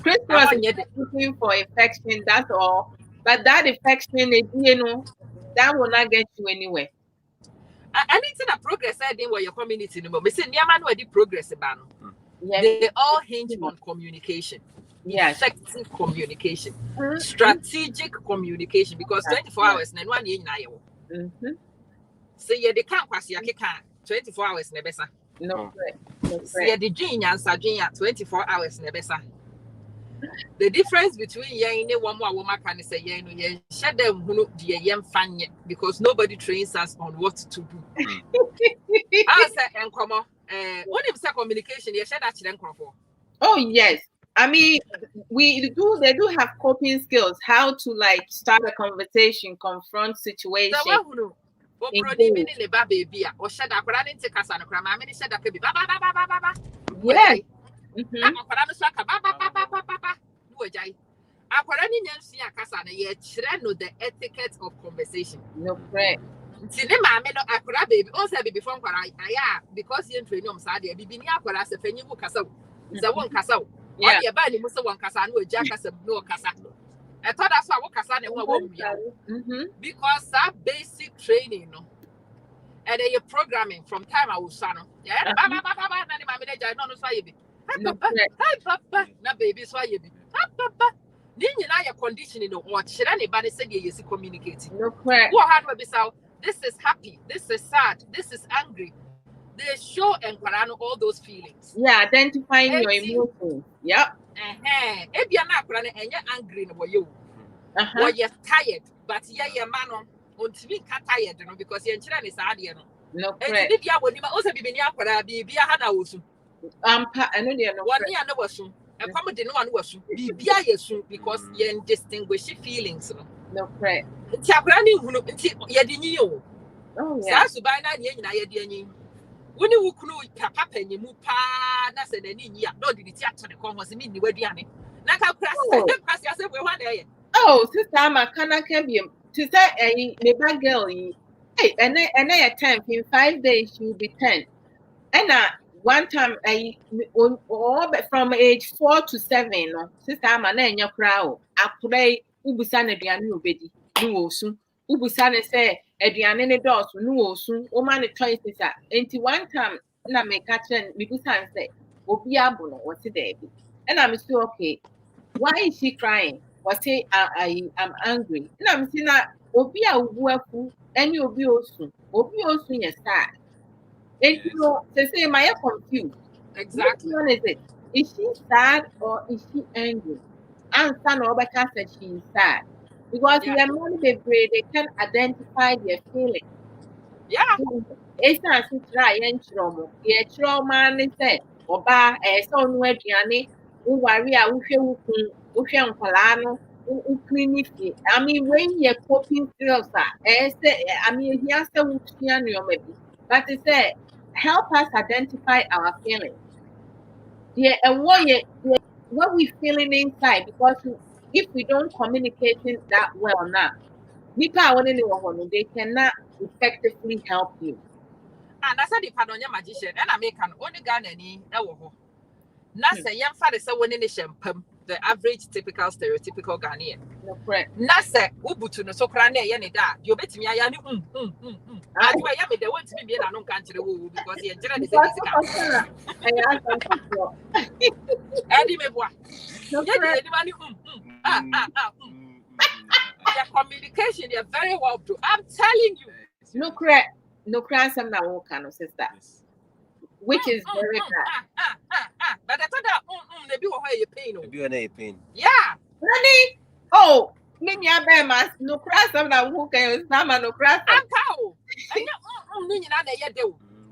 Chris was looking for infection, that's all. But that infection, that will not get you anywhere. Anything a progress I did where your community no me say niama no dey progress about no. They all hinge on communication. Yes. Effective communication. Strategic communication because 24 hours na one year na ye. Say you dey kan kwase akeka 24 hours na besa. No. See the dream and 24 hours nebesa. The difference between any one more woman can say yen share them who the fan because nobody trains us on what to do. I say and come what if communication you share that children for? Oh yes. I mean they do have coping skills, how to like start a conversation, confront situations. What produce me in the baby or shed up running to Casano Crama, many said that could be baba. Yeah. The etiquette of conversation. No bread. Cinema, I baby, also before because you train on Sadia, be near as a penny castle. The one castle. Yeah, your body must one casano, jackass of no casano. I thought that's why because that basic training, and then your programming from time I was son. Yeah, Papa, na baby, so you be Papa. Then you know your conditioning or what should anybody say you see communicating? No, correct. What hard will be so? This is happy, this is sad, this is angry. They show and all those feelings. Yeah, identifying your emotions. Yep. If you're not running and you're angry, no you. Or you're tired, but you're man on me tired, because your children is hard, no, correct. If you also be near be a hana also. I know they are no 1 year no was a comedy no one was be soon because you're distinguished feelings. No, correct. It's a brand new you. Oh, yeah. So by now, you're when you could papa and you move that's an India, no, did it actually come was mean you were Diane. Like how press yourself 1 day. Oh, sister, I can be to say a bad girl. Hey, and then a 10 in 5 days she will be 10. And one time from age 4 to 7, no, sister man and your crowd. I play Ubusan Ediani obedi, no soon. Ubusan say Ediani doors, no soon. O man the choices are. Until one time, na me catch and Bibusan say, Obiabuno, what's it there? And I'm still okay. Why is she crying? Was say I'm angry. And I'm saying that Obia Ubuafu, and you'll be also. Obi yes, sad. And you know, they say, am I confused? Exactly. Which one is it? Is she sad or is she angry? And son or said she is sad. Because Yeah. when money they can identify their feelings. Yeah. It's not to try and trauma. Yeah, trauma is said. Oba, so no eduane, worry, I wish you could Palano, I mean, when you're coping skills, I mean, he has to maybe. But it said, help us identify our feelings. Yeah, and what we feeling inside, because if we don't communicate it that well now, they cannot effectively help you. And I said the Panonia magician, and I make an only gun any ewo. Nasa young father so when in the shampoo, the average typical stereotypical Ghanaian. No, correct. Nasa Ubutu no sokrane yanida, you bet me I am I do I am the one to be in a non country because the engineer is Eddie Mebois. No, correct. Their communication, they're very well do. I'm telling you. No, correct. No, correct. Some that won't kind of sister, which is very bad. But I thought that they be where you pain. Be on pain. Yeah. Honey, oh, maybe I bear my no crash. Some that won't can sama no crash. I'm cow.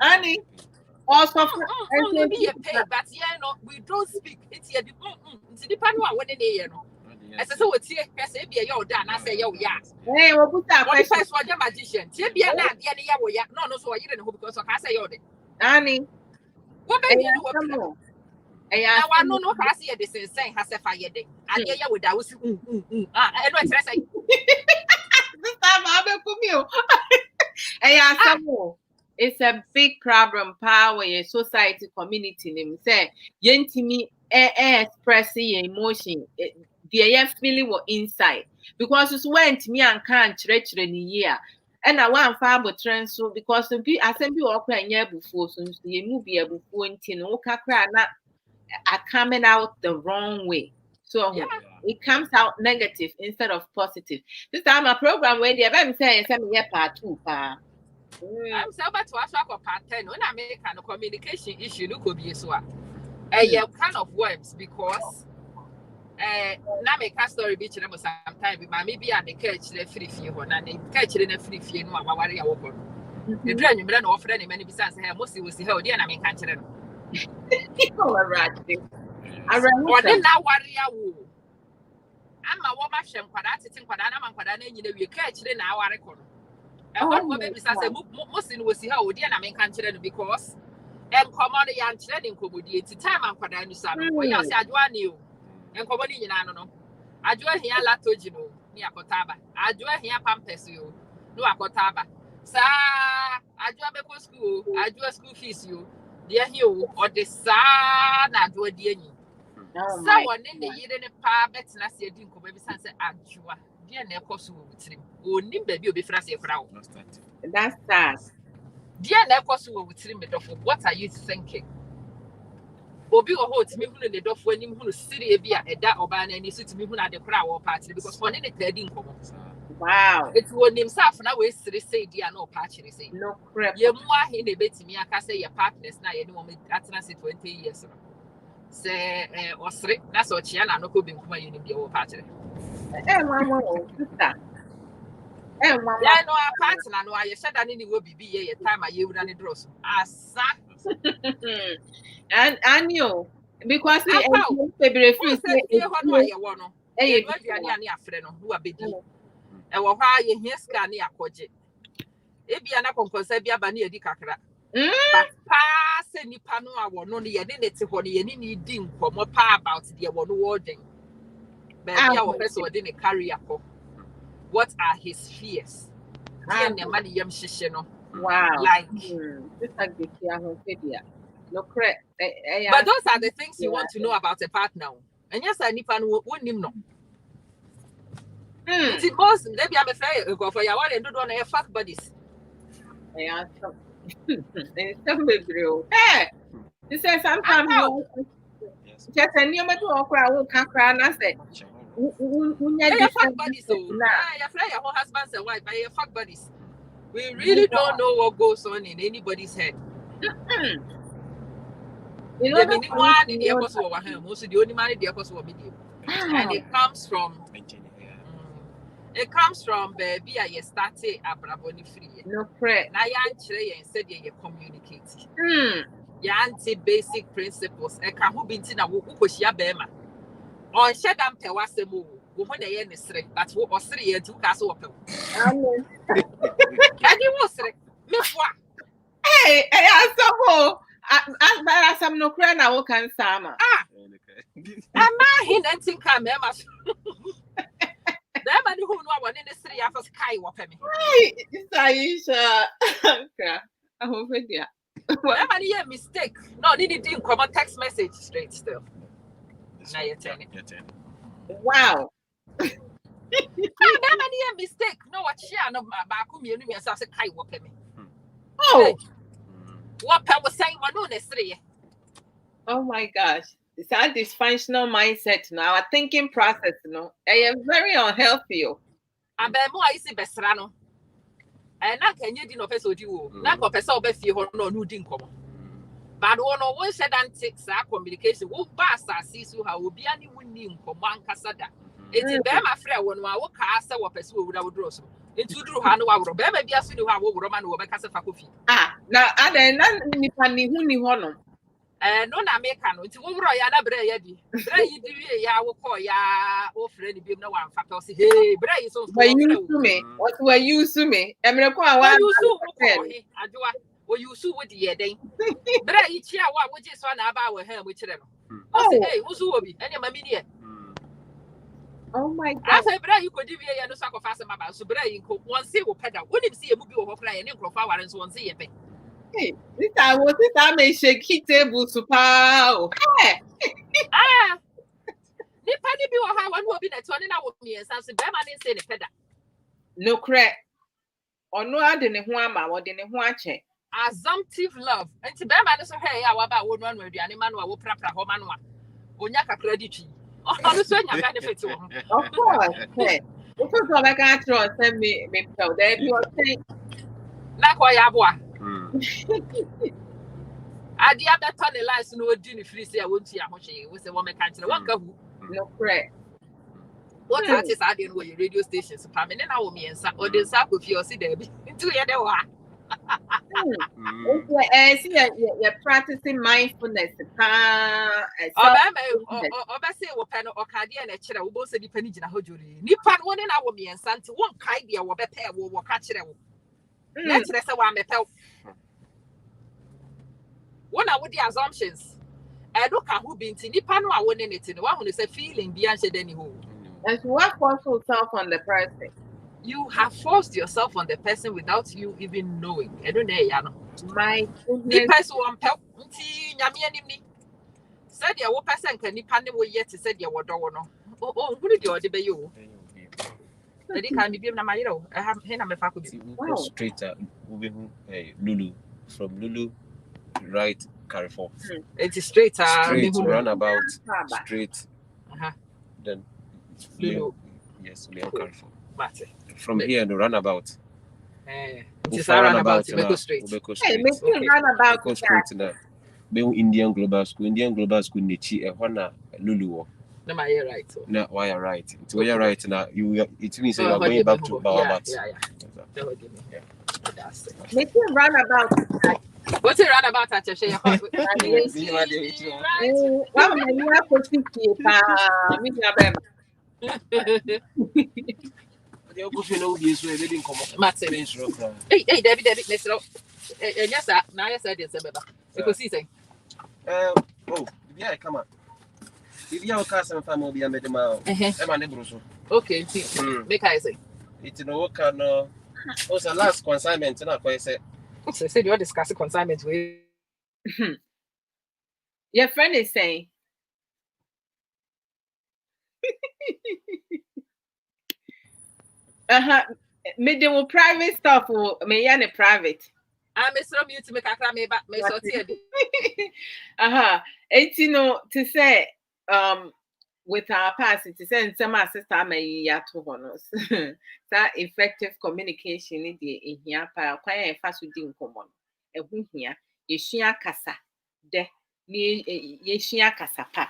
Honey, also be a pain, but yeah, no, we don't speak. It's here. It's the panel when they know. As I was here, I say, be a yo done. I say, yo, yeah. Hey, what put that What if I question? saw your magician? Be a not the other. No, so I didn't know because I say, yo, Honey, what hey, made you do? Now I know no I see this is saying has a fire day. I hear you with that was I know it's say. This time I'll be with you. Hey, it's a big problem. Power in society, community. Them say, yentimi express your emotion. The feeling what inside because it's went me and can't stretch the year. And I want fiber transfer because the people I send you up and year before so you move be able to no are coming out the wrong way. So it comes out negative instead of positive. This time a program where they're saying part 2. I'm so about to ask about part 10 when I make a communication issue. Look, could be so kind of worms because now make a story beach them sometime but maybe I catch the free fee one and they catch the free fee no ma worry about the drain you don't offer any many besides here most will see how they na make catch them all right or then now worry I'm a woman shem kwada sitting kwada na man kwada na nyina we catch the na worry kono and one woman besides most will see how they na make catch them because and common yan training commodity time and kwada no sabe we ya say Adwoa ni o and common nyina no Adwoa here latogino ni akotaba Adwoa here pampers yo no akotaba sa Adwoa be go school Adwoa school fees yo there here or the sa na Adwoa die ni so one in the year ne pa bet na se din ko be san say Adwoa die na ekoso wo wutirim oni baby obi fra se fra wo that's sad die na ekoso wo wutirim me dofo what are you thinking Obi or hot me who the dog when him who city be a da oba na ni so to me who na the crowd or party because for any trading come. Wow. It won himself now we say dia no party say. No crap. Ye mu ahe na betimi aka say your partners na ye no me atena say 20 years no. Say osre na so chia na no ko bi nkuma ye ni bi o party. Mama sister. Mama. Ya no a party na no aye sheda ni wo bibi ye time aye wura ni dross. Asa. And you because February 1st ye ho no aye wo no. E do aduane ani afre no wo abedi. E wo ha ye hia ska ni akoje. E bia na konkonsa bia ba na edi kakra. But pass any pano a wo no ye ne te ho ye ni di nkomo pa about the wo no wording. But bia wo person wo de ne carry akọ. What are his fears? and the money yam shishino. Wow. Like this like the kia no correct. But those are the things you want to know about a partner. And yes, I need to know. It's most maybe I'm afraid go for your one and do on a fuck buddies. Yeah, some hey, he says sometimes just a new metal or cry will can't cry and I said, yeah, fuck buddies. So yeah, fly your husbands and wife by your fuck buddies. We really don't know what goes on in anybody's head. You know, the money the equals over him, most of the only money the equals over medium. And it comes from baby I started abraboni free. No pray. Now you and said you communicate. Your anti basic principles. I can't who been in a who was ya bema. On shed am te was a move. When they end the but what was 3 years to castle open. And you was hey, I saw as I'm no crying, I will can sama. I'm not hinting come, Emma. That man who know one in the city of sky whopping me. I hope it yeah. That man here mistake. No, didn't come on text message straight still. Now you're telling it. Wow. That man here mistake. No, what she no back me and me as sky whopping me. Oh. What I was saying one on the street. Oh my gosh. It's our dysfunctional mindset now. Our thinking process, I am very unhealthy. I'm more I see Bestrano. And I can you didn't know you. Not a person of you no new dinkum. But one said and takes our communication. Who pass our sees who will be any winning for one casada. It's in them afraid when I walk cast our person without dross. It's to do Hanu, maybe as you have Roman over Casa Facofi. Now I don't know who knew honor. No, I make an to over Yana Brady. Ya will call ya or Freddy be no one factor. Hey, Bray, so were you to me? What were you to me? I'm going to call Adwoa, or you sue with the day. Bray, chia, what would you want about her with them? Hey, who's who will be any mammy? Oh my God. I said, Bray, you could give you a sacrifice about so Bray, one see will pedal. Wouldn't see a movie or fly and profile and so on. See a hey, this I was this I may shake table super. Hey. Nipani be or how one will be the 20 hour me and something. Bema didn't say the pedal. No crack. Or no, I didn't want or didn't want check. Assumptive love. And to Bema is hey, I about one with the animal or prapra homanwa. Onyaka credit. Oh, I'm saying I benefit to him. Of course. Hey. Because I can't trust send me so there you are saying. Like why Adwoa. I the other turn the lights no do free say I won't see how much we say woman can't one go. No correct. What artists are there with radio stations? Pamela now me and or the sack with you see there into here there wa. See you're practicing mindfulness. Say what pen or cardia and a chair will both say depending on how you Nipan one in our me and Santi one idea will be pair will catch it. Let's say one help. One are with the assumptions. I look at who been to Nipan or winning it in one who is a feeling beyond any hole. And what force yourself on the person? You have forced yourself on the person without you even knowing. I don't know, Yano. My the person who help said your person can Nipan will yet to said your door. Oh, who did you debate you? I can't be given my hero. I have him a faculty. Straight Lulu from Lulu, right Carrefour. It is straight roundabout, straight. Then Lulu. Yes, we are Carrefour. From here, the roundabout. It's a roundabout. We go straight. Hey, make me roundabout. Go straight to that. Indian Global School. Indian Global School. Nichi. Ehona Lulu. No, my ear right. No, why you're right. So you're right now. It means you are going back to Bawabat. Yeah. Make me roundabout. What's a roundabout at your share? Hey, David, let's go. Yes, sir. Now, yes, I did say, because he's saying, oh, yeah, come on. If you have a customer family, be a medium, I'm a neighbor. Okay, make I say. It's no work, no. What's the last consignment? And I say, say you discuss consignment with your friend is saying. Me do private stuff or me yani private. I miss from you to make a crame back me so It's to say with our past to say some sister may ya to honors. That effective communication in here pa quite fast with in common. A who here ye shia kasa de ye shia kasa pa.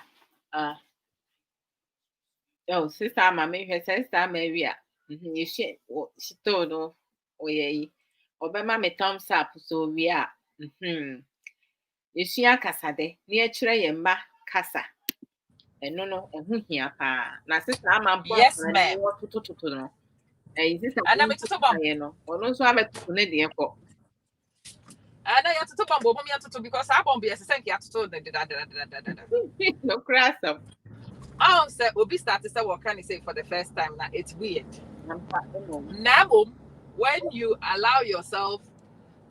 Oh, sister, mammy, her sister, Maria. You she told no, oh, ye, Obama me thumbs up, so we are. You see a casa de near Trayemba Casa. And no, and who here, pa. Now, sister, I'm a boy. Yes, ma'am. What to know? And is it And I'm to bomb, or no, so I'm a Canadian for. and I have to bomb me to because I won't be as a thank you to the No crass up. Oh, sir, we'll be starting to what can you say for the first time now? It's weird. Now, when you allow yourself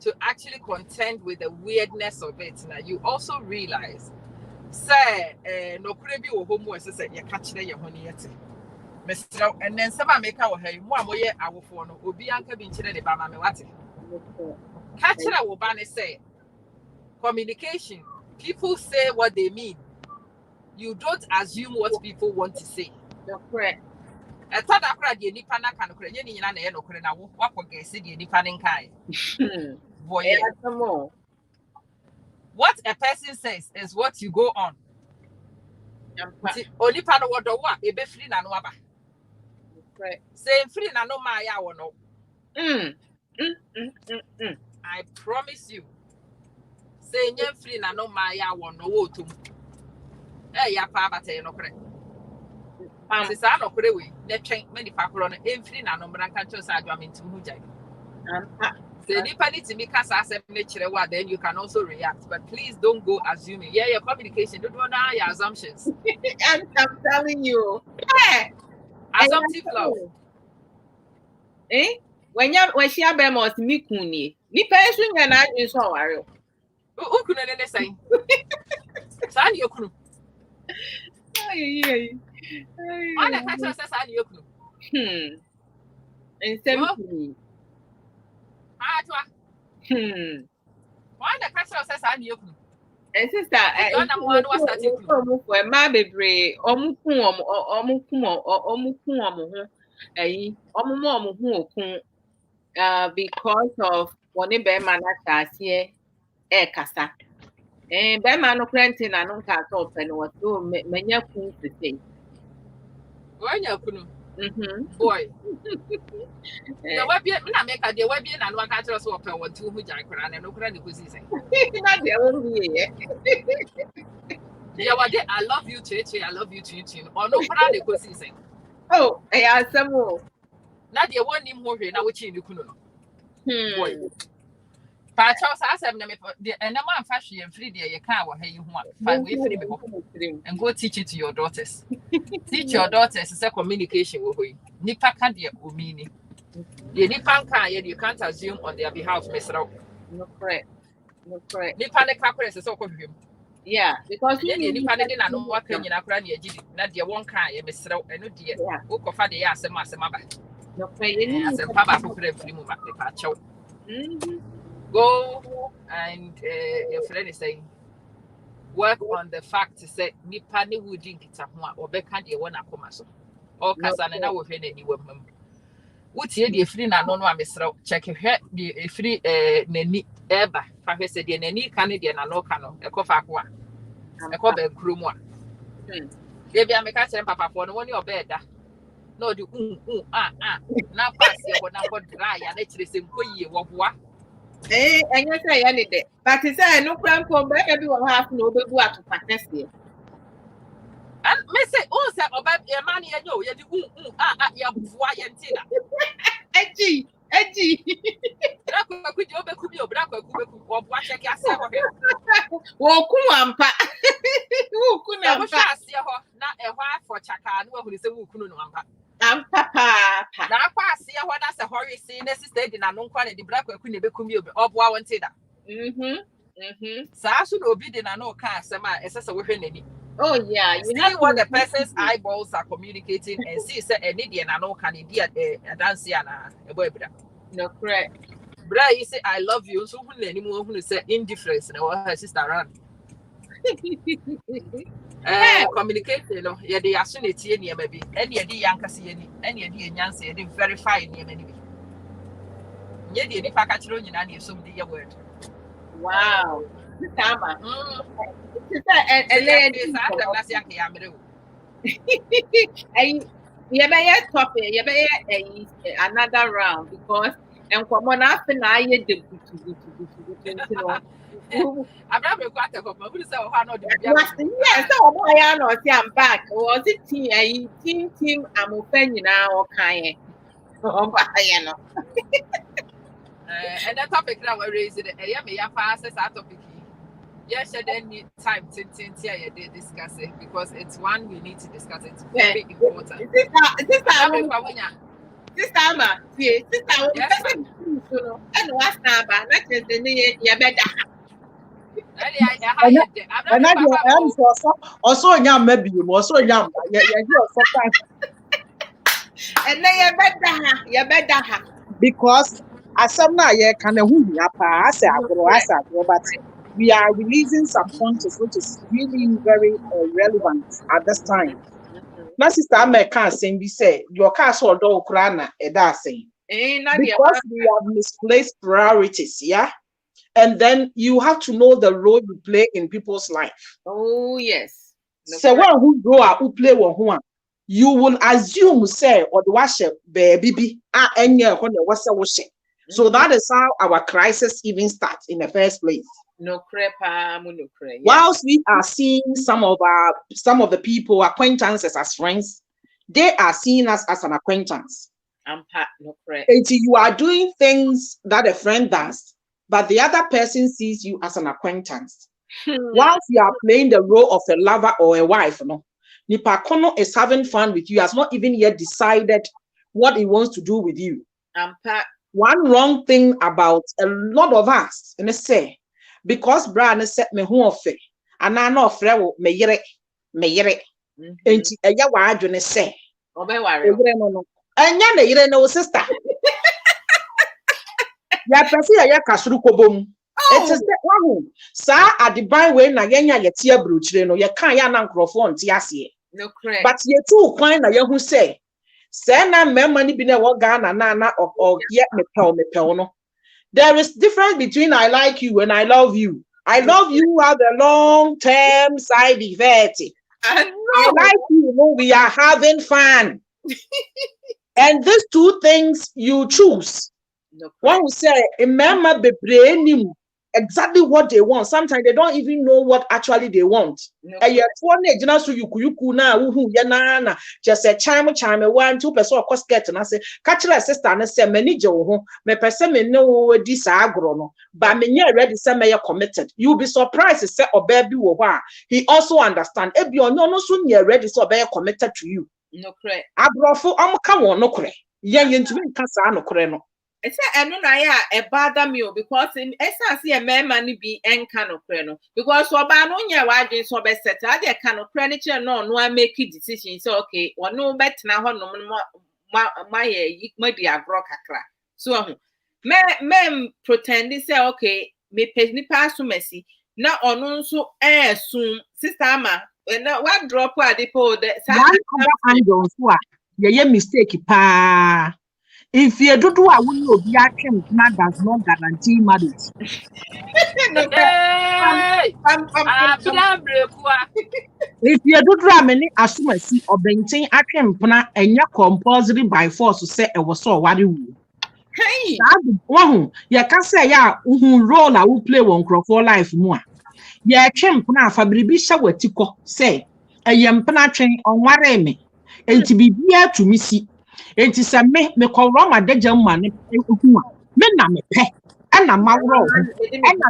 to actually contend with the weirdness of it, now you also realize, say, no creepy or homo, say, you're catching your honey yet. And then some make our hair, one way our phone will be uncle being chilling about my what. Catching our banner say, communication. People say what they mean. You don't assume what people want to say. You're correct. I thought I cried the Nipana can create any and no crana. What can say the Nipanin Kai? Boy, what a person says is what you go on. Only part of what a be free and waba. Saying free and no my hour no. I promise you. Saying you're free and no my hour no to. Eh, ya pa bata no correct. Sister no correct we. The train many people on every na no bran kan choose adwa me ntim hu jai. Say nipa need to make us asem nature what then you can also react, but please don't go assuming. Yeah, your communication don't know your assumptions. I'm telling you. Hey, assumptive love. When she have most me kuni. Nipa esu nya na adwin so ware. O kunu ne say. Sa ni okunu. Ay. Ana ka tell say sa ni okunu. And simply. Atwa. Ana ka tell say sa ni okunu. And sister, my baby, because of one Bema here, Kasa. And Bema no planting and no cat open was so many cool to say. Boy. The webby, I make a dear webby and one catcher so open one two who jack and no credit was easy. I love you, Chichi. I love you, Chichi. Or no credit was easy. Oh, I have some more. Not the one name more now, which you couldn't. Boy. But Charles asked them, and no man fashion and free day, you can't have you want 5 weeks and go teach it to your daughters. Teach your daughters a communication with you. Nipa can't be a meaning. You can't assume on their behalf, Mr. No correct. Nipa ne kakres is of him. Yeah, because you nipa ne na no what can you na kra na agidi na de won kan ye Mr. eno de wo kofa de ya asema ba. No pay any asema ba ko kra free mu ba pa chew. Go and your friend is saying work on the fact to say nipa ne wudi nkita ho a obeka de won akoma so. O kasa na wo hwe na ni wam. Wotie de free na no no Mr. check hwe de free nani eba fa hwe se de nani ka ne de na no ka no e ko fa ko a e ko be kro mu a de bia me ka kire papa fo no woni obeda no de na pass ye ho na ko dry ya na kire se nkoyie wo boa enye say ya ne de but say no kran ko be e bi wo half no be bu ato patese and me say o say oba e man ye nyo ye de ya boa ye ntina eji Brako ku je obeku brako ku oboa check ase ho he wo ku ampa wo ku na ampa ase ho na e ho afọ chaka no ahuri se wo ku no ampa pa na akwa ase ho na se ho worry, see, necessary in an unquan the black queen be come you or wanted that. So I should be the no car, Sama, as a weapon. Oh yeah, you See have what the person's eyeballs are communicating and see an Indian and no Canadian a danciana, a boy. No correct. Bra, you say I love you, so when anyone who say indifference and her sister around. Communication, no, yeah, they are soon maybe any of the Yankasi, any of the Yancy, they verify near many. Yet the package on you some the word. Wow. Tama. You better top it. You better another round because and come on after now you do. I'm not quite a couple. Who is our hand? Yes, so I know. See, I'm back. Was it team? I'm offending now. Okay. Oh, I know. And the topic that we raised it. I am a passes our topic. Yes, I then need time to discuss it because it's one we need to discuss. It's very important. This time, and what's now, not just the name, you better. And I also young, maybe also young. And then you better. Because as some now, you can but we are releasing some pointers which is really very relevant at this time. Now, sister, I can't say we say your castle door crana that's saying because we have misplaced priorities, yeah. And then you have to know the role you play in people's life. Oh yes. So one who grow up who play one, you will assume say or the washer baby any what's a so that is how our crisis even starts in the first place. No crepa, no crepa. Whilst we are seeing some of the people, acquaintances as friends, they are seeing us as an acquaintance. No crepa. Until you are doing things that a friend does, but the other person sees you as an acquaintance. Whilst you are playing the role of a lover or a wife, no, Nipakono is having fun with you, has not even yet decided what he wants to do with you. One wrong thing about a lot of us, and I say, because Brian said me who offer, and I know friend me yere, and a yawa june say, and yana no sister. Ya pesi ya kasuru kobom. It is that one. Sa at the by way na yenya ye tia bruchire no ye kan ya na nkrofo nti ase. No correct. But ye too kwan na ye hu say, say na memma ni bi na wo Ghana na or ye me pel no. There is difference between I like you and I love you. I love you have a long-term side effect. I like you when we are having fun. And these two things you choose. One will say, remember the brain exactly what they want. Sometimes they don't even know what actually they want. And yet, one age now, so you na just a chime 1-2% of cost get and I say, catch your sister and say, manager, me person me know this agrono, but me near ready say me committed. You'll be surprised to say, oh baby, he also understand. If you're no soon near ready, so be committed to you. No correct. Abrofo, come on, no correct. Yeah, you into cancer, no correct. It's a bother me because I see a man money be and can of creno because so by no year why did so best set I can of furniture no I make it decision so okay or no better now no my dear grokakra so men pretend they say okay me pay me pass to mercy now on so soon sister ama what drop where they put that yeah mistake pa. If you do I will know that does not guarantee marriage. If you do many assume see or maintain a camp and you're compulsory by force to say it was so what you hey one you can say yeah role I will play one crop for life more. Yeah, camp na fabribisha wetiko say a yampana train on wareme and to be here to me see. It is a me call Roma de German. Men na me pe and a mawro and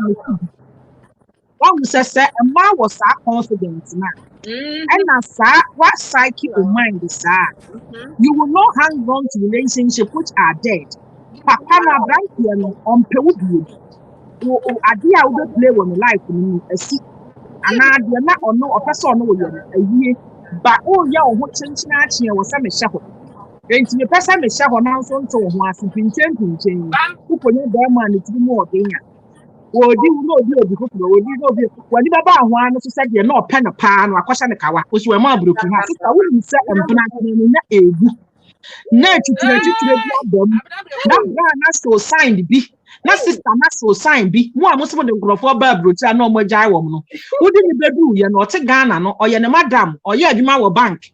one says a man was our confidence now. And a sa what psyche of mind is sad. You will not hang on to relationships which are dead Papa na bright no on pewudu. O ade a wo play won life ni asi. Ana de na ono opese ono wo ye no awie. Ba o ya wo ho chenchen ache wo se me hye ho. Enti me pese me hye ho na nso nto wo ho ase pinchen. Ukonye be ma ne tiri mu odenya. Wodi no obi kokoro wodi no obi wodi baba ahwa no so se de na ope no pa no akwahye ne kawa osi we ma abroku ha sika wo ni se empena no na egu na titire bi abom na bra na so sign bi na sister na so sign bi mo amoso de nkrofo ba abroku na omo jai wo no wodi ni bedu ye no ote Ghana no oye ne madam oye adwuma wo bank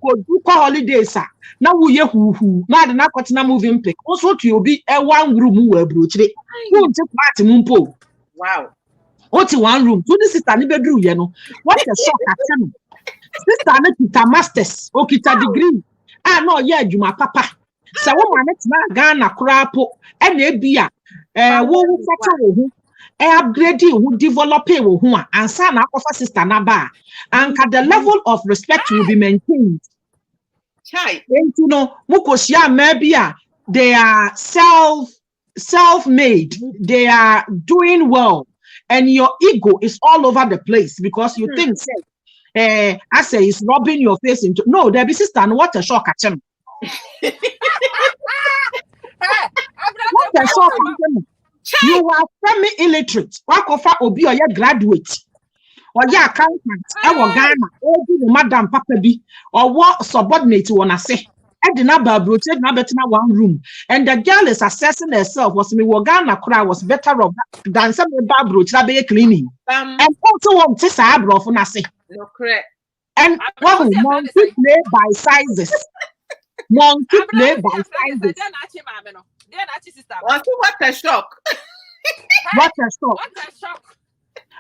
ko du ko holidays a na wo ye huhu na de na kotena moving pick so to obi e one room wo abroku wo nte party mu mpo. Wow. Oti one room. So this sister ni bedru ye no. What a shock at him. Sister na kita masters, o kita degree. Ah no ye adwuma papa. Se wo ma net na Ghana kura po e na ebia wo fata wo ho. E upgrade wo develop wo ho a ansa na akofa sister na ba. Anka the level of respect will be maintained. Chai. You know, mukoshia maybe they are self-made, they are doing well, and your ego is all over the place because you think, I say it's rubbing your face into. No, there be sister, and what a shock at him. What a shock at him. You are semi-illiterate. What offer obi or your graduate or your accountant? Our Ghana, or madam papa bi or what subordinate wanna say. I did not rotate na better one room, and the girl is assessing herself. Was me Ghana cry was better off than some babroach that be cleaning. And also want to say abro for nothing. No correct. And one monkey play by sizes. Monkey play by sizes. What a shock. What a shock. What a shock.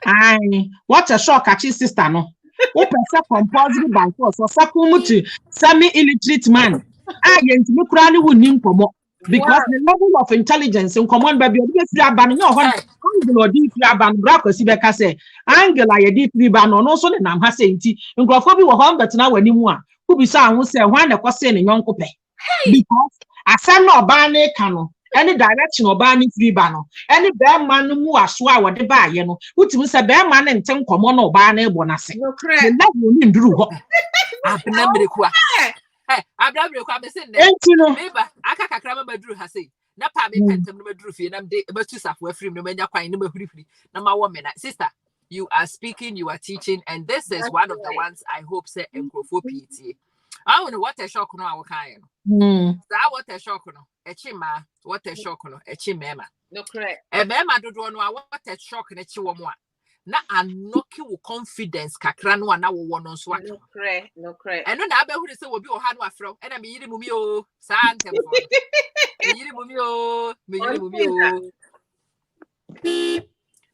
Aye, what a shock at his sister no. Open compulsory by force or sakumuti semi-illiterate man. I ain't no cranny would name because the level of intelligence in command by the ban no angle or deep ban bracos ibeka say angle I deep ban or no so than I'm saying in Graphobi or home but now anymore who be sound who say one the question in young coupe because I said no ban cano. Any direction or banning free banner, any bear man who are swa what the buy, you know, which was a bear man and 10 common or banner bonus. No crack, you drew. I've never required. I've never required the same. I can't remember Drew has said. Napa me pentam no Drew fi na de about to suffer free no menya kwan no mahuri number 1 minute. Sister, you are speaking, you are teaching, and this is one of the ones I hope say enkrofo PT. I don't know what a shock no our kind. That what a shock no. Echima, what a shock no. Echimema. No correct. E mema do no what a shock na chiwo mo. Na anoki wo confidence kakra no na wo no so aka. No correct. Eno na abehu de se wo bi o ha no afro. E na me yiri mumi o. Sa antem fo. Me yiri mumi o. Me yiri mumi o.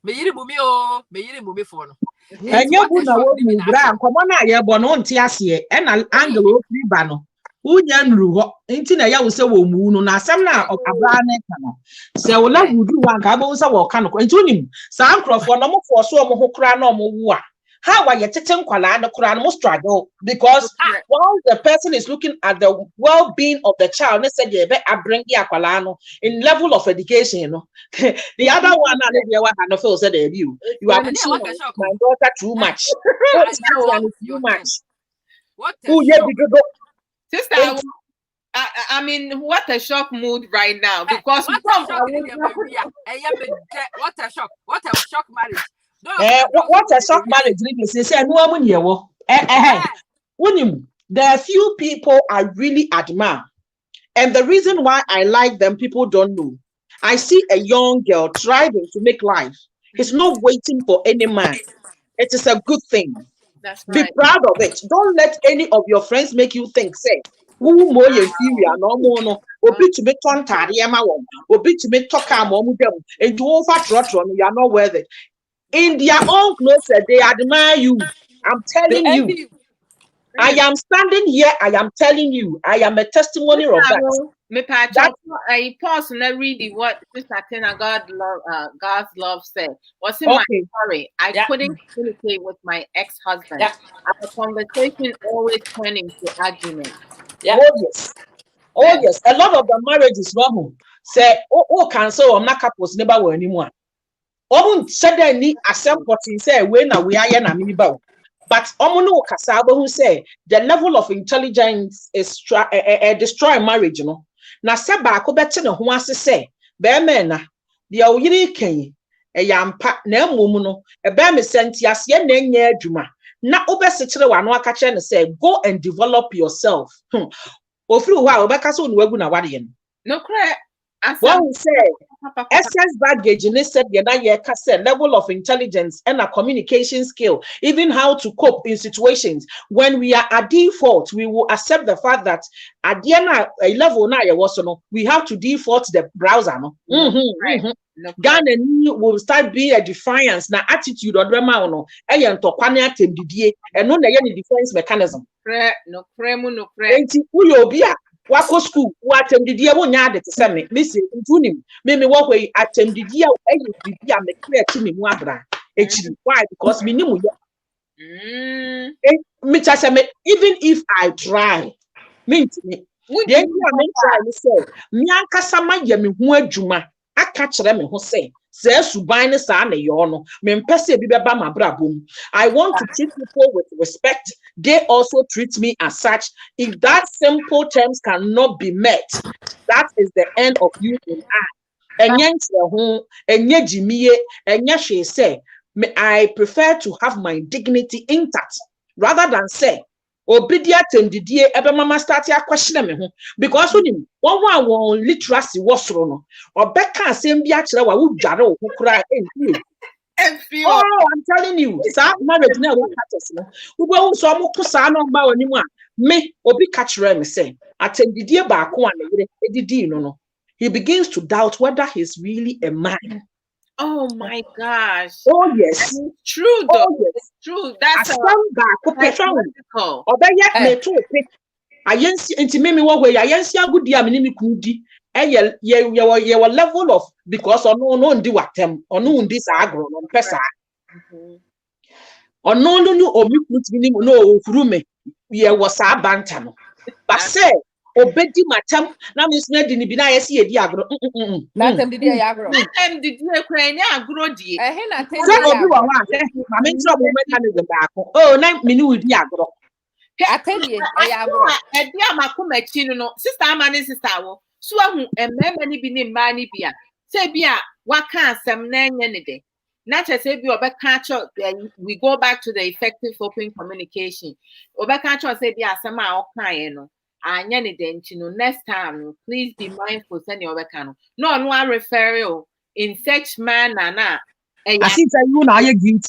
Me yiri mumi o. Me yiri mumi fo no. Enye bu na wo mu bra nkomo na ye bo no nti ase e na angle o free ba no unya nru ho nti na ya wo se wo mu no na asem na abra na ka no se wo la wudu wan ka bo se wo ka no nti onim sa ankrofo no mo fo so mo ho kra na mo wu a how are you tete nkwala na kra no mo struggle because while the person is looking at the well-being of the child they said you be abringi akwala no in level of education you know the other one na dey wa no feel said you are pushing my daughter too much too much what sister I mean what a shock mood right now because what a shock marriage. What a shock marriage say no am here wo there are few people I really admire, and the reason why I like them people don't know. I see a young girl thriving to make life. It's not waiting for any man. It is a good thing. That's right. Be proud of it. Don't let any of your friends make you think say who more inferior no more no obi to me ton tare ma won obi to me talk am o mu dem and you over trotro you are not worth it. In their own clothes, they admire you. I'm telling you. I am standing here. I am telling you. I am a testimony of that. I pause and read what Sister Tina God's love said. Was in my story. I couldn't communicate with my ex-husband. Our conversation always turned into argument. Oh yes. A lot of the marriage is wrong. say o cancel na couples never were anymore. Suddenly accept what he say when we are na me ba. But no kasaba who say the level of intelligence is destroy marriage, you know. Na se ba ko bete ne ho ase say be me na de oyiri kan yampa na emom no e be me sentiase na nya adwuma na obesekere wa no aka kire ne say go and develop yourself. Ofiri ho a obeka so no wagu na wade yen. No correct. One say excess baggage in this said level of intelligence and a communication skill, even how to cope in situations. When we are at default, we will accept the fact that at the end a level now we have to default the browser. No? Ghana will start being a defiance na attitude or drama no and no defense mechanism. No Wako school, what did you want to send me? Listen, me walk away at them. Did you make clear to me? Why? Because me knew even if I try, mean to me, the idea I say, Mianka Sama Yemi Juma, I catch them who say, says to bind a son, a yono, men pesse bibaba brabum. I want to treat people with respect. They also treat me as such. If that simple terms cannot be met, that is the end of you and I. I prefer to have my dignity intact rather than say, obedient and the ever mama start your question me because one literacy was wrong or Becca same be actually who jaro who cry and oh, I'm telling you, sir, marriage now will catch us. We go so much kusano ba onimwa. Me obi catch me say, attend the dear back one no. He begins to doubt whether he's really a man. Oh my gosh. Oh yes. It's true though. Oh yes. It's true. That's critical. Obey me too. Ayensi enti me wo hwe ayensi agudi amene me kudi your level of because no ndi watem ono ndi sa agro no pesa ono no omi kudi no ofuru me ye was abanta no but say obedi matam na me sna di ni bi na yesi edi agro na tem di ya agro tem di ekwan ni agro die na tem di obi wa wa ma me ntro mo mechanism baako oh na me ni udi agro atendie agro edi amakomachi no sister amane sister wo so ahu emema ni bi ni mma ni bia say bia waka asem na enye ne de na chese bi obeka cho we go back to the effective open communication obeka cho say bia asem a okan no anya ne de nti no next time please be mindful say ne obeka no no I refer you in such manner na I see say you na ye guilty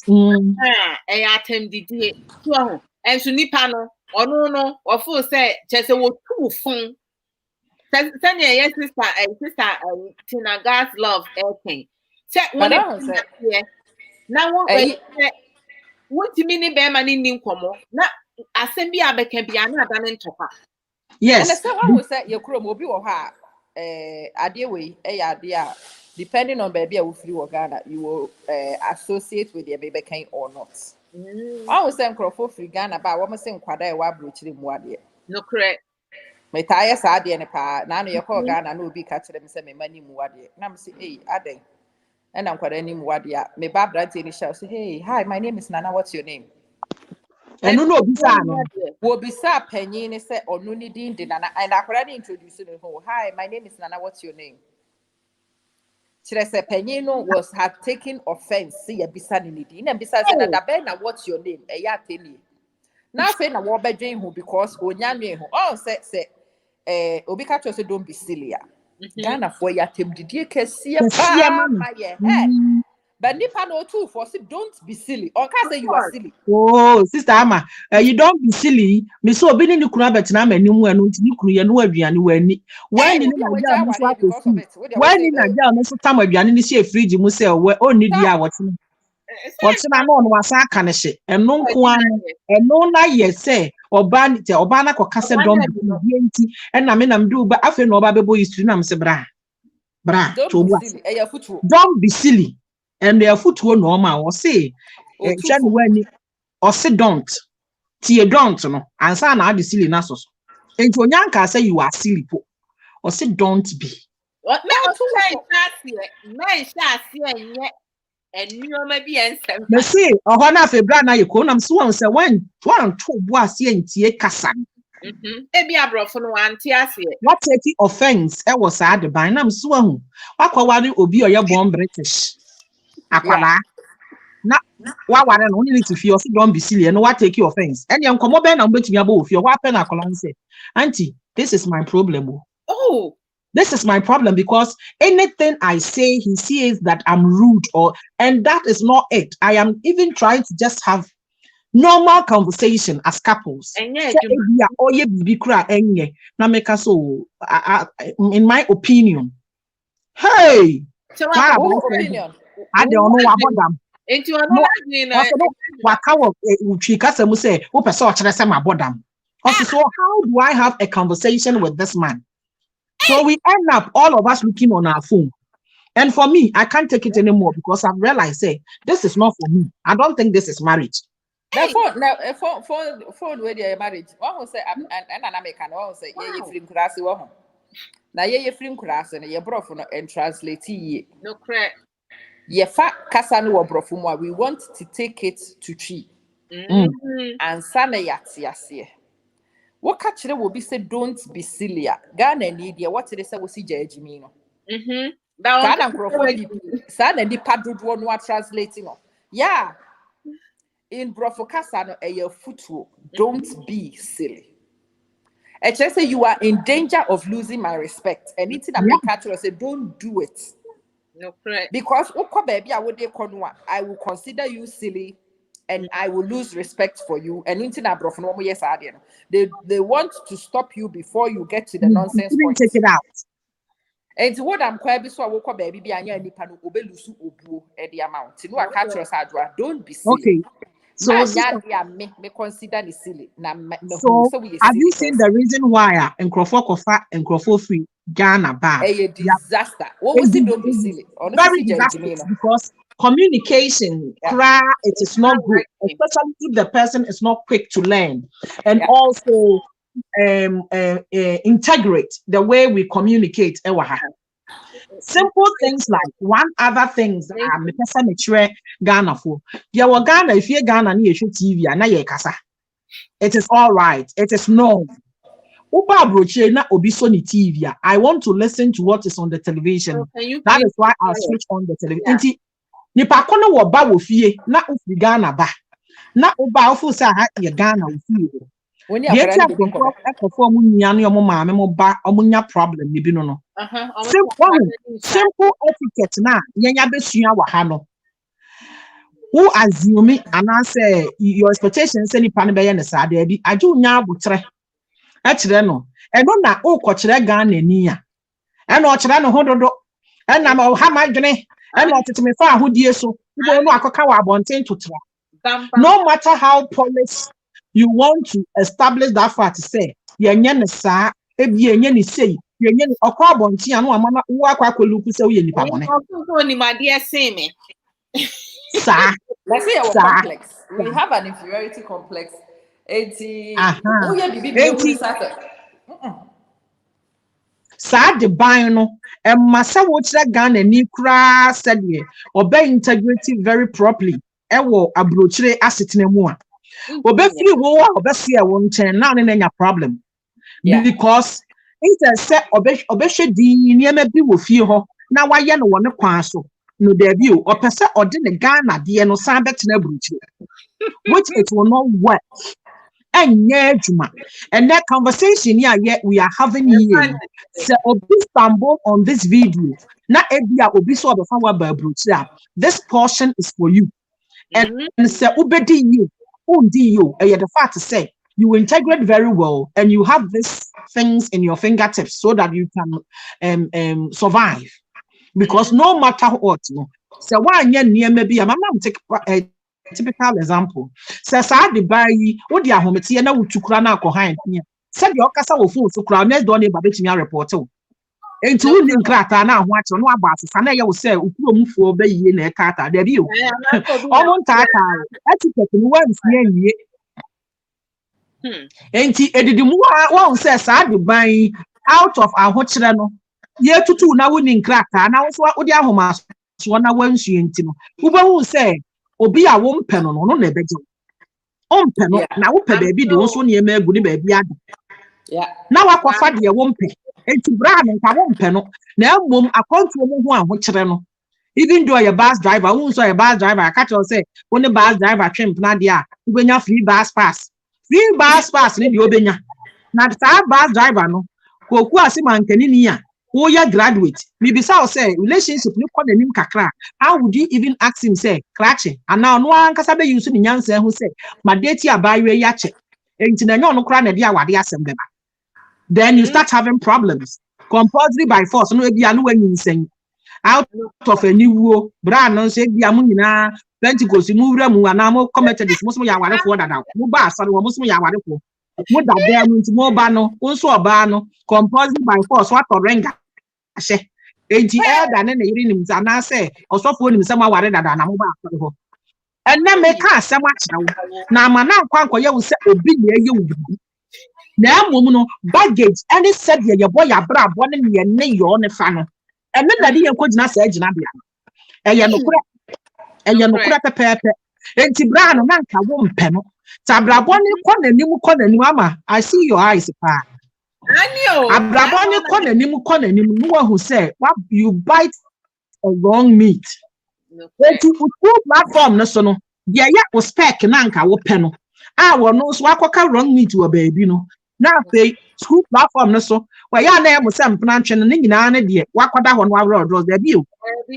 atendie so ahu enso nipa no ono no ofo say chese wo tu fun send your sister Tina God's love everything say when it now what you mean be man ni nkomo na asem bi abeka bi ana ada ntopa yes and say what say your krom obi wo ha ade we ade a depending on baby we free Ghana you will associate with your baby kind or not I was saying crofo free Ghana ba wo say nkwada e wa brochiri mu ade no correct me tire sa ade ne pa na no ye call Ghana na obi ka kire me say me mani mu ade na me say aden and I'm kwada ni mu ade a me ba brante ni shout say hey hi my name is Nana what's your name and no bisa no wo bisa panyin ni say onu ni din de Nana and akwada ni introduce me hi my name is Nana what's your name Chirese Penino had taken offense. See a bisa ni din and bisa said that ben what's your name? Ya tell you. Now say na wo bedwen who because onyanwe ho. Oh say obi ka to say don't be silly. Ghana for ya tem didie kese pa ye. But nipa no too for say don't be silly. Or can say you are silly. Oh, sister Ama, you don't be silly. Me so obi ni kunu abetena mani mu enu nti ni kunu ye no aduane wani. When ni na ja no so akosi. When ni na ja no so tam aduane ni she fridge mu say o ni dia wote. Wote na no no wasa aka ne hye. Eno nko an. Eno na ye say oba na koka say don't be silly nti. Na me na mdu ba afi na oba bebo history na me say bra. Don't be silly. And their foot will normal or say, when or say don't. Tia don't no. And son are the silly nasos. And for Yanka say you are silly or say don't be. What men shall see and you may be answered. Me see, na febra na yeko nam so won say when to bo ase entie kasa. Ebi abrofo no anti ase. What take offense e was sad ban nam so ahu. Wakwaware obi oye born British. Akwala. Na wa ware no need to feel so don't be silly no what take offense. And yan komo ben na betumi abo ofio wa pe na akwala say, "Auntie, this is my problem." Oh, this is my problem because anything I say, he sees that I'm rude and that is not it. I am even trying to just have normal conversation as couples. In my opinion. Hey, so opinion. I don't know about them. Into so how do I have a conversation with this man? So we end up all of us looking on our phone. And for me, I can't take it anymore because I've realized, this is not for me. I don't think this is marriage. Phone where you're married. One will say, and an American one will say, yeah, free class. Now, you're free class and you're brought and translate. No correct. Yeah, fat Casano Brofuma. We want to take it to tree. And Sana Yatsi. What catcher will be said, don't be silly. Ghana and India, what it is, I will see Jimino. Sana and the padwood one what translating. Yeah. In Brofocasano, a your footwork, don't be silly. I just say you are in danger of losing my respect. Anything that may catch you, I say, don't do it. No, correct. Because baby, I will consider you silly. And I will lose respect for you. And they want to stop you before you get to the nonsense point. Take it out. And what I'm quite so I woke baby be anya nipa no obelusu obuo e the amount. No I catch us Adwoa. Don't be silly. Okay. So me consider the silly. So have you seen the reason why in Kofa and Krofo free Ghana bar? A disaster. What was it? Don't be silly. Very disastrous because communication, it is not good, especially if the person is not quick to learn and also integrate the way we communicate. Simple things like one other things Ghana for. Ghana, if you're Ghana near TV, it is all right. It is known. TV. I want to listen to what is on the television. That is why I switch on the television. Nipa kono wo ba wo fie na ofi Ghana ba na oba ofu sa ha ye Ghana wo fie when you are akofo mu nya no mo maame mo ba omunya problem ni bi no simple etiquette na yenya besua wa ha no who assume and say your expectations say nipa no be ye ne sa da bi aju nya abotre a kire no e no na o ko kire Ghana ni a e no kire no hododo e na ma ha madwene and not to me far who dear so no matter how polished you want to establish that fact to say yenye sa ebi ni say yenye okwa bonti anu amana wo akwa koluku say we nipa bone ni ma dear say me sa let's say our complex we have an inferiority complex Sad the bino and Massa watch that gun and ni cra said ye obey integrity very properly. Ewo abrochre asset ne mua. Obey free war obey a 110 now in any problem. Because it said obey di near me be with you. Now why no one so no debut or per se or didn't Ghana the no sabet nebruchi, which it will not work. And that conversation yet we are having here. So stumble on this video. Not every so this portion is for you. And say ubedi you, the fact to say you integrate very well and you have these things in your fingertips so that you can survive. Because no matter what, so why near maybe I'm take typical example. Says I the buy what the ahometi na wutukura na akohan here. Said your kasa wo phone so kura next door neighbor betimi report o. Enti wo ni nkrata na aho acho no abase sana ye wo say ukuro mufuo be yie na ekata da bi o. Omo ntaka etiquette ni wan sie yie. Enti edidi mu wa say sa the buy out of ahokire no ye tutu na woni nkraka na wo so wo di ahoma so na wansu enti no wo ba hu say obi a wo mpɛ no no na ebeje o mpɛ no na wo pɛ baabi de wo so ne ema agu ne baabi ada na wakɔfa de wo mpɛ enti bra no nka wo mpɛ no na mmom akɔntuo mu ho ahokyere no even though your bus driver who so your bus driver I catch you say when the bus driver trim na dia ubenya free bus pass ni di obenya na that bus driver no koku asima nkani ni a who ya graduate me be say relationship ni kwa nanim kakra how would you even ask him say krache and now no ankasa be use ni nyansa hu say ma date abawe ya che enti na nyo no kra na dia wade asem beba then you start having problems compulsory by force no e bia no wanyinsen out of a new war, Brandon said, Yamunina, Pentecost, Muramu, and I'm committed this Muslim Yawara for that. Muba, son of Muslim Yawara. Would that there means more bano, also a bano, composed by force, what or renga. ATL than any rhythms, and I say, or so for him some hour than I'm about. And then make us so much now. Now, my now, Quanko, you will say, be you. Now, woman, baggage, and it said, your boy, a brab, one in your name, on the funnel. And then the dear could not say, Janabia. And Yanukura pepe, and Tibrano Nanka won't penno. Tabraboni corner, Nimu corner, Mama. I see your eyes, pa. I know. Abraboni corner, Nimu corner, Nimu who say, what you bite a wrong meat. When you put platform, no sono. Yeah, was spec Nanka, what penno. I will know swaka wrong meat to a baby, no. Now they school platform no so where your name was some planchen and in an idea what on one road was their view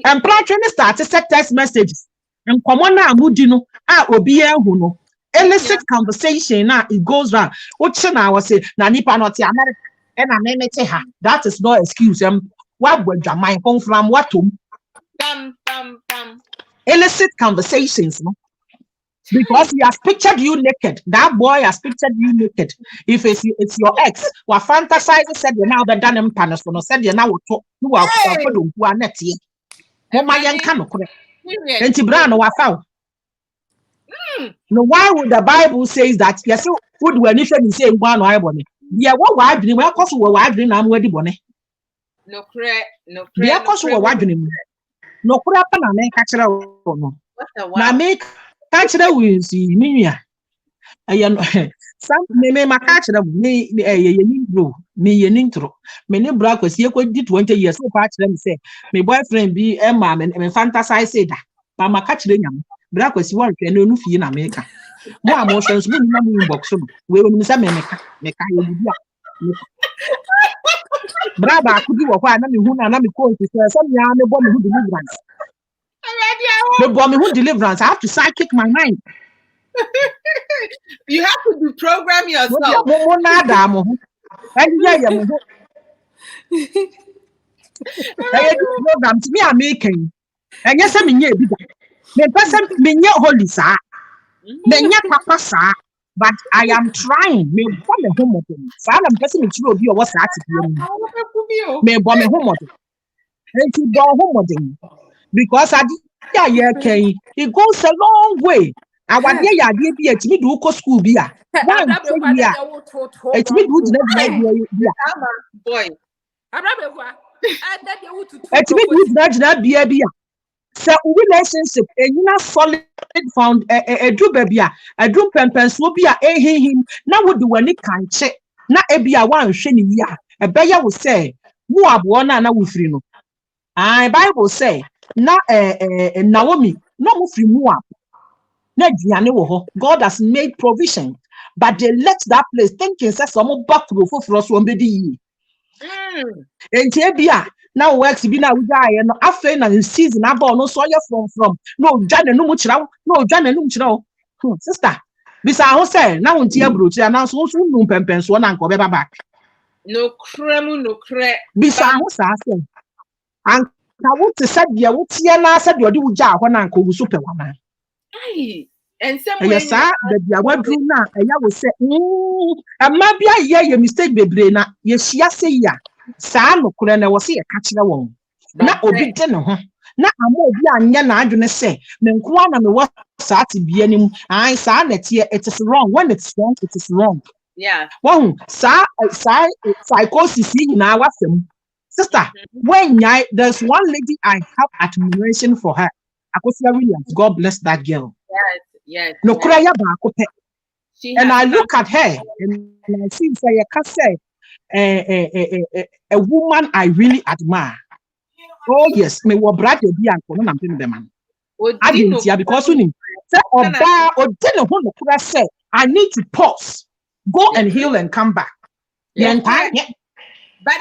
and planchen start to set text messages and come on now would you know will be a who know illicit conversation now it goes round what I was say na nipa not America and I name it her that is no excuse what would your mind come from what to illicit conversations no. Because he has pictured you naked. That boy has pictured you naked. If it's your ex, who fantasizing said you now the done him panos no said you now talk who are net here. Oh my young cano. And Tibrano was found. No, why would the Bible says that yes, would when if you say one or bonnet? Yeah, what why didn't well cause we're wondering I'm ready bonnet? No crack, no crack. Yeah, cause we're wondering. No crap and I make catch no. Now make catch the wins, Minia. I am some may my catch them, me a intro. Many black was here 20 years so patch them say, my boyfriend be a mom and fantasize say that. But my catch them, black was one can no fee in America. More emotions, moving box. We will miss a make Braba could do a while, who not be called to say some young bomb who deliverance. The bomb who deliverance, I have to psychic my mind. You have to do program yourself. Program to me are making. And yes, I mean, the person mean your holy sir. Then your papa sir. But I am trying. Me bomb a home of them. So I'm person it will be what's that. Me bomb a home of them. And to bomb home of them. Because I did it goes a long way. I want to be at me do school beer. It's me good boy. It's me good beer. So relationship and you know solid found a do baby a do pempens will be a him now would do any can check not a be a one shiny ya a bear will say Moab one and I will free no. I Bible say na Naomi no move free Moab. God has made provision, but they left that place thinking says some back to for us one baby. And Tebia now works be now die and after in season I bought no soya from no Jan and no much now, no Jan and no sister. Besides, say now on Tia Brute and now so soon no pempens one and go back. No creme, no crack. Besides, I say, and I want to say, yeah, what's your said you do job when Uncle Superwoman. And some yes, sir, the what drew now, and I will say, and maybe I mistake, baby. Yes, she say, ya. Sam, couldn't I was here catching a woman. Not obi dinner, huh? Not a more young, I do not say, then one and what sat to be any. I saw that here it is wrong. When it's wrong, it is wrong. Yeah. One, sir, psychosis in our film. Sister, there's one lady I have admiration for her. Akosia Williams, God bless that girl. Yes. No kraya ba and I look at her and I see a woman I really admire. Oh yes, me wo brother bi anko no na mpem be man. Adentia because when say oba odine ho no kura say I need to pause, go and heal and come back. But I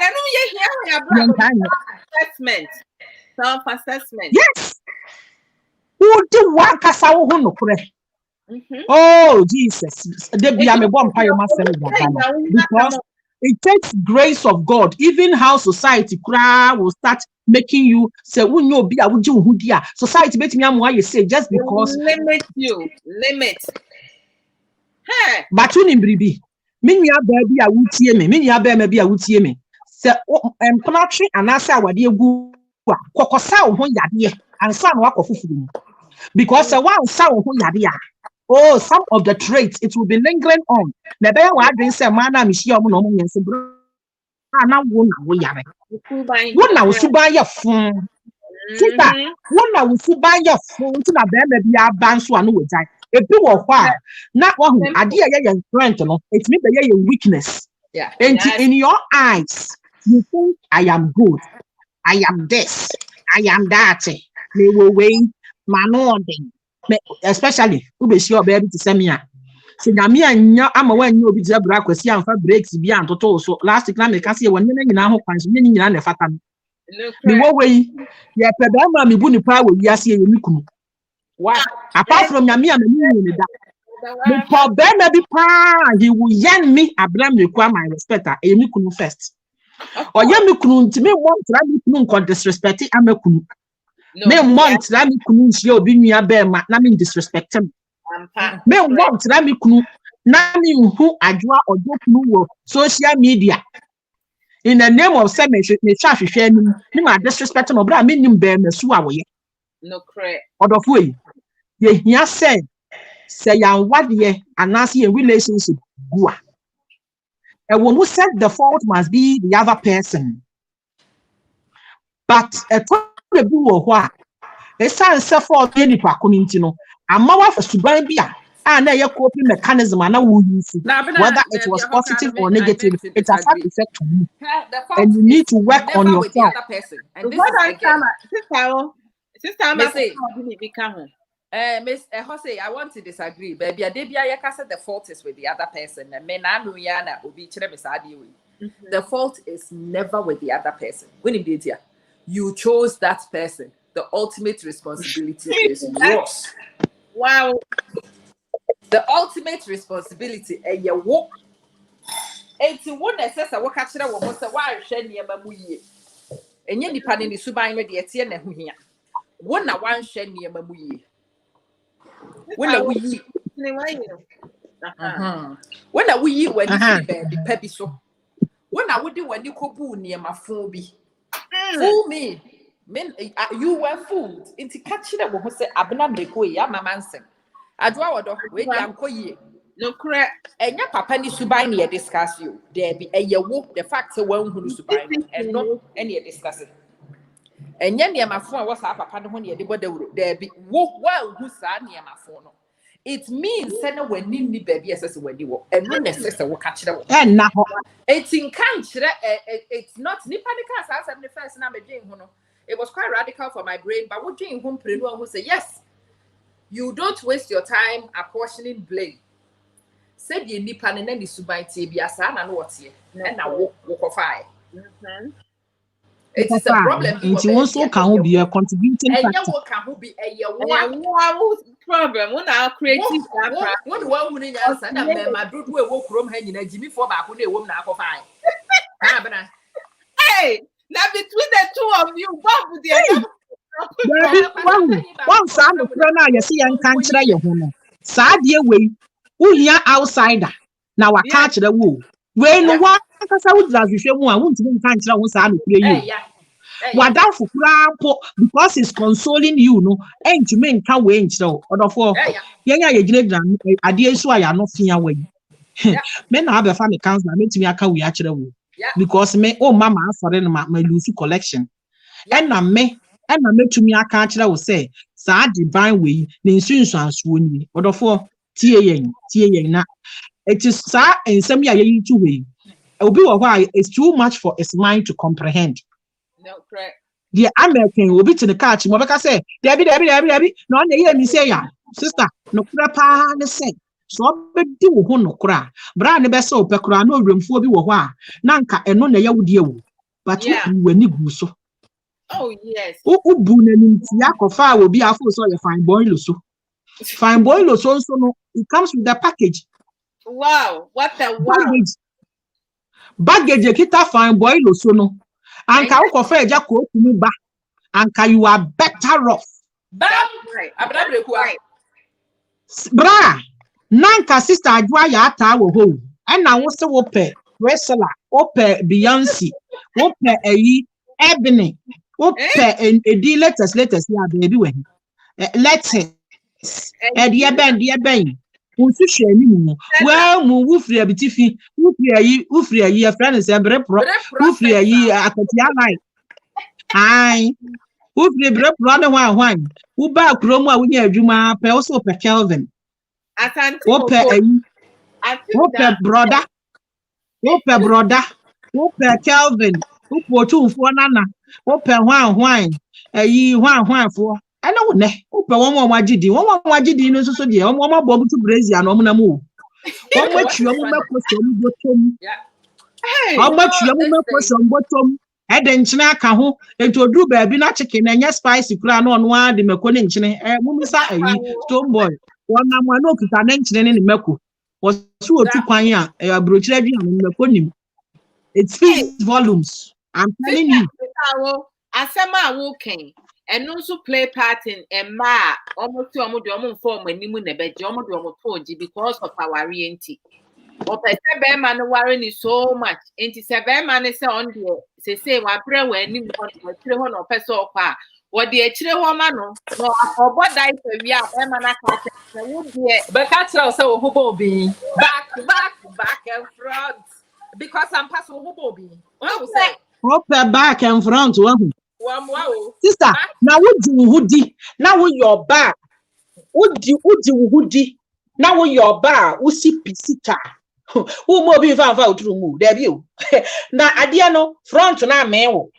know you hear self-assessment. Yes. Who do one kasa wo ho no kura? Oh Jesus, they be am bomb pay myself because it takes grace of God. Even how society will start making you say, "We know be a would dia." Society bet me am why you say just because limit. Hey, but you nimbribi. Mini baby a wutie me. Mini baby be a wutie me. Say empatry and answer what you go. Kokosa wo ho yade ansa na wakofufu because one sound ho yade. Oh, some of the traits it will be lingering on. The bear wa drink say man na mishi omo no nyense bro. Na wo na wo yare. Wo na wo suban ye fun. Sister, wo na wo suban ye fun ti na bear be aban so anu we jai. E bi wo ho a na wo hu ade ye strength no. It mean be ye weakness. Yeah. And in your eyes, you think I am good. I am this. I am that. Me wo we manoding. Especially ube sure baby to send me a so nyame anya ama wanyi obi dia bra kwasi amfa breaks bi antoto so last week na me ka se won nyina ho kwanso nyina na fata me wo we ye peda ma me bu ni pa wo wiase ye mi kunu what apart from nyame a me da me problem na bi pa he will yan me abram require my respect a ye mi kunu first o ye mi kunu ntime mo tra mi kunu nko disrespect amakunu me want that me kunu nsia obi nua be ma na me disrespect him. Me want that me kunu na me hu Adwoa Odo kunu wo social media in the name of say me hwahwehwe anim me ma disrespect no bra me nim be masu awoye no correct odofo yi ye hia say yan wade anase ye relationship gua e wo mu said the fault must be the other person but the bi wo ho a esan se for any to akoninti no amma wa fa suban bi a na ye coping mechanism na wo use whether it was positive or negative it has had effect on you and you need to work on yourself sister Miss Jose, I want to disagree. Baby, I said the fault is with the other person. The fault is never with the other person. When you chose that person. The ultimate responsibility is yours. Wow. The ultimate responsibility and your work. And to one assessor, what catch that was why share near Mamuye. And yet, depending the subai with the Etienne who here. One one share near Mamuye. When we eat. When we eat when you the peppy so. When I would do when you could near my phone be. Fool me. Men, you were fooled into catching them who say Abnam de Koya, my man sing. Adwoa Odo, wait, I'm koye. No correct. And your papa needs to buy me a discuss you. There be a year walk the facts of one who is to buy and not any discussing. And yet, near my phone was our papa when you did there be walk well who's near my phone. It means send when Nimby baby as when you walk and no necessary will catch them. And now it's in kind, it's not Nipanicas as I'm the first number Jane. It was quite radical for my brain, but what Jane whom who say yes, you don't waste your time apportioning blame. Said ye Nipan and then the Subai Tibia San and what's here, and I walk of fire. It is a problem. And you also can be a contributing factor. And you can be a problem. When our creative one woman else and my brood will walk from hanging a Jimmy for back when they won't have fire. Hey, now between the two of you, Bob with the one son of Rana, you see, and can't try your home. Sad year way, who here outsider. Now I catch the wool. When no one because I would as you want to can't try one son of you. What that for because it's consoling you, no, and you mean can't wait so or for you great idea so I am not fear way. Men have a family council, make me a cow actually. because me mama for my lose collection. And to me I can't tell say sa divine way the insurance won or for tie na it is sa and some ya two way. Obi why it's too much for his mind to comprehend. No, correct. The American will be to the catch. Mobaka say, Debbie. No, they hear me say, sister, no crapa, the same. So, do no cry. Brand the best so pecora, no room for the wa. Nanka and no ya would you. But when you so. Oh, yes. Oh, boon and Tiaco fire will be a full soil fine boy, Lusso. Fine boy, Lusso, so no, it comes with the package. Wow, what a wow. Baggage, a kita fine boy, Lusso, no. Anka ukofe eja ko kunu ba anka you are better off. Right. Bra nanka sister Adwoa ya ata wo ho na wo se wo pe wrestler wo pe Beyonce wo pe Ebony wo pe edi latest ya baby we let's e die ben unsu hwani mu wa mu wufri abitifi wufri ayi afran se bre pro wufri ayi akati alai ai wufri bre pro na hwan wo ba krom a wonya adwuma pe wo so pe Kelvin wo pe ayi wo pe brother wo pe Kelvin wo po tumfo nana wo pe hwan ayi hwan fo I know ne upe one wajidi no so de one bobu to Brazil no na mu one much you mu question botom how much you mu question botom e de nchine aka ho entodu ba bi na chicken enya spicy kura no no a de mako ne nchine mu misa ayi stone boy one na mo no kita ne nchine ne mako wo so otu kwan a abrochire adua ne mako nim it speaks volumes I'm telling you asema wo ken and also play part in a ma almost form when you never because of our reality. Or per man worrying is so much. Into 7 man is on the say my prayer when you want to children or person or car. What the children woman or what died for we are but catch also hobo be back and front because I'm passing hobo be. What was say? Hope back and front one. Wow. Sister, now what do hoodie? Now your bar. What do hoodie? Now your bar, usi pisita. Who more be found out to move? There you. Now Adiano, front na meo.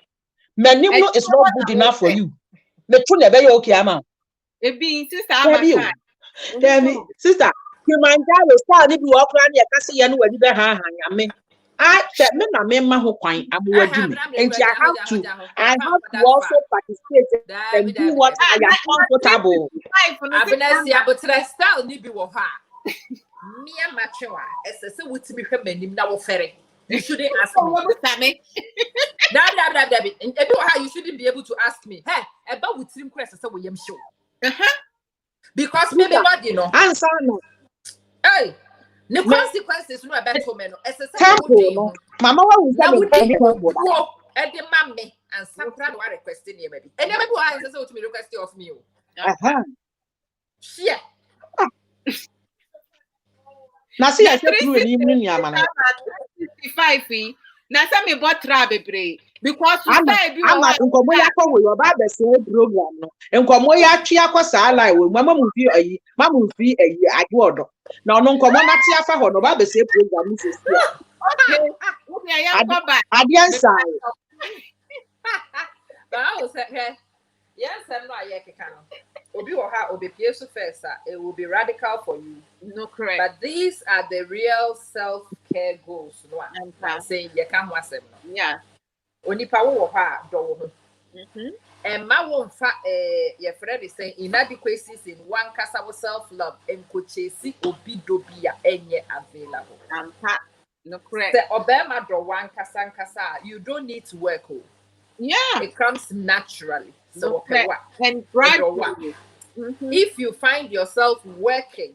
Menimo is not good enough for you. The tune never okay, ama. It being sister, tell me, sister, you mind that start if you walk around your castle and where you be hang. I said, me na me ma ho kwan amowadimi and I have to also participate and do what I am comfortable. Abinesi abotre style ni bi wo ha. Me amachewa esese wutimi hwemanim na wo fere. You shouldn't ask me. Dabi. And you shouldn't be able to ask me. Hey, about wutimi kwa esese wo yam show. Because maybe what you know. Answer no. Hey. The consequences no about for men. Temple, Mama was that and the mammy and some crowd were requesting you, maybe. And never why is so to me requesting of me. Yeah. Now see, I said through an evening, Yamana. 55 feet. Now, some me bought trabe break because I'm not Uncomoya with your Bible say program. And Comoya Chiaco Sala with Mamma will be a Adwoa Odo. Now, no Comona Tiafa or no Bible say program. Okay, I didn't say. But I was here. Yes, I'm not yet. Obi will have Obi Piesu first. It will be radical for you. No, correct. But these are the real self-care goals. No, I'm saying you can't watch them. Yeah. Only power of her door. And my one your friend is saying inadequacies in one casa self-love and could chase Obi Dobia any available. No, correct. The Obama draw one casa. You don't need to work. Yeah. It comes naturally. So and gradually. If you find yourself working,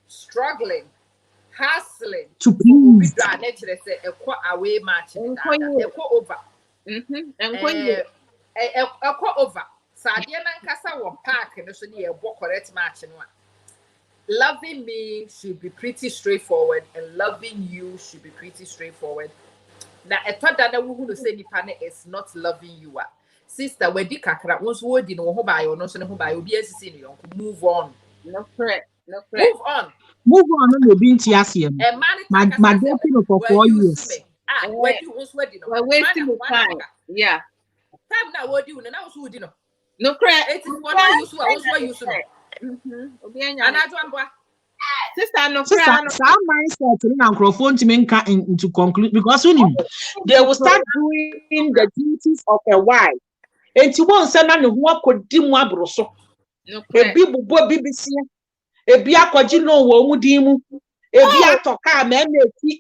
struggling, hustling to please away match over. Over. Sadiana Casa will park and so near walk correct match. Loving me should be pretty straightforward, and loving you should be pretty straightforward. na eto da na wo hu say nipa ne is not loving you sister we di kakra won so wodi no ho ba yo no so ne ho ba yo bi asisi no yonko move on. No correct. Move on no be nti asem my dating for 4 years we do won so wodi no we're wasting the time. Yeah, time na wodi no na wo so wodi no no correct. it is what you so won so you so obi anya ana to amboa sister no so some mindset in microphone to make into conclude because they will start doing the duties of a wife. And you won't send no ho akodi mu abro so. Ebi bubo BBC. Ebi akwaji no wo mu din mu. Ebi atoka ma na eti.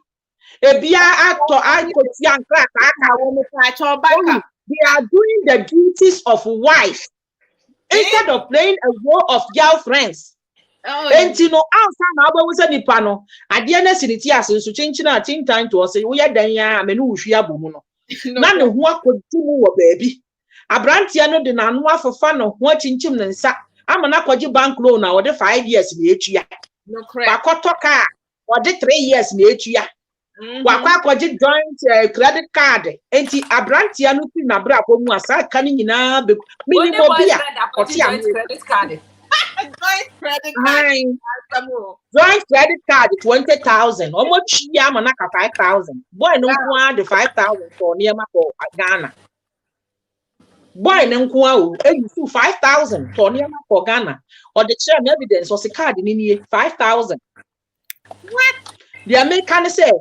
Ebi ato akoti ankra aka wo mu cha baka. They are doing the duties of wife instead of playing a role of girlfriends. And you know, outside now, we say nipa no. Ade na siniti aso so chinchina time to say we dan ya amenu uhia bomu no. Na ne ho akodi mu wo baabi. Abrantia no de na no afofa no ho chinchim ne nsa. Ama na kwaji bank loan na wode 5 years na etua. No correct. Bakoto car wode 3 years na etua. Wakwa kwaji joint credit card. Enti abrantia no ti na bra ko mu asa kan nyina be minimum bia. Oti am credit card. Joint credit card 20,000. Almost chia manaka 5,000. Boy no kwa the 5,000 for near for Ghana. Boy no kwa you 5,000 for near for Ghana. Or the share evidence was a card in 5,000. What? The American say,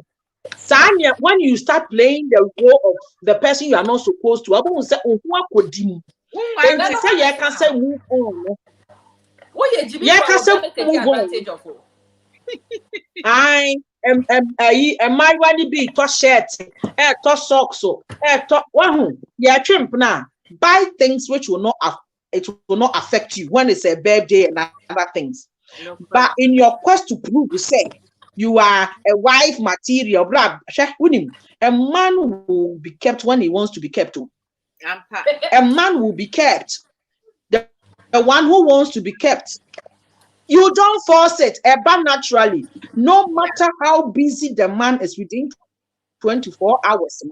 Sanya, when you start playing the role of the person you are not supposed to, I won't say and they say you can say move on. Yeah, advantage of I am my one be to shirt, to socks, to one. Yeah, trim now. Buy things which will not affect you when it's a birthday and other things. But in your quest to prove, you say you are a wife material, blah. A man will be kept when he wants to be kept. A man will be kept. The one who wants to be kept. You don't force it, but naturally, no matter how busy the man is within 24 hours.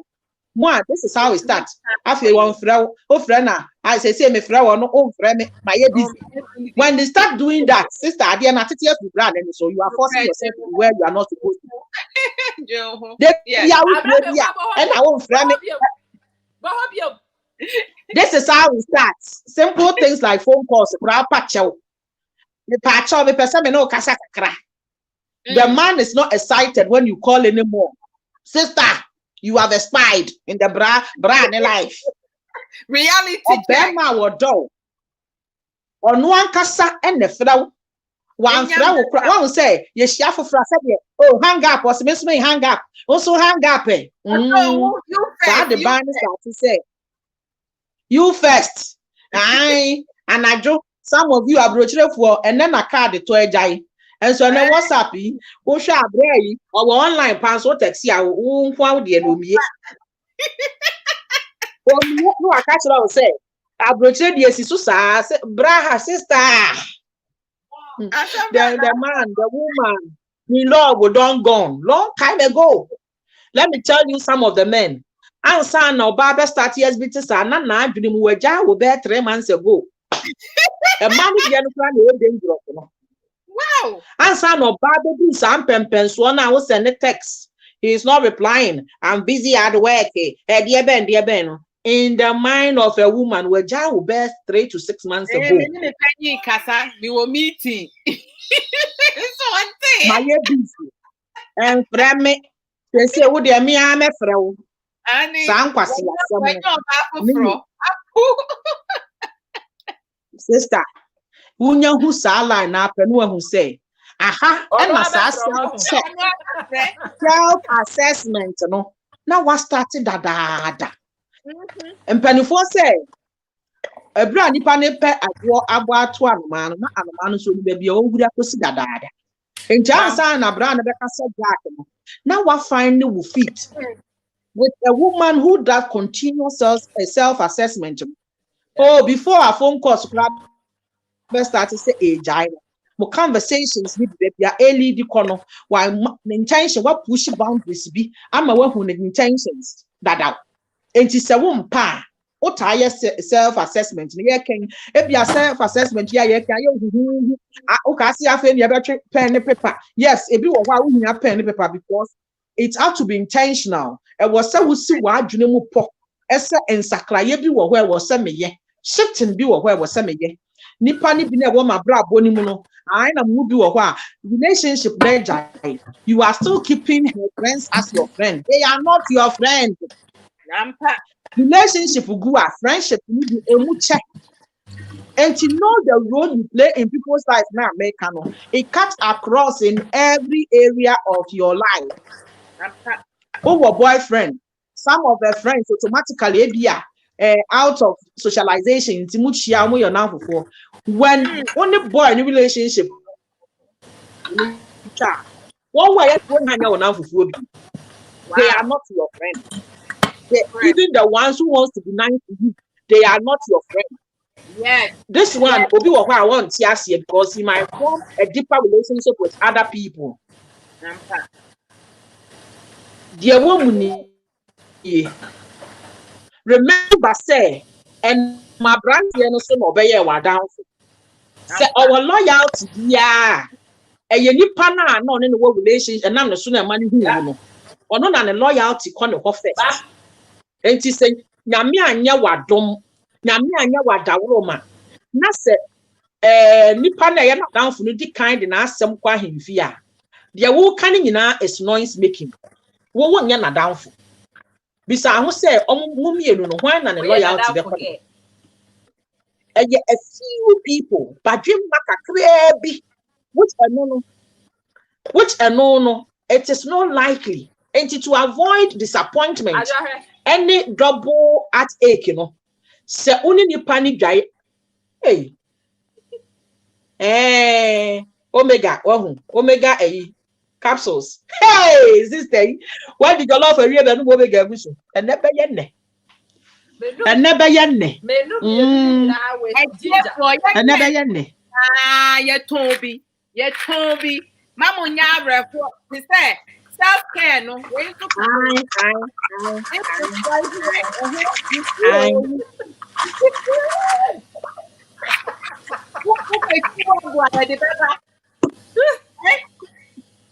This is how it starts. After one friend, I say me friend no friend my busy. When they start doing that, sister, they are not teachers to brand, and so you are forcing yourself to where you are not supposed to. And I won't friend. This is how it starts. Simple things like phone calls, the man is not excited when you call anymore. Sister, you have expired in the brand life. Reality. Obama or do. Or no one casa and the flow. One will say, yes, you for oh, hang up, was miss me hang up. Also hang up. The band is to say. You first. And I joke. Some of you are broached for and then a card to a jai. And so then what's up? Who shall bray or online pass or text ya who found the enemy? No, I catch what I will say. I broached yes, Susa, Braha sister. The man, the woman, we love were done gone long time ago. Let me tell you some of the men. And son or Baba start years bitters are not dream were jar will bear 3 months ago. A man is dangerous. Wow. And son of Baba do some pempens one I will send a text. He is not replying. I'm busy at work. Dear Ben. In the mind of a woman, where jar will bear 3 to 6 months ago. We were meeting. So one thing. My busy. And friend me, they say, would you me? I'm a friend. Sister, Unya who saw line up and who say, aha, and my self-assessment. No, now what started that? And Pennyfo say, a brand new panel pet about 1 man, not a man so baby over that. And Johnson, a brand of a now what find new feet. With a woman who does continuous self-assessment. Oh, before our phone calls, best start to say, "Hey, Jai, mo conversations ni be early di kono why intention what push boundaries bi ama wa hu intentions dada enti se wo mpa o ta ye self assessment ni ye ken e bia self assessment ya ye kan ye hu o ka si afa ni e be pen and paper yes e bi wo ho a wo hia pen and paper because it has to be intentional e was say wo si wa adwene mu po ese ensakraye bi wo ho e was say meye shifting bi wo ho e was say meye nipa ni bi na wo ma bra bo ni mu no I na mu bi wo ho a relationship na you are still keeping your friends as your friend. They are not your friend. Relationship go a friendship ni bi emu che. And to know the role you play in people's life now, it cuts across in every area of your life. Over boyfriend, some of their friends automatically out of socialization, when only boy in a relationship, one way they are not your friend. Even the ones who wants to be nice to you, they are not your friend. Yes. This one, Obi Wahwa, I want to see because he might form a deeper relationship with other people. Dear woman, remember, say, and my brand here no so obey wa down. Say our loyalty, yeah. And you need partner no in the world relationship, and I'm the sooner money who no. Or no, and loyalty corner of first. And she say, Nyami anya wa dom, Nyami anya wa dawroma. Na se nipa na ye na down for no di kind na asem kwa hemfi a de wo kan nyina is noise making wo nya na down for bisa ho se omumienu no hwan na ne loyalty be ko a few people badwem makakra bi which no it is not likely and to avoid disappointment any double at ache you know se oni nipa ni dwai hey omega capsules. Hey, sister, what did your love for real and omega vision? And never yenne. And never yenne. And never yenne. Ah, ye Toby. Mama nyabra for say self-care no.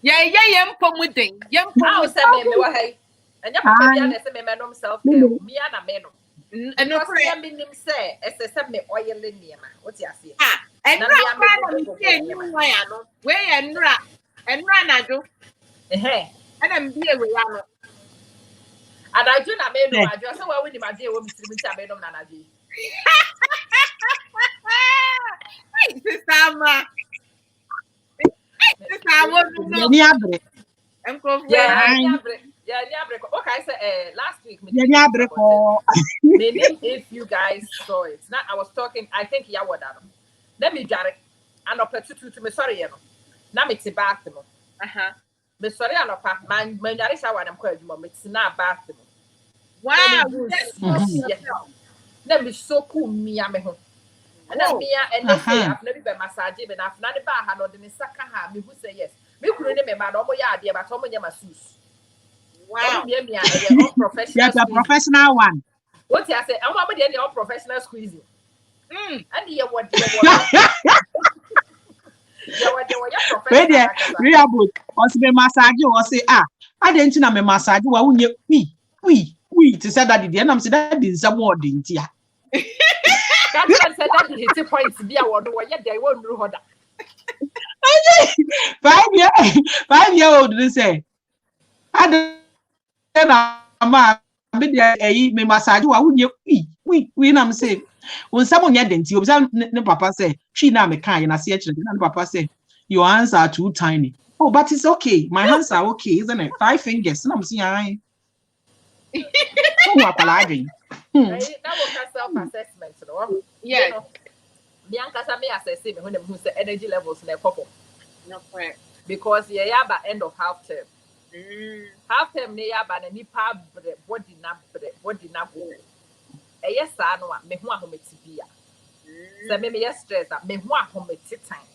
Yeah, pomuding. Young How say me wa hey. And your papa bia na say me menom self care. Me na me no. And no prayer minim say say me oil niema. What you say? Ah, and no say no no. We enra na do. And I'm be we no. And I do na me no. I just say we ni ma dey we mitiri mitiri me nom na na dey. Sister Okay, I said last week. If you guys saw it, now I was talking. I think Adwoa Odo. Let me get it. And up to me sorry, you know. Now it's back to me. Me sorry, and up man. Yari shower them quite more. It's not back to me. Wow. Let me so cool me ame home. And I'm here and they say I've never been massage, but I've not about her or the Saka. Me who say yes. Me couldn't remember no more idea, but how many masseuse. Wow, professional. Yes, a professional one. What you say? I'm about the professional squeezing. And you what real good. Or say massage or say I didn't know me massage. We to say that the end I'm saying that is some more didn't ya. That said that hit point to be a word or yet they won't do that. 5-year-old they say I don't know me massage we na say when someone ya denti obisa ne papa say she na me kan na say actually na papa say your hands are too tiny. Oh, but it's okay, my hands are okay, isn't it? 5 fingers na I'm saying what that was self-assessment. Yeah. You know, Bianca me assess me when who say energy levels in a couple. No correct. Because by end of half term. Half term near by the nipa body na go. Yes, I know me who a home tibia. So me yes stress that me who a home time.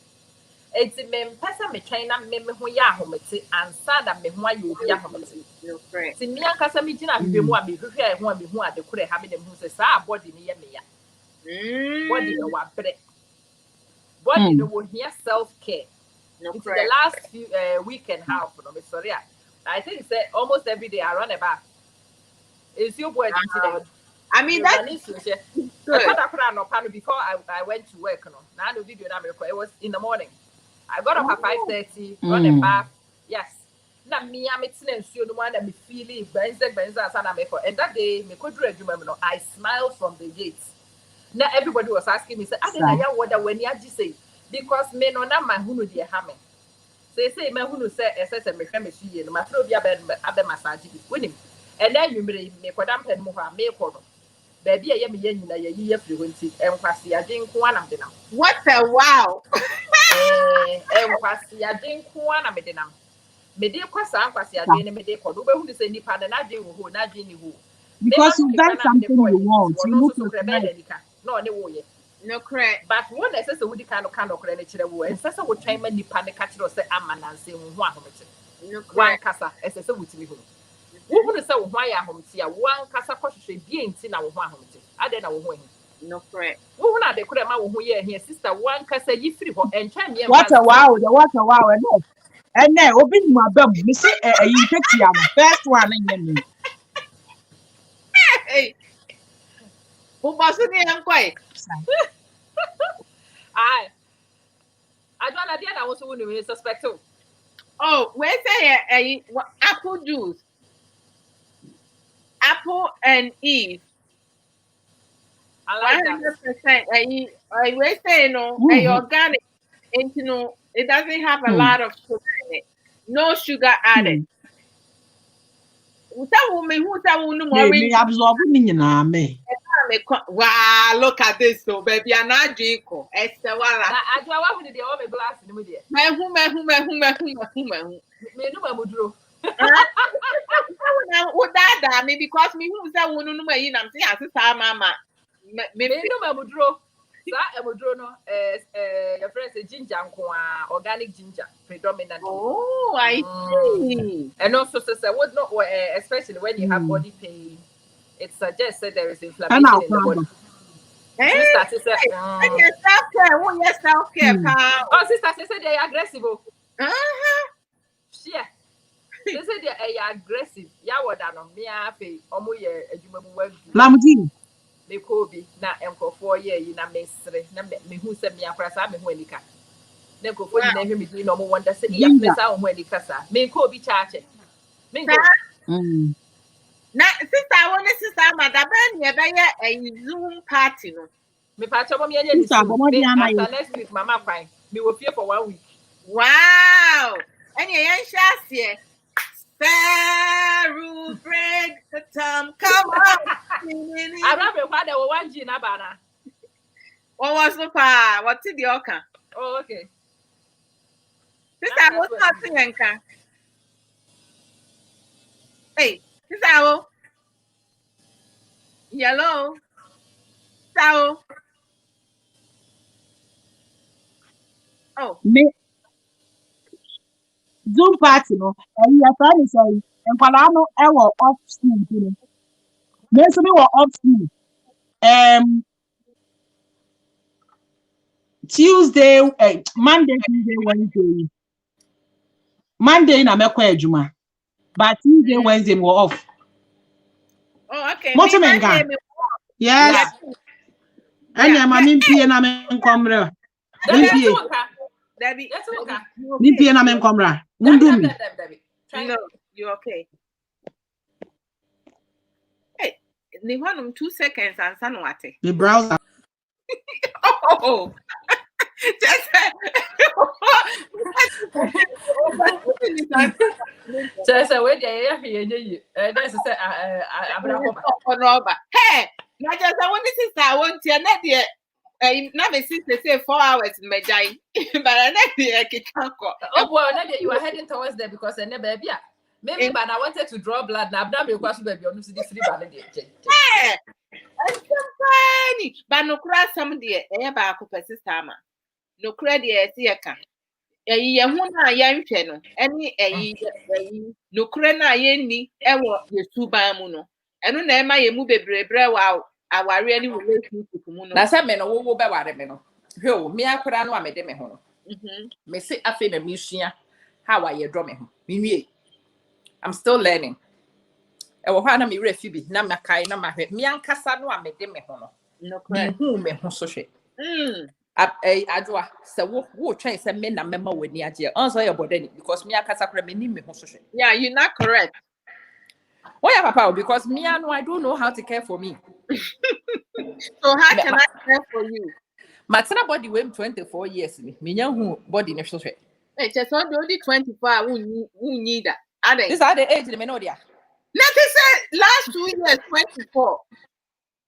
It's me pesa me China me ho ya ahomete ansa da me ho ayo bi ahomete. No correct. Ti mi ankasa mi gina hwehwe mu a me hwehwe a ho a me hu ade kure ha me dem hu se sa body ni ye me ya. Body no wa bre. Body no wo here self care. No It's correct. the last few week and half no me sorry. I think say almost every day I run a bath. It's your boy I mean that's good. Before I went to work, now the video it was in the morning. I got up at 5:30, run a bath. Yes. Now me I'm no one and me feeling and that day me could do I smiled from the gate. Now everybody was asking me, say, I didn't know what when you say because me no na my hunu dear hammer. Say me hunu say SS me friend me no my throw be a massage with him. And then you me kwadam pen mo ha me ko no. Baby I me yen na ye frequency and kwasi adin ko anam de nam. what a wow. And kwasi adin ko anam de nam. Me de kwasa kwasi adin me de ko do be hu say nipa na adin wo na adin ni wo. Because you've done something you want. You look no ne wo ye. No correct. But one that says we kind of credit chire wo. And says we try man nipa ne ka chiro say amananse wo ho ahomete. No One correct. kasa ese we timi ho. Wo hu say wo ho ya ahomete a one kasa kwohwehwe bi enti na wo ho ahomete. Ade na wo ho hin. No correct. Wo hu na de kure ma wo ho ye here sister one kasa yi free ho entwa me. What a wow, and then open my bum. Me say you take the first one in me. Hey. Who boss ni enquire? I don't know that I was who you suspect. Oh, where say apple juice? Apple and Eve. I like that. 100%. We say no, organic. And you know, it doesn't have a lot of sugar in it. No sugar added. Me absorb me na me. Wow, look at this though, baby. I'm not drinking. I do want to the old glass in the media. Me no mudro. That me because me who say wonu no me na say asisa mama. Me no mudro. Sa emudro no your friend say ginger organic ginger predominantly. Oh, I see. And also say what not especially when you have body pain, it suggests that there is inflammation in the body. Sister say self-care. Oh, yes, self-care. Oh, sister say they are aggressive. Yeah. They say they are aggressive. Ya wada no me afi omo ye adwuma mu wa. Lamdi. Me ko bi na enkofo ye yi na mesre na me hu se me akra sa me hu anika. Na enkofo ni na hwe me di no mo wonder say ya me sa hu anika sa. Me ko bi chaache. Me ko. Na sister won sister madam na be ye Zoom party no. Me pa chobo me anya ni next week mama kwan. Me wo fie for 1 week. Wow. And you ain't here. Sparrow break the time. Come on. I remember father one G na bana. What was the pa? What did the oka? Oh, okay. Sister, what's not saying? Hey, sister. Yellow. So. Oh. Me. Zoom party no, and your friend is saying, and Palano, I will off school. Most of me were off school. Tuesday, Monday, Tuesday, Wednesday. Monday na mekwa ejuma. But Tuesday, Wednesday we were off. Oh, okay. Yes. And your mommy pie na me nkomre. Debbie, ni pie na me nkomra. Mundumi. No, you okay. Hey, ni one 2 seconds and sanwate. The browser. Oh. Just wait there you. That's say Abraham. Hey, not just I want this is I want you na there. Now me sister say 4 hours in my giant, but I can't go. Oh boy, you are heading towards there because I never baby. Maybe but I wanted to draw blood now. Now me question baby on this free band there. Hey, it's funny. But no cry some there. Ba ko sister ma. No cry there see aka. ye huna yɛnhwɛ no ɛne nokore na yɛnni ɛwɔ yɛsuban mu no ɛno na ɛma yɛ mu bebrebrɛ wɔ aware ne relationship mu no na sɛ me no wo bɛware me no hwɛ o me akora no a mede me ho no me se afei na mesua how I draw me ho me I'm still learning ɛwɔ hɔ a na me werɛ fi bi na makae na mahwɛ me ankasa no a mede me ho no mehu me ho so hwɛ Adwoa sɛ wo try sɛ me na mema w'ani agye ɔnso yɛ bɔdani because me akasa kora me ni me ho so hwɛ yeah you're not correct yeah papa because me I don't know how to care for me so how can I care for you matena body wey 24 years me nya hu body ne so hwɛ just only 24 who need that this are the age me know dia nothing say last 2 years 24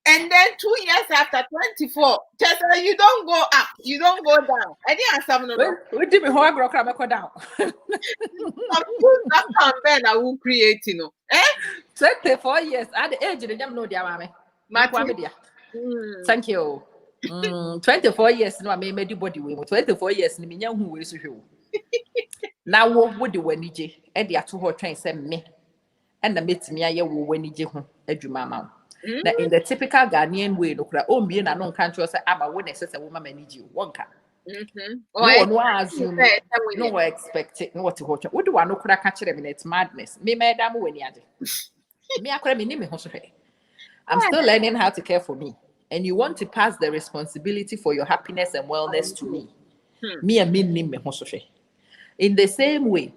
and then 2 years after 24 just you don't go up you don't go down I didn't answer no we did me how grow cram go down that campaign I will create 24 years at the age the jam know dia mama dia thank you 24 years no me do body we 24 years ni me nya hu we so hwe na wo de wani je e de ato ho twen se me and na metimi aye wo wani je ho adwuma ma na in the typical Ghanaian way no kura o mbie na no kan tro se aba wo na se wo mama ni ji wonka no assume no expect it no what ho twa wo de wa no kura ka kire me na it's madness me ma da mo wani ade me akora me ni me ho so hwe I'm still learning how to care for me and you want to pass the responsibility for your happiness and wellness to me me and me ni me ho so hwe in the same way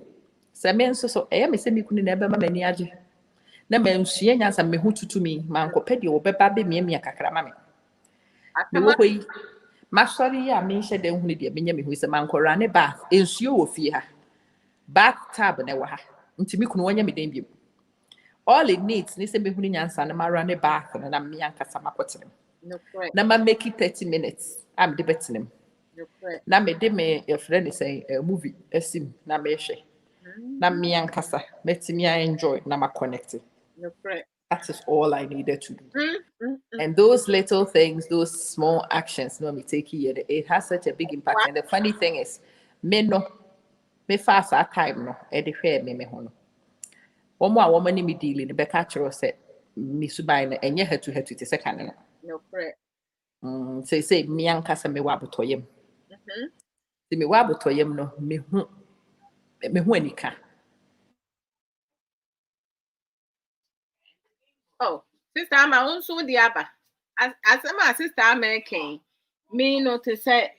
Semen so me se mi kunu na ebe ma mani age na mansua nyansa me ho tutumi mankopɛ de obɛba be me kakra ma me me wo koyi masori ya me hye de hunu de me nya me hu se mankora ne ba ensuo wo fie ha bath tab na wa ha ntimi kunu wonya me den biem all it needs ni se me hunu nyansa na mara ne bath na me yankasa makotere na ma make it 30 minutes am de betenem na me de me your friend is saying a movie esim na me hwe na me yankasa metimi enjoy na ma connect. That is all I needed to do. And those little things, those small actions, no me take here. It has such a big impact. And the funny thing is, me fast at time no, fair me hono. Omo a woman ni me dealing the back catcher said me subai na enye hetu te second no correct. Say me ankasa me wabotoyem. Se me wabotoyem no me hu anika. Oh, sister, I'm also the other. As my sister American, me not to say.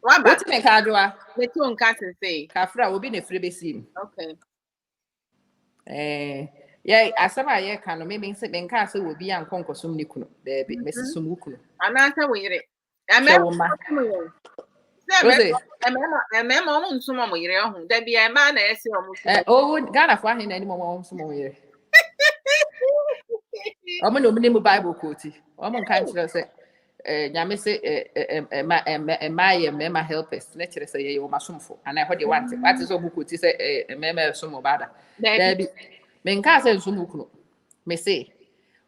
What make Adwoa? The two on cat say. Kafra will be in a free basin. Okay. Yeah, as some I can maybe say Ben Castle will be on Concourse Nikuno, there be Mrs. Sumuku. And answer with it. I'm a man on some of your own. There be a man as oh, Ghana for him anymore. I'm no name Bible quote. I'm on country say, Yammy say, my helpers, naturally say, you must sumful, and I heard you want it. What is all book to say a member some of other? There be Mencasa and Sumukuno. May say,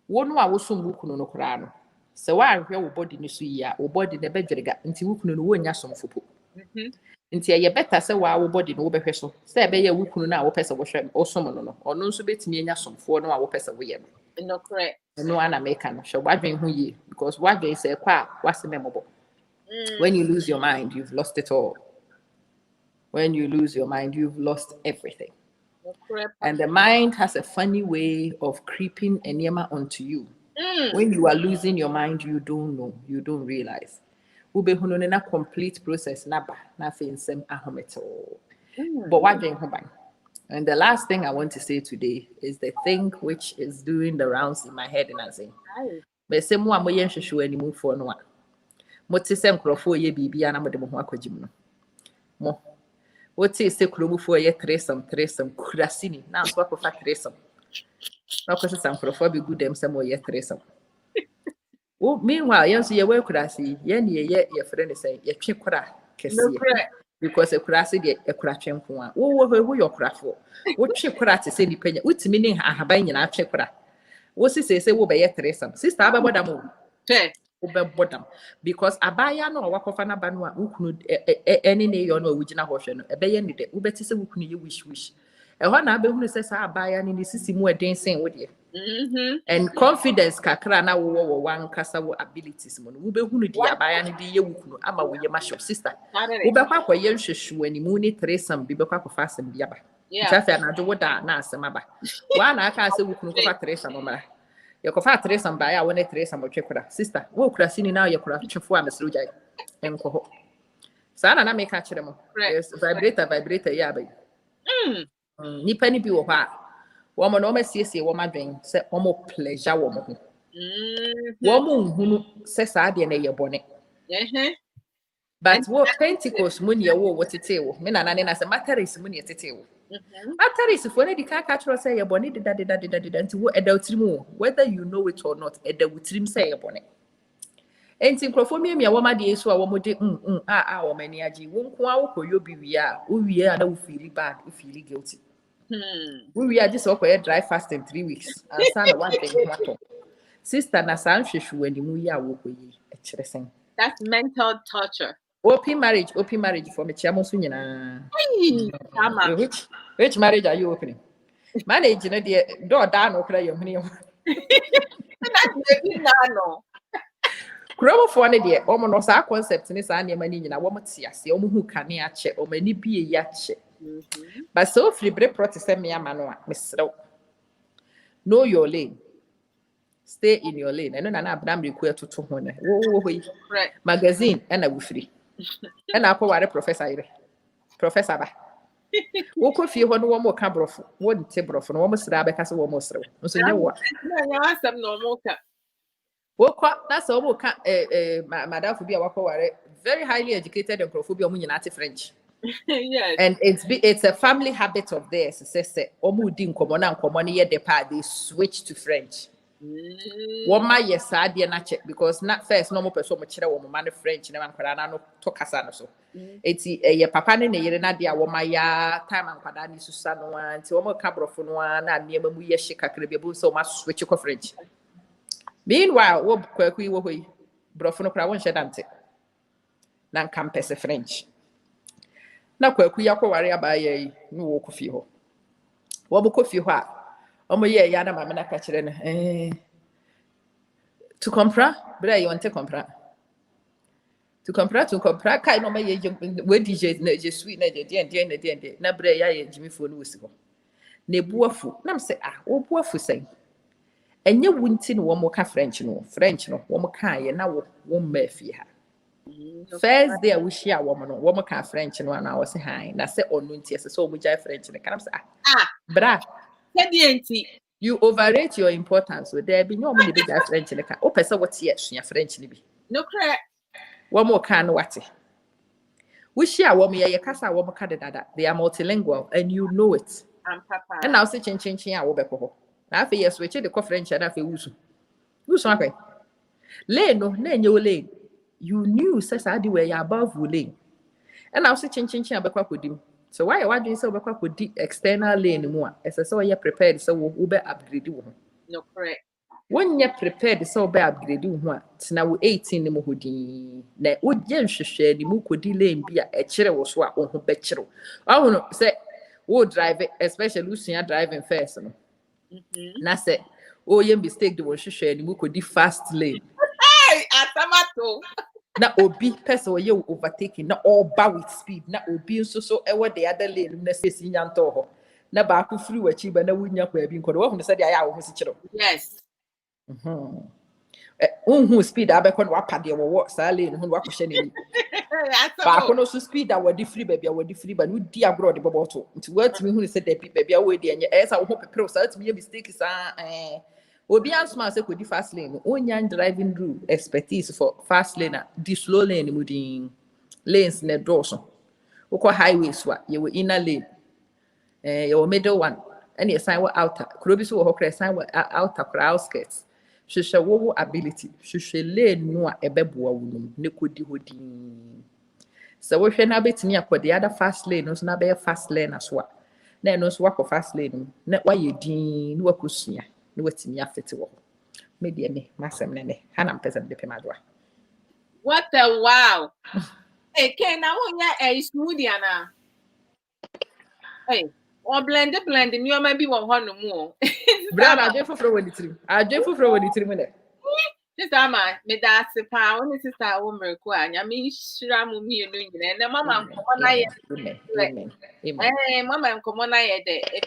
one more was Sumukuno no crano. So I hear body in the or body in the bedroom until we couldn't win your some for. Until you better say, wow, body no vessel. Say, be a wukunu now, person or someone or no so bit me some for no our person we no correct. No one American shall wondering who ye because what they say, what's the memorable? When you lose your mind, you've lost it all. When you lose your mind, you've lost everything. No correct. And the mind has a funny way of creeping enema onto you. When you are losing your mind, you don't know, you don't realize. Ube hunone na complete process naba na finsem ahometo. But what do you? And the last thing I want to say today is the thing which is doing the rounds in my head and I say, but say more moyen shushu any move for no one. Moti sem crofo ye bibi ana mode mo ho akogim no. Mo. What is say krobu for ye tresam kurasini na so ko fa tresam. Na ko sam crofo be good dem sem ye tresam. Oh, meanwhile, yes, you work kurasi, ye your friend is saying, ye twe kura kesi. Because a kurasi de a kurachem kwa. Who your crafo? What twe kura to say depend, which meaning I have been in our chekura. What she say, wo be ye tresam. Sister, about a move. Bodam because abaya no wakofa na ba no a ukunu any ne yo no wugina hwehwe no ebe ye ne de ubeti se ukunu ye wish ehɔ na abehunu se sa abaya ne sisi mu eden sen wo de and confidence kakra na wo wan kasa wo abilities mo no ubehunu di abaya ne di ye wukunu ama wo ye masho sister ubekwa akoye nhwehwe animu ni tresam bi bekwa akofa asem bi aba ntafe na do wo da na asem aba wa na aka se wukunu kofa tresam mara Yakofa tresam ba ya wone tresam otwekura sister wo kura sini na yakura twefo a mesro jai enko ho sa na make kire mo yes vibrator ya ba nipa ni bi wo ha wo mo no masiesie wo madwen se wo mo pleasure wo mo ho wo mo nhunu se sa de na ye bone but wo Pentecost mun ye wo tete wo me na na se materis mun ye tete wo materis fo na di ka tro say ye bone dida nti wo edawtrim whether you know it or not edawtrim say ye bone enti nkrofo miemia wo ma de yesu a wo mo de wo mani agi wo nko a wo koyo bi wi a wo wi a na wo feel bad wo feel guilty wo wi a just wo koyo dry fasting 3 weeks and sana one thing matter sister na san hwehwe animu yi a wo koyi e kire sen that's mental torture. Open marriage for me chiamo so nyina. Which marriage are you opening? Marriage na de do da no kra yam ni. No. Kromo for ne de omo no sa concept ni sa ne mani nyina wo mte ase omo hu kane a che omo ani bie ya che. But so fribre protest me ama no a mesrew. Know your lane. Stay in your lane. No na Abraham require to ho ne. Wo right. Magazine na wo free. And I ware professor ba wo ko fie ho no wo mo ka brofo wo nte brofo no wo mo sra be ka se wo mo srew nso nye wo na asem no mo ka wo kwa na se wo mo ka madam bi a wako ware very highly educated and crofo bi o mo nyina ate French yes and it's a family habit of theirs say o mo di nkomo na nkomo ne ye de pa they switch to French. Woma yes ade na che because na first no mo person mo kire wo mo man French na nkwara na no to kasa no so eti ye papa ne yere na de a woma ya time ankwada ni susa no anti wo mo ka brofo no na niam mu ye hye kakra bi bu so ma switch ko French meanwhile wo kwaku yi wo hoyi brofo no kra won hye dante na campus French na kwaku ya ko ware aba ye no wo ko fi ho wo bo ko fi ho a omo ye ya na mama na ka kire no to compra bra you want to compra kai no me ye we DJ na je sweet na je na bra ya ye jimi fo no wosi ho na buafu na me say wo buafu say enye wunti no wo mo ka French no wo mo ka ye na wo ma fi ha first day we share wo mo ka French no na wo say hi na say onu nti say so mo jai French no kana say bra you overrate your importance. So there be no money be that French in the car. O person what yes, French ni bi. No correct. One more can what? We share one me kasa one more dada. They are multilingual and you know it. Papa. And now say chin a wo be ko. Na fe yes we the ko French na fe wusu. Wusu akwe. Lane no na enye lane. You knew says I we above lane. And now say chin a be ko kodim. So why do you say we could di external lane mu a ese so you prepared so we be upgrade wo. No correct. When you prepared so be upgrade wo a tina wo 18 ne mo hodin na wo je nhwehwe ni mu kodi lane bi a e kire wo so a wo ho be kire. Awu no say wo drive especially usua driving first no. Na say o ye mistake de wo hwehwe ni mu kodi fast lane. Hey, atamato. Na obi person we overtaking na all bar with speed na obi nso so ewo the other lane na sesi nyanto ho na ba ku free wachi ba na wunya kwa bi nkodo wo hu se dia ya wo hu si kiro yes unhu speed abekọ na wapade wo sa lane hu wakohye ni ba ko no so speed a wadi free ba bia wadi free ba no di agro de boboto nti watimi hu se da bi bia we de enye esa wo ho pepero sa atimi ye mistake sa obi ansma say kodi fast lane onya driving rule expertise for fast lane di slow lane mudin lanes na doso ukọ highways wa ye we inner lane ye we middle one and ye sign wa outer krobi so wo kra sign wa outer kra outskirts hwehwe wo ability hwehwe lane no a ebeboa wonum ne kodi hodin so wo hwe na betimi akodi other fast lane no so na be fast lane aso na no so wakọ fast lane na wa ye din na wakosua no watimi afete wo me de me masem ne ha na mpesa de pe madwa What a wow. Hey, Ken, I want a smoothie, Anna. Hey, or blend, you might be 100 more. Brother, I do for what it. I do for what it. Sister Ama, me da se pa, one sister wo mreku a nyame hira mu mienu nyina na mama nkomo na ye. Amen. Amen. Mama nkomo na ye de. E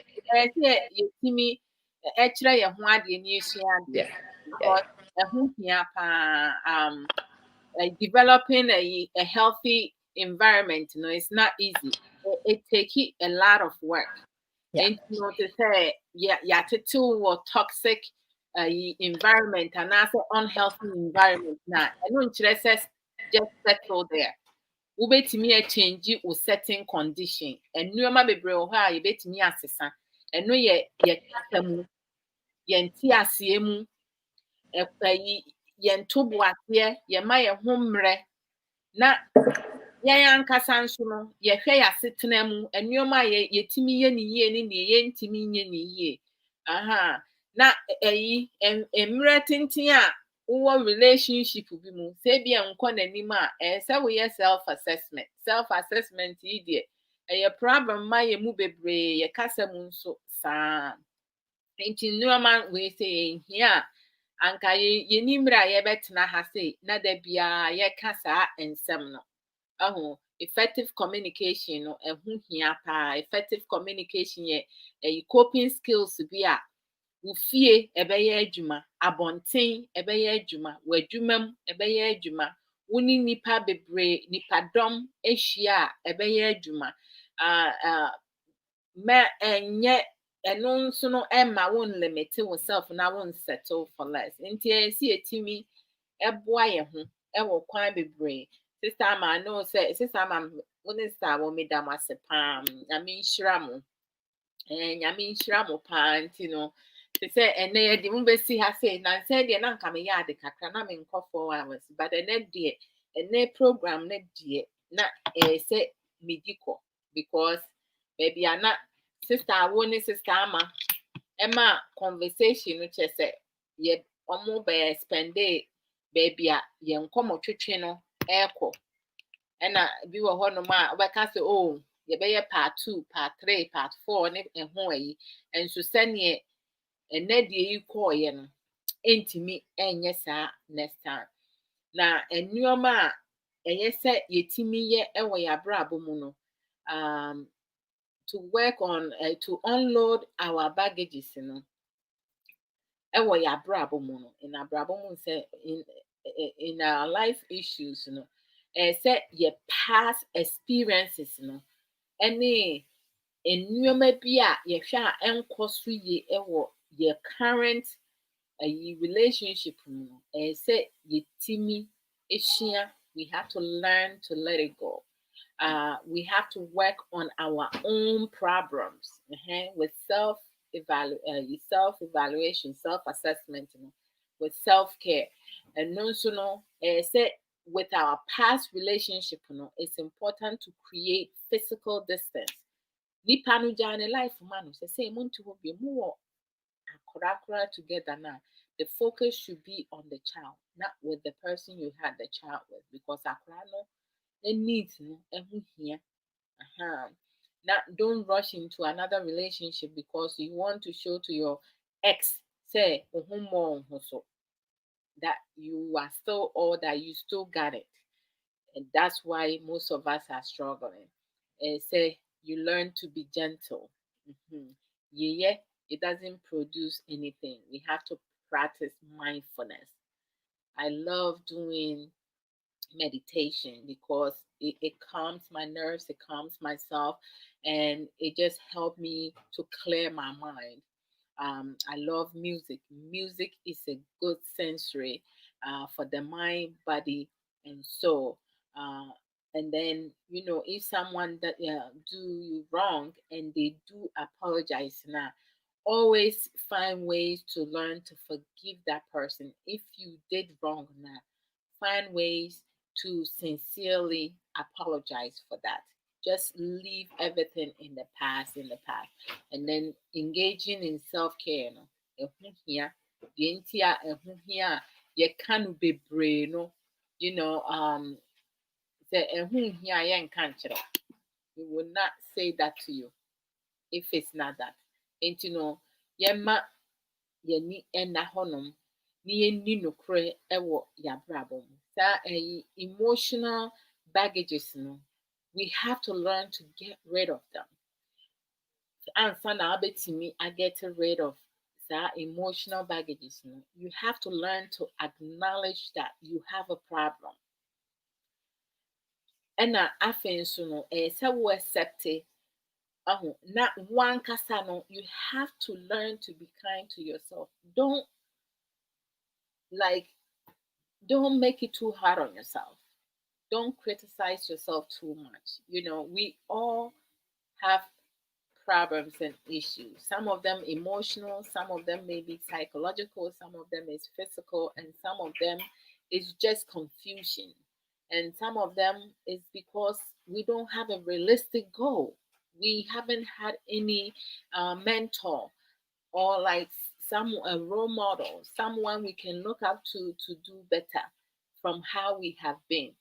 se yetimi e kire ye ho ade ni esua ade. Because ho hia pa developing a healthy environment, you know, it's not easy. It takes a lot of work. And you know to say to or toxic environment and also unhealthy environment now. I know just settle there. Wobetumi a change o certain condition. And nneɛma bebree wɔ hɔ a yɛbɛtumi asesa. Ɛno yɛ kasa mu, yɛn ti aseɛ mu, yɛn toboaseɛ, yɛma yɛn ho mmerɛ. Na yɛn ankasa nso no, yɛhwɛ yɛasetena mu, nneɛma a yɛtumi yɛ ne yie ne nea yɛntumi nyɛ ne yie. Na mmerɛ tenten a wowɔ relationship bi mu, sɛ bi nkɔ n'anim a, sɛ woyɛ self-assessment. Self-assessment yi deɛ, ɛyɛ problem ma yɛ mu bebree, yɛ kasa mu nso saa. Nti nneɛma wei sɛ yɛhia a, anka yɛni mmerɛ a yɛbɛtena ha sei, na da biara yɛka saa nsɛm no. Effective communication no ɛho hia paa. Effective communication yɛ coping skills bi a wo fie ɛbɛyɛ adwuma, abɔnten ɛbɛyɛ adwuma, w'adwuma mu ɛbɛyɛ adwuma, wo ne nipa bebree, nipadɔm ahyia a ɛbɛyɛ adwuma. Ɛnyɛ ɛno nso no ɛma wo limit yourself na wo settle for less. Nti ɛsi etimi ɛboa yɛ ho ɛwɔ kwan bebree. Sister Ama, no say Sister Ama, when sister wo me dam ase pam. Nyame nhyira mo. Nyame nhyira mo pa nti no. They say ene ye di mo besi ha say na say de na nka me ya de kakra na me nkɔ 4 hours, but ene program na die na say mediko because maybe ana sister wo ne Sister Ama Emma conversation no che say ye omo be spend day baby a ye nkɔmɔ twetwe no ɛkɔ ɛna bi wɔ hɔ nom a ɔbɛka sɛ yɛbɛyɛ part 2 part 3 part 4 ne ɛho ayi nso sɛneɛ ɛnɛ deɛ yi kɔɔyɛ no ɛntumi ɛnyɛ saa next time na nneɛma a ɛyɛ sɛ yɛtumi yɛ ɛwɔ yɛabrabɔ mu no to work on to unload our baggages no ɛwɔ yɛabrabɔ mu no in abrabɔ mu sɛ in our life issues no say your past experiences no any nneɛma bi a yɛhwɛ a ɛnkɔ so yie ɛwɔ your current relationship no say yɛtumi ehyia we have to learn to let it go. We have to work on our own problems with self-evaluation, self-assessment, with self-care. And also, say with our past relationship, it's important to create physical distance. Nipa no jane life man say muntu will be more together now. The focus should be on the child, not with the person you had the child with, because it needs here. Now, don't rush into another relationship because you want to show to your ex, say, that you are still or that you still got it. And that's why most of us are struggling. Say, you learn to be gentle. Yeah, it doesn't produce anything. We have to practice mindfulness. I love doing meditation because it calms my nerves, it calms myself, and it just helped me to clear my mind. I love music. Music is a good sensory for the mind, body, and soul. And then if someone that do you wrong and they do apologize now, always find ways to learn to forgive that person. If you did wrong now, find ways to sincerely apologize for that. Just leave everything in the past, and then engaging in self-care. You can be brave, you know, we will not say that to you if it's not that. And you know, yɛma yɛni ɛna hɔnom na yɛnni nokorɛ ɛwɔ yɛabrabɔ mu. Saa emotional baggages no, we have to learn to get rid of them. Ansa na wobɛtumi I get rid of that emotional baggages no, you have to learn to acknowledge that you have a problem. Ɛna afei nso no, ɛyɛ sɛ wo accept na wankasa no, you have to learn to be kind to yourself. Don't make it too hard on yourself. Don't criticize yourself too much. You know, we all have problems and issues. Some of them emotional, some of them may be psychological, some of them is physical, and some of them is just confusion. And some of them is because we don't have a realistic goal. We haven't had any mentor or like some role model, someone we can look up to do better from how we have been.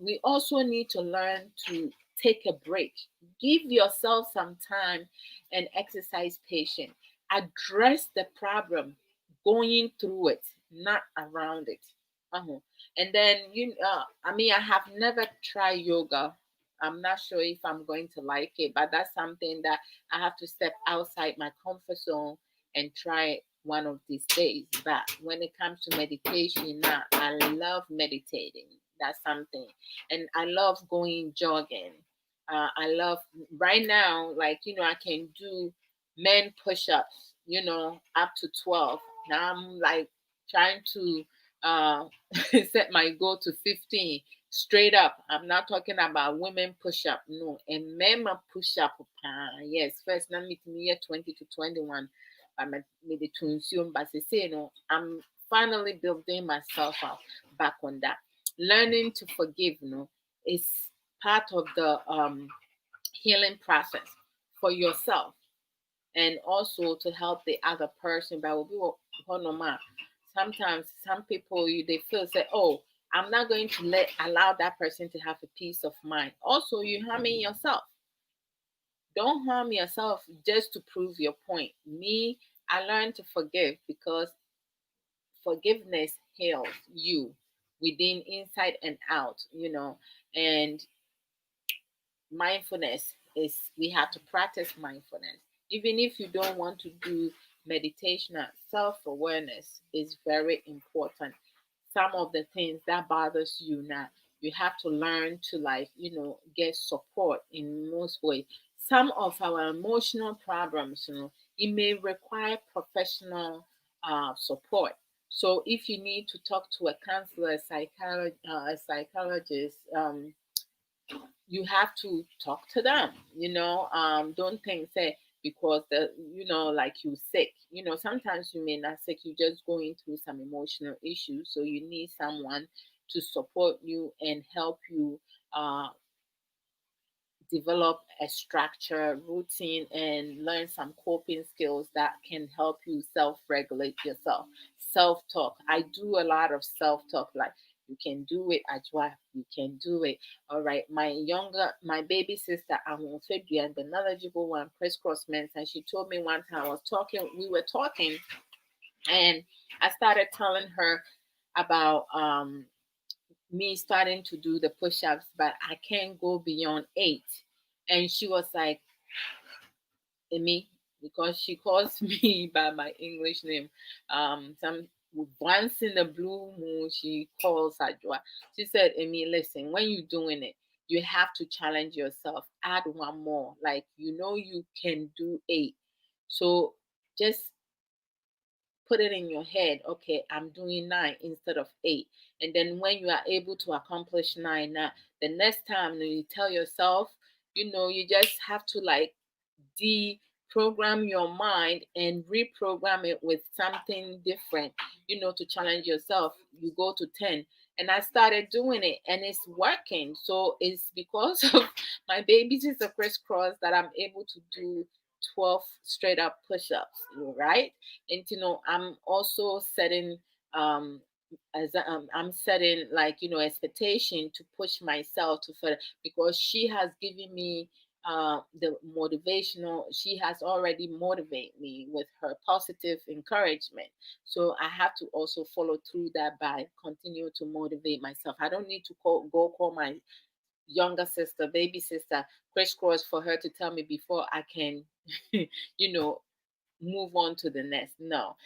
We also need to learn to take a break. Give yourself some time and exercise patience. Address the problem, going through it, not around it. And then I have never tried yoga. I'm not sure if I'm going to like it, but that's something that I have to step outside my comfort zone and try one of these days. But when it comes to meditation, now I love meditating. That's something, and I love going jogging. I love right now, like I can do men push-ups, up to 12. Now I'm like trying to set my goal to 15 straight up. I'm not talking about women push-up, no, and men push-up. Yes, first let me year 20 to 21. I'm finally building myself up back on that. Learning to forgive, is part of the healing process for yourself and also to help the other person. But sometimes some people they feel say, oh, I'm not going to allow that person to have a peace of mind. Also, you're harming yourself. Don't harm yourself just to prove your point. Me, I learned to forgive because forgiveness heals you within, inside, and out, and mindfulness is we have to practice mindfulness. Even if you don't want to do meditation, self-awareness is very important. Some of the things that bothers you now, you have to learn to get support in most ways. Some of our emotional problems, it may require professional support. So if you need to talk to a counselor, a psychologist, you have to talk to them. Don't think say because like you sick. Sometimes you may not sick. You're just going through some emotional issues, so you need someone to support you and help you develop a structure, routine, and learn some coping skills that can help you self-regulate yourself. Self-talk. I do a lot of self-talk, like you can do it, Adwoa. You can do it. All right. My baby sister, Amon the knowledgeable one, crisscross men's, and she told me one time we were talking, and I started telling her about me starting to do the push-ups, but I can't go beyond 8. And she was like, Amy, because she calls me by my English name. Once in a blue moon, she calls Adwoa. She said, Amy, listen, when you're doing it, you have to challenge yourself. Add one more. Like, you can do 8. So just put it in your head, okay, I'm doing 9 instead of 8. And then when you are able to accomplish 9, now the next time you tell yourself, you just have to deprogram your mind and reprogram it with something different, to challenge yourself. You go to 10. And I started doing it and it's working. So it's because of my baby sister crisscross that I'm able to do 12 straight up push-ups, right? And I'm also setting as I'm setting like expectation to push myself to further, because she has given me the motivational. She has already motivated me with her positive encouragement. So I have to also follow through that by continue to motivate myself. I don't need to call my younger sister, baby sister, crisscross for her to tell me before I can, move on to the next. No.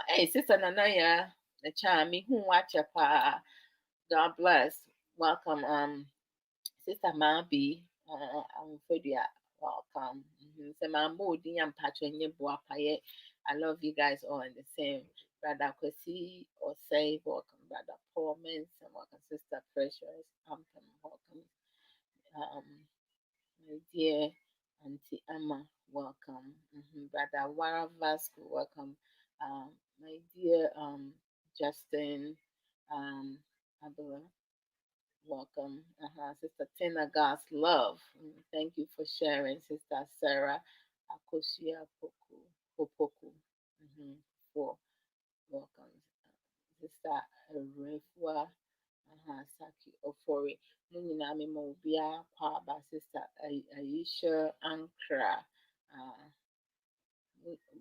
Hey, Sister Nanaya, the chami, who watch a pa. God bless. Welcome, Sister Mabi. I'm welcome. So my mood, I'm patching your boy. I love you guys all in the same. Brother Kwesi or say welcome, Brother Paul Manson, welcome, Sister Precious. Welcome, my dear Auntie Emma, welcome. Brother Wara Vasco, welcome. My dear Justin Abula, welcome. Sister Tina, God's love. Thank you for sharing, Sister Sarah Akosia Popoku. For welcome. Sister Refua Saki Ofori. Munina Mimo Bia Kwaba, Sister Aisha Ankra.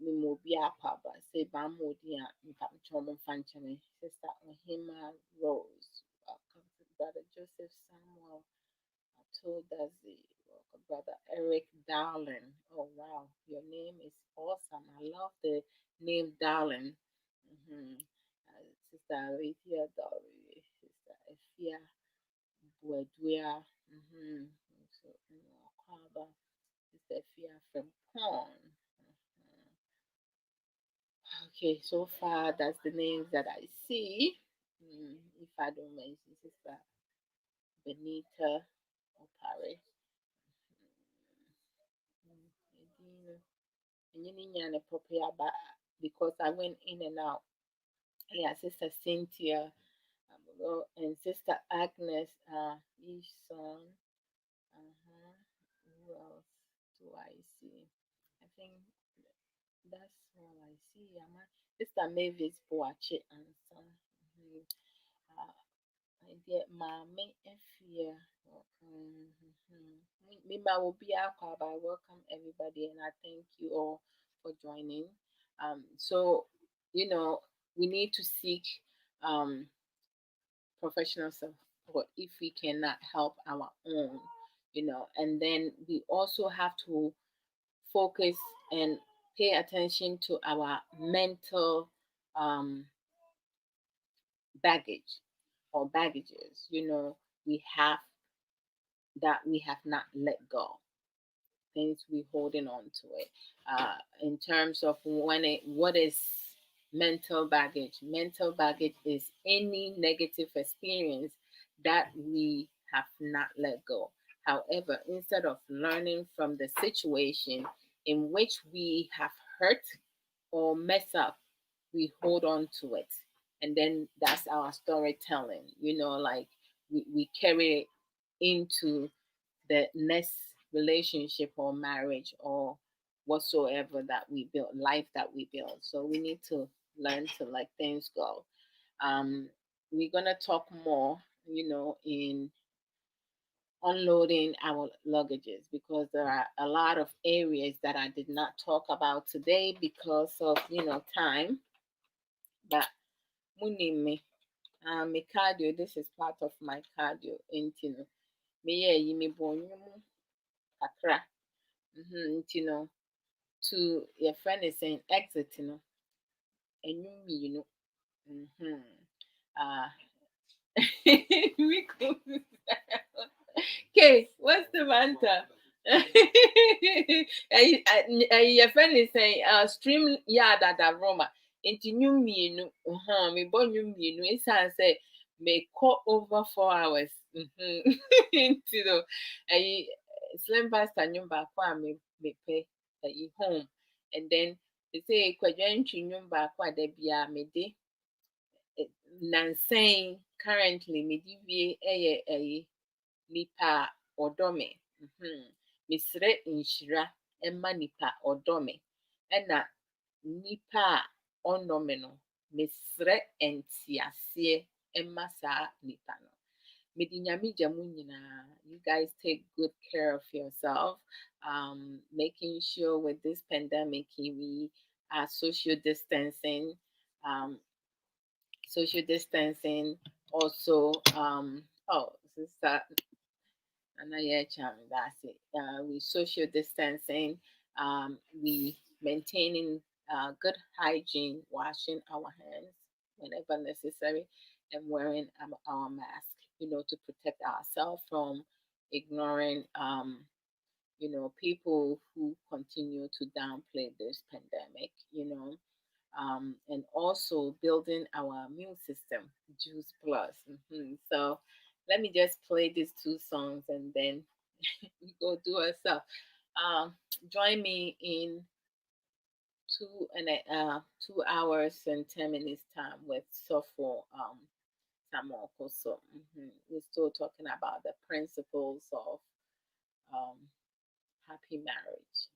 Mimo Bia Kwaba. Say Bamodia, Mpam Fanchane. Sister Ohima Rose. Welcome to Brother Joseph Samuel. Atodazi. Welcome, Brother Eric Darlin. Oh, wow. Your name is awesome. I love the name Darlin. Sister Alethea Dolly, Sister Efia Buedwea, so Kwaba, Sister Efia from Pond. Okay, so far that's the names that I see. If I don't mention Sister Benita Opare. Because I went in and out. Yeah, Sister Cynthia, and Sister Agnes, Eason. Who else do I see? I think that's all I see. Sister Mavis Boache and son. My dear Mommy Effia. Mima will be out, but I welcome everybody and I thank you all for joining. So we need to seek professional support if we cannot help our own, and then we also have to focus and pay attention to our mental baggage or baggages, we have not let go, things we holding on to it. In terms of what is mental baggage? Mental baggage is any negative experience that we have not let go. However, instead of learning from the situation in which we have hurt or mess up, we hold on to it. And then that's our storytelling, like we carry it into the next relationship or marriage or whatsoever that we build, life that we build. So we need to learn to let things go. We're gonna talk more, in unloading our luggages, because there are a lot of areas that I did not talk about today because of time. But me, my cardio. This is part of my cardio. Into me, me bonyomu kakra. To your friend is saying exit, and you okay, what's the matter? Your friend is saying stream yard at aroma into new me born new me it sounds say may call over 4 hours into the slim pasta nyumba kwa me pay home, and then they say kwadwantwi nyumba kwa da bia me de nansane currently me di wie nipa odome misre nhyira emma nipa odome ena nipa onome no mesrɛ entiaseɛ ɛma saa nipa no. Mede nyame gya mu nyinaa. You guys take good care of yourself. Making sure with this pandemic we are social distancing. Also, sister Anaya Cham, that's it. We social distancing. We maintaining good hygiene, washing our hands whenever necessary, and wearing our mask, to protect ourselves from ignoring, people who continue to downplay this pandemic, and also building our immune system, Juice Plus. So let me just play these two songs and then we go do ourselves. Join me in 2 hours and 10 minutes time with Sofo Samuel Koso. We're still talking about the principles of happy marriage.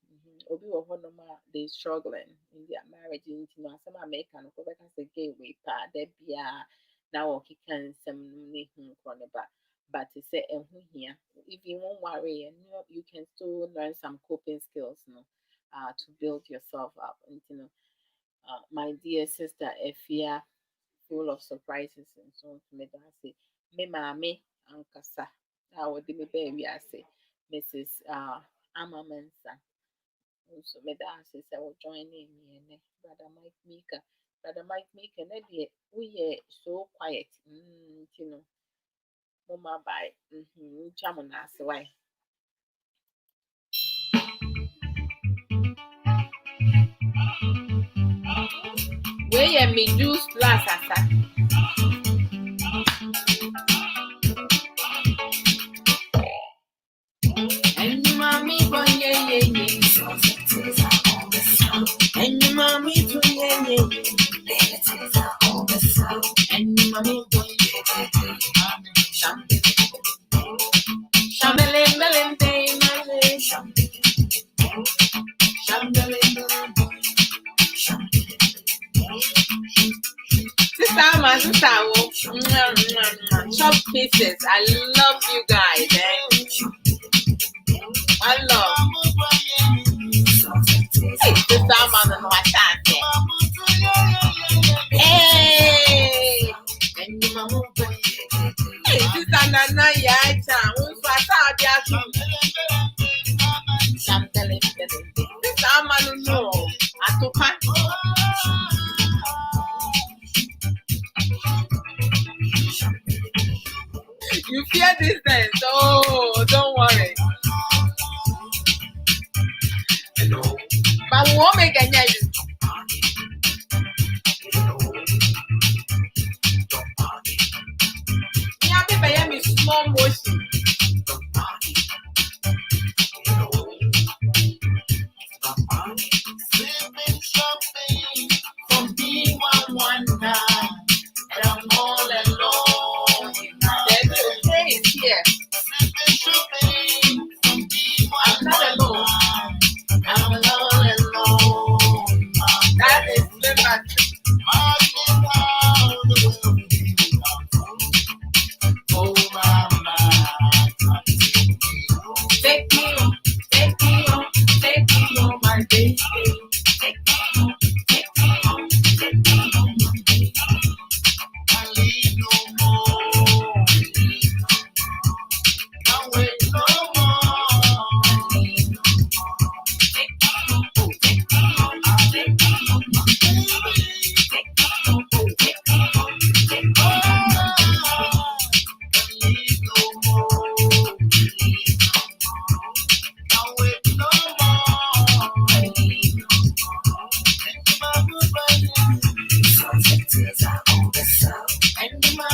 Obi wɔ hɔnom a they struggling in their marriage nti no asɛm a meka no kɔbɛka sɛ gay wei paa da biara na wɔkeka nsɛm no ne hu korɔ ne ba but sɛ ɛho hia if you won't worry you can still learn some coping skills to build yourself up my dear sister Efia full of surprises and so on to me that say me maame ankasa a wɔde me baa wiase Mrs. Amamansa. Also, Madam says I will join in me, Brother Mike Mika. Brother Mike Mika, we are so quiet. Mama by Chamonas, why? We are me juice plus asa. And you mommy, boy, yeah. And you mommy, too, yeah. And you mommy, boy, Chop pieces. I love you guys. I love. Hey, sister, I'm on my time. Hey, and you mama. Hey, sister, Nana, yeah, I'm telling you, sister, I'm on no. I took her. You fear this then, so don't worry. But we won't make a new. Yeah, I am small motion. From being one guy, and I'm all alone. There's a place here. I'm not alone. I'm all alone. That is liberty. Oh, mama. Take me on my baby. Take me on my baby. I need no more. Can't wait no more. I need no more. Take me on my baby. Take me on my I need no more. Can't wait no more. I need no more. And my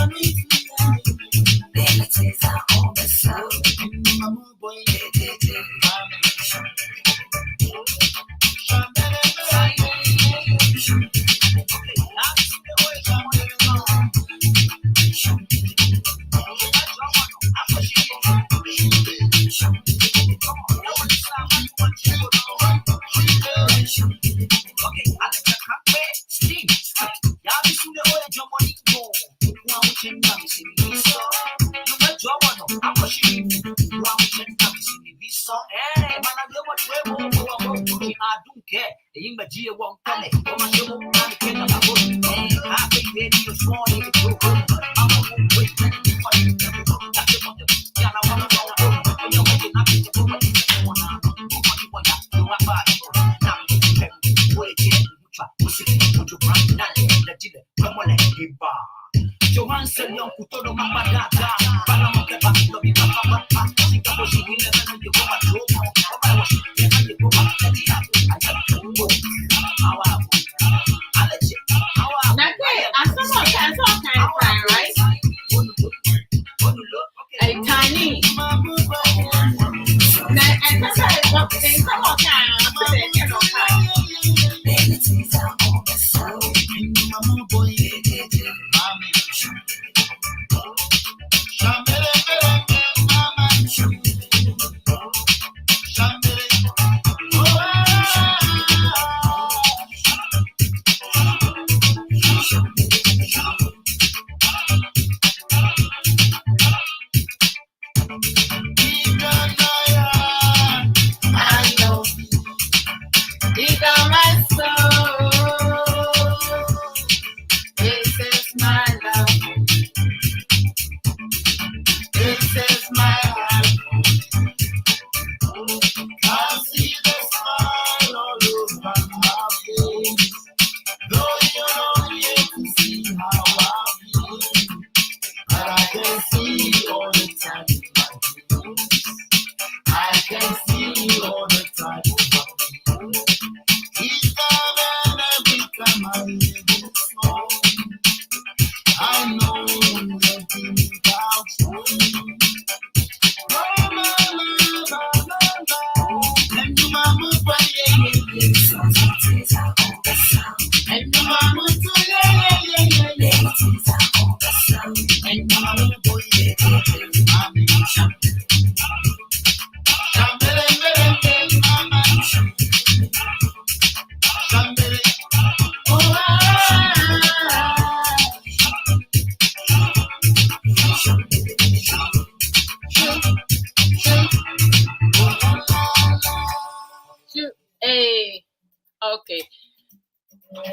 Okay.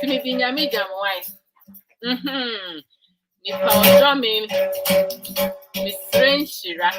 Timothy Nyami Jamwai. If I was drumming, Miss Strange Shira.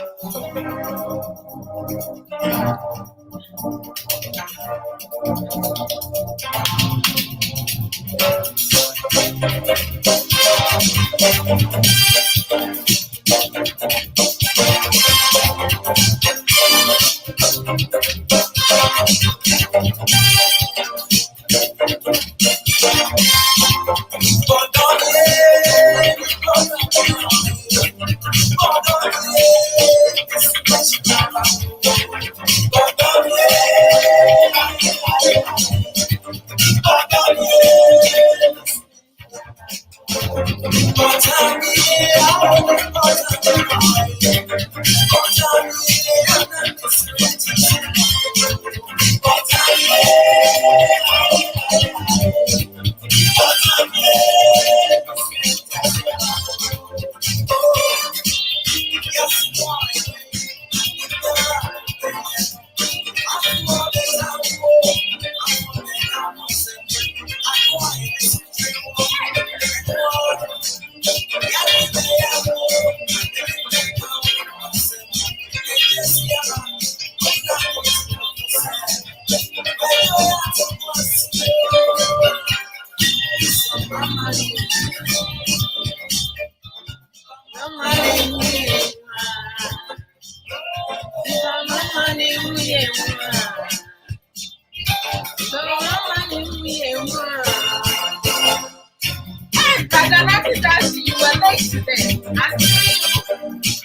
You were late today. I see you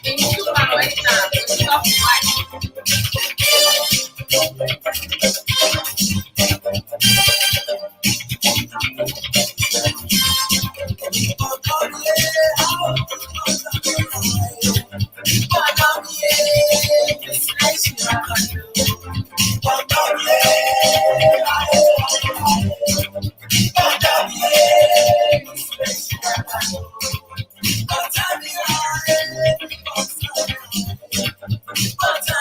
in 2 hours time. Stop Butter.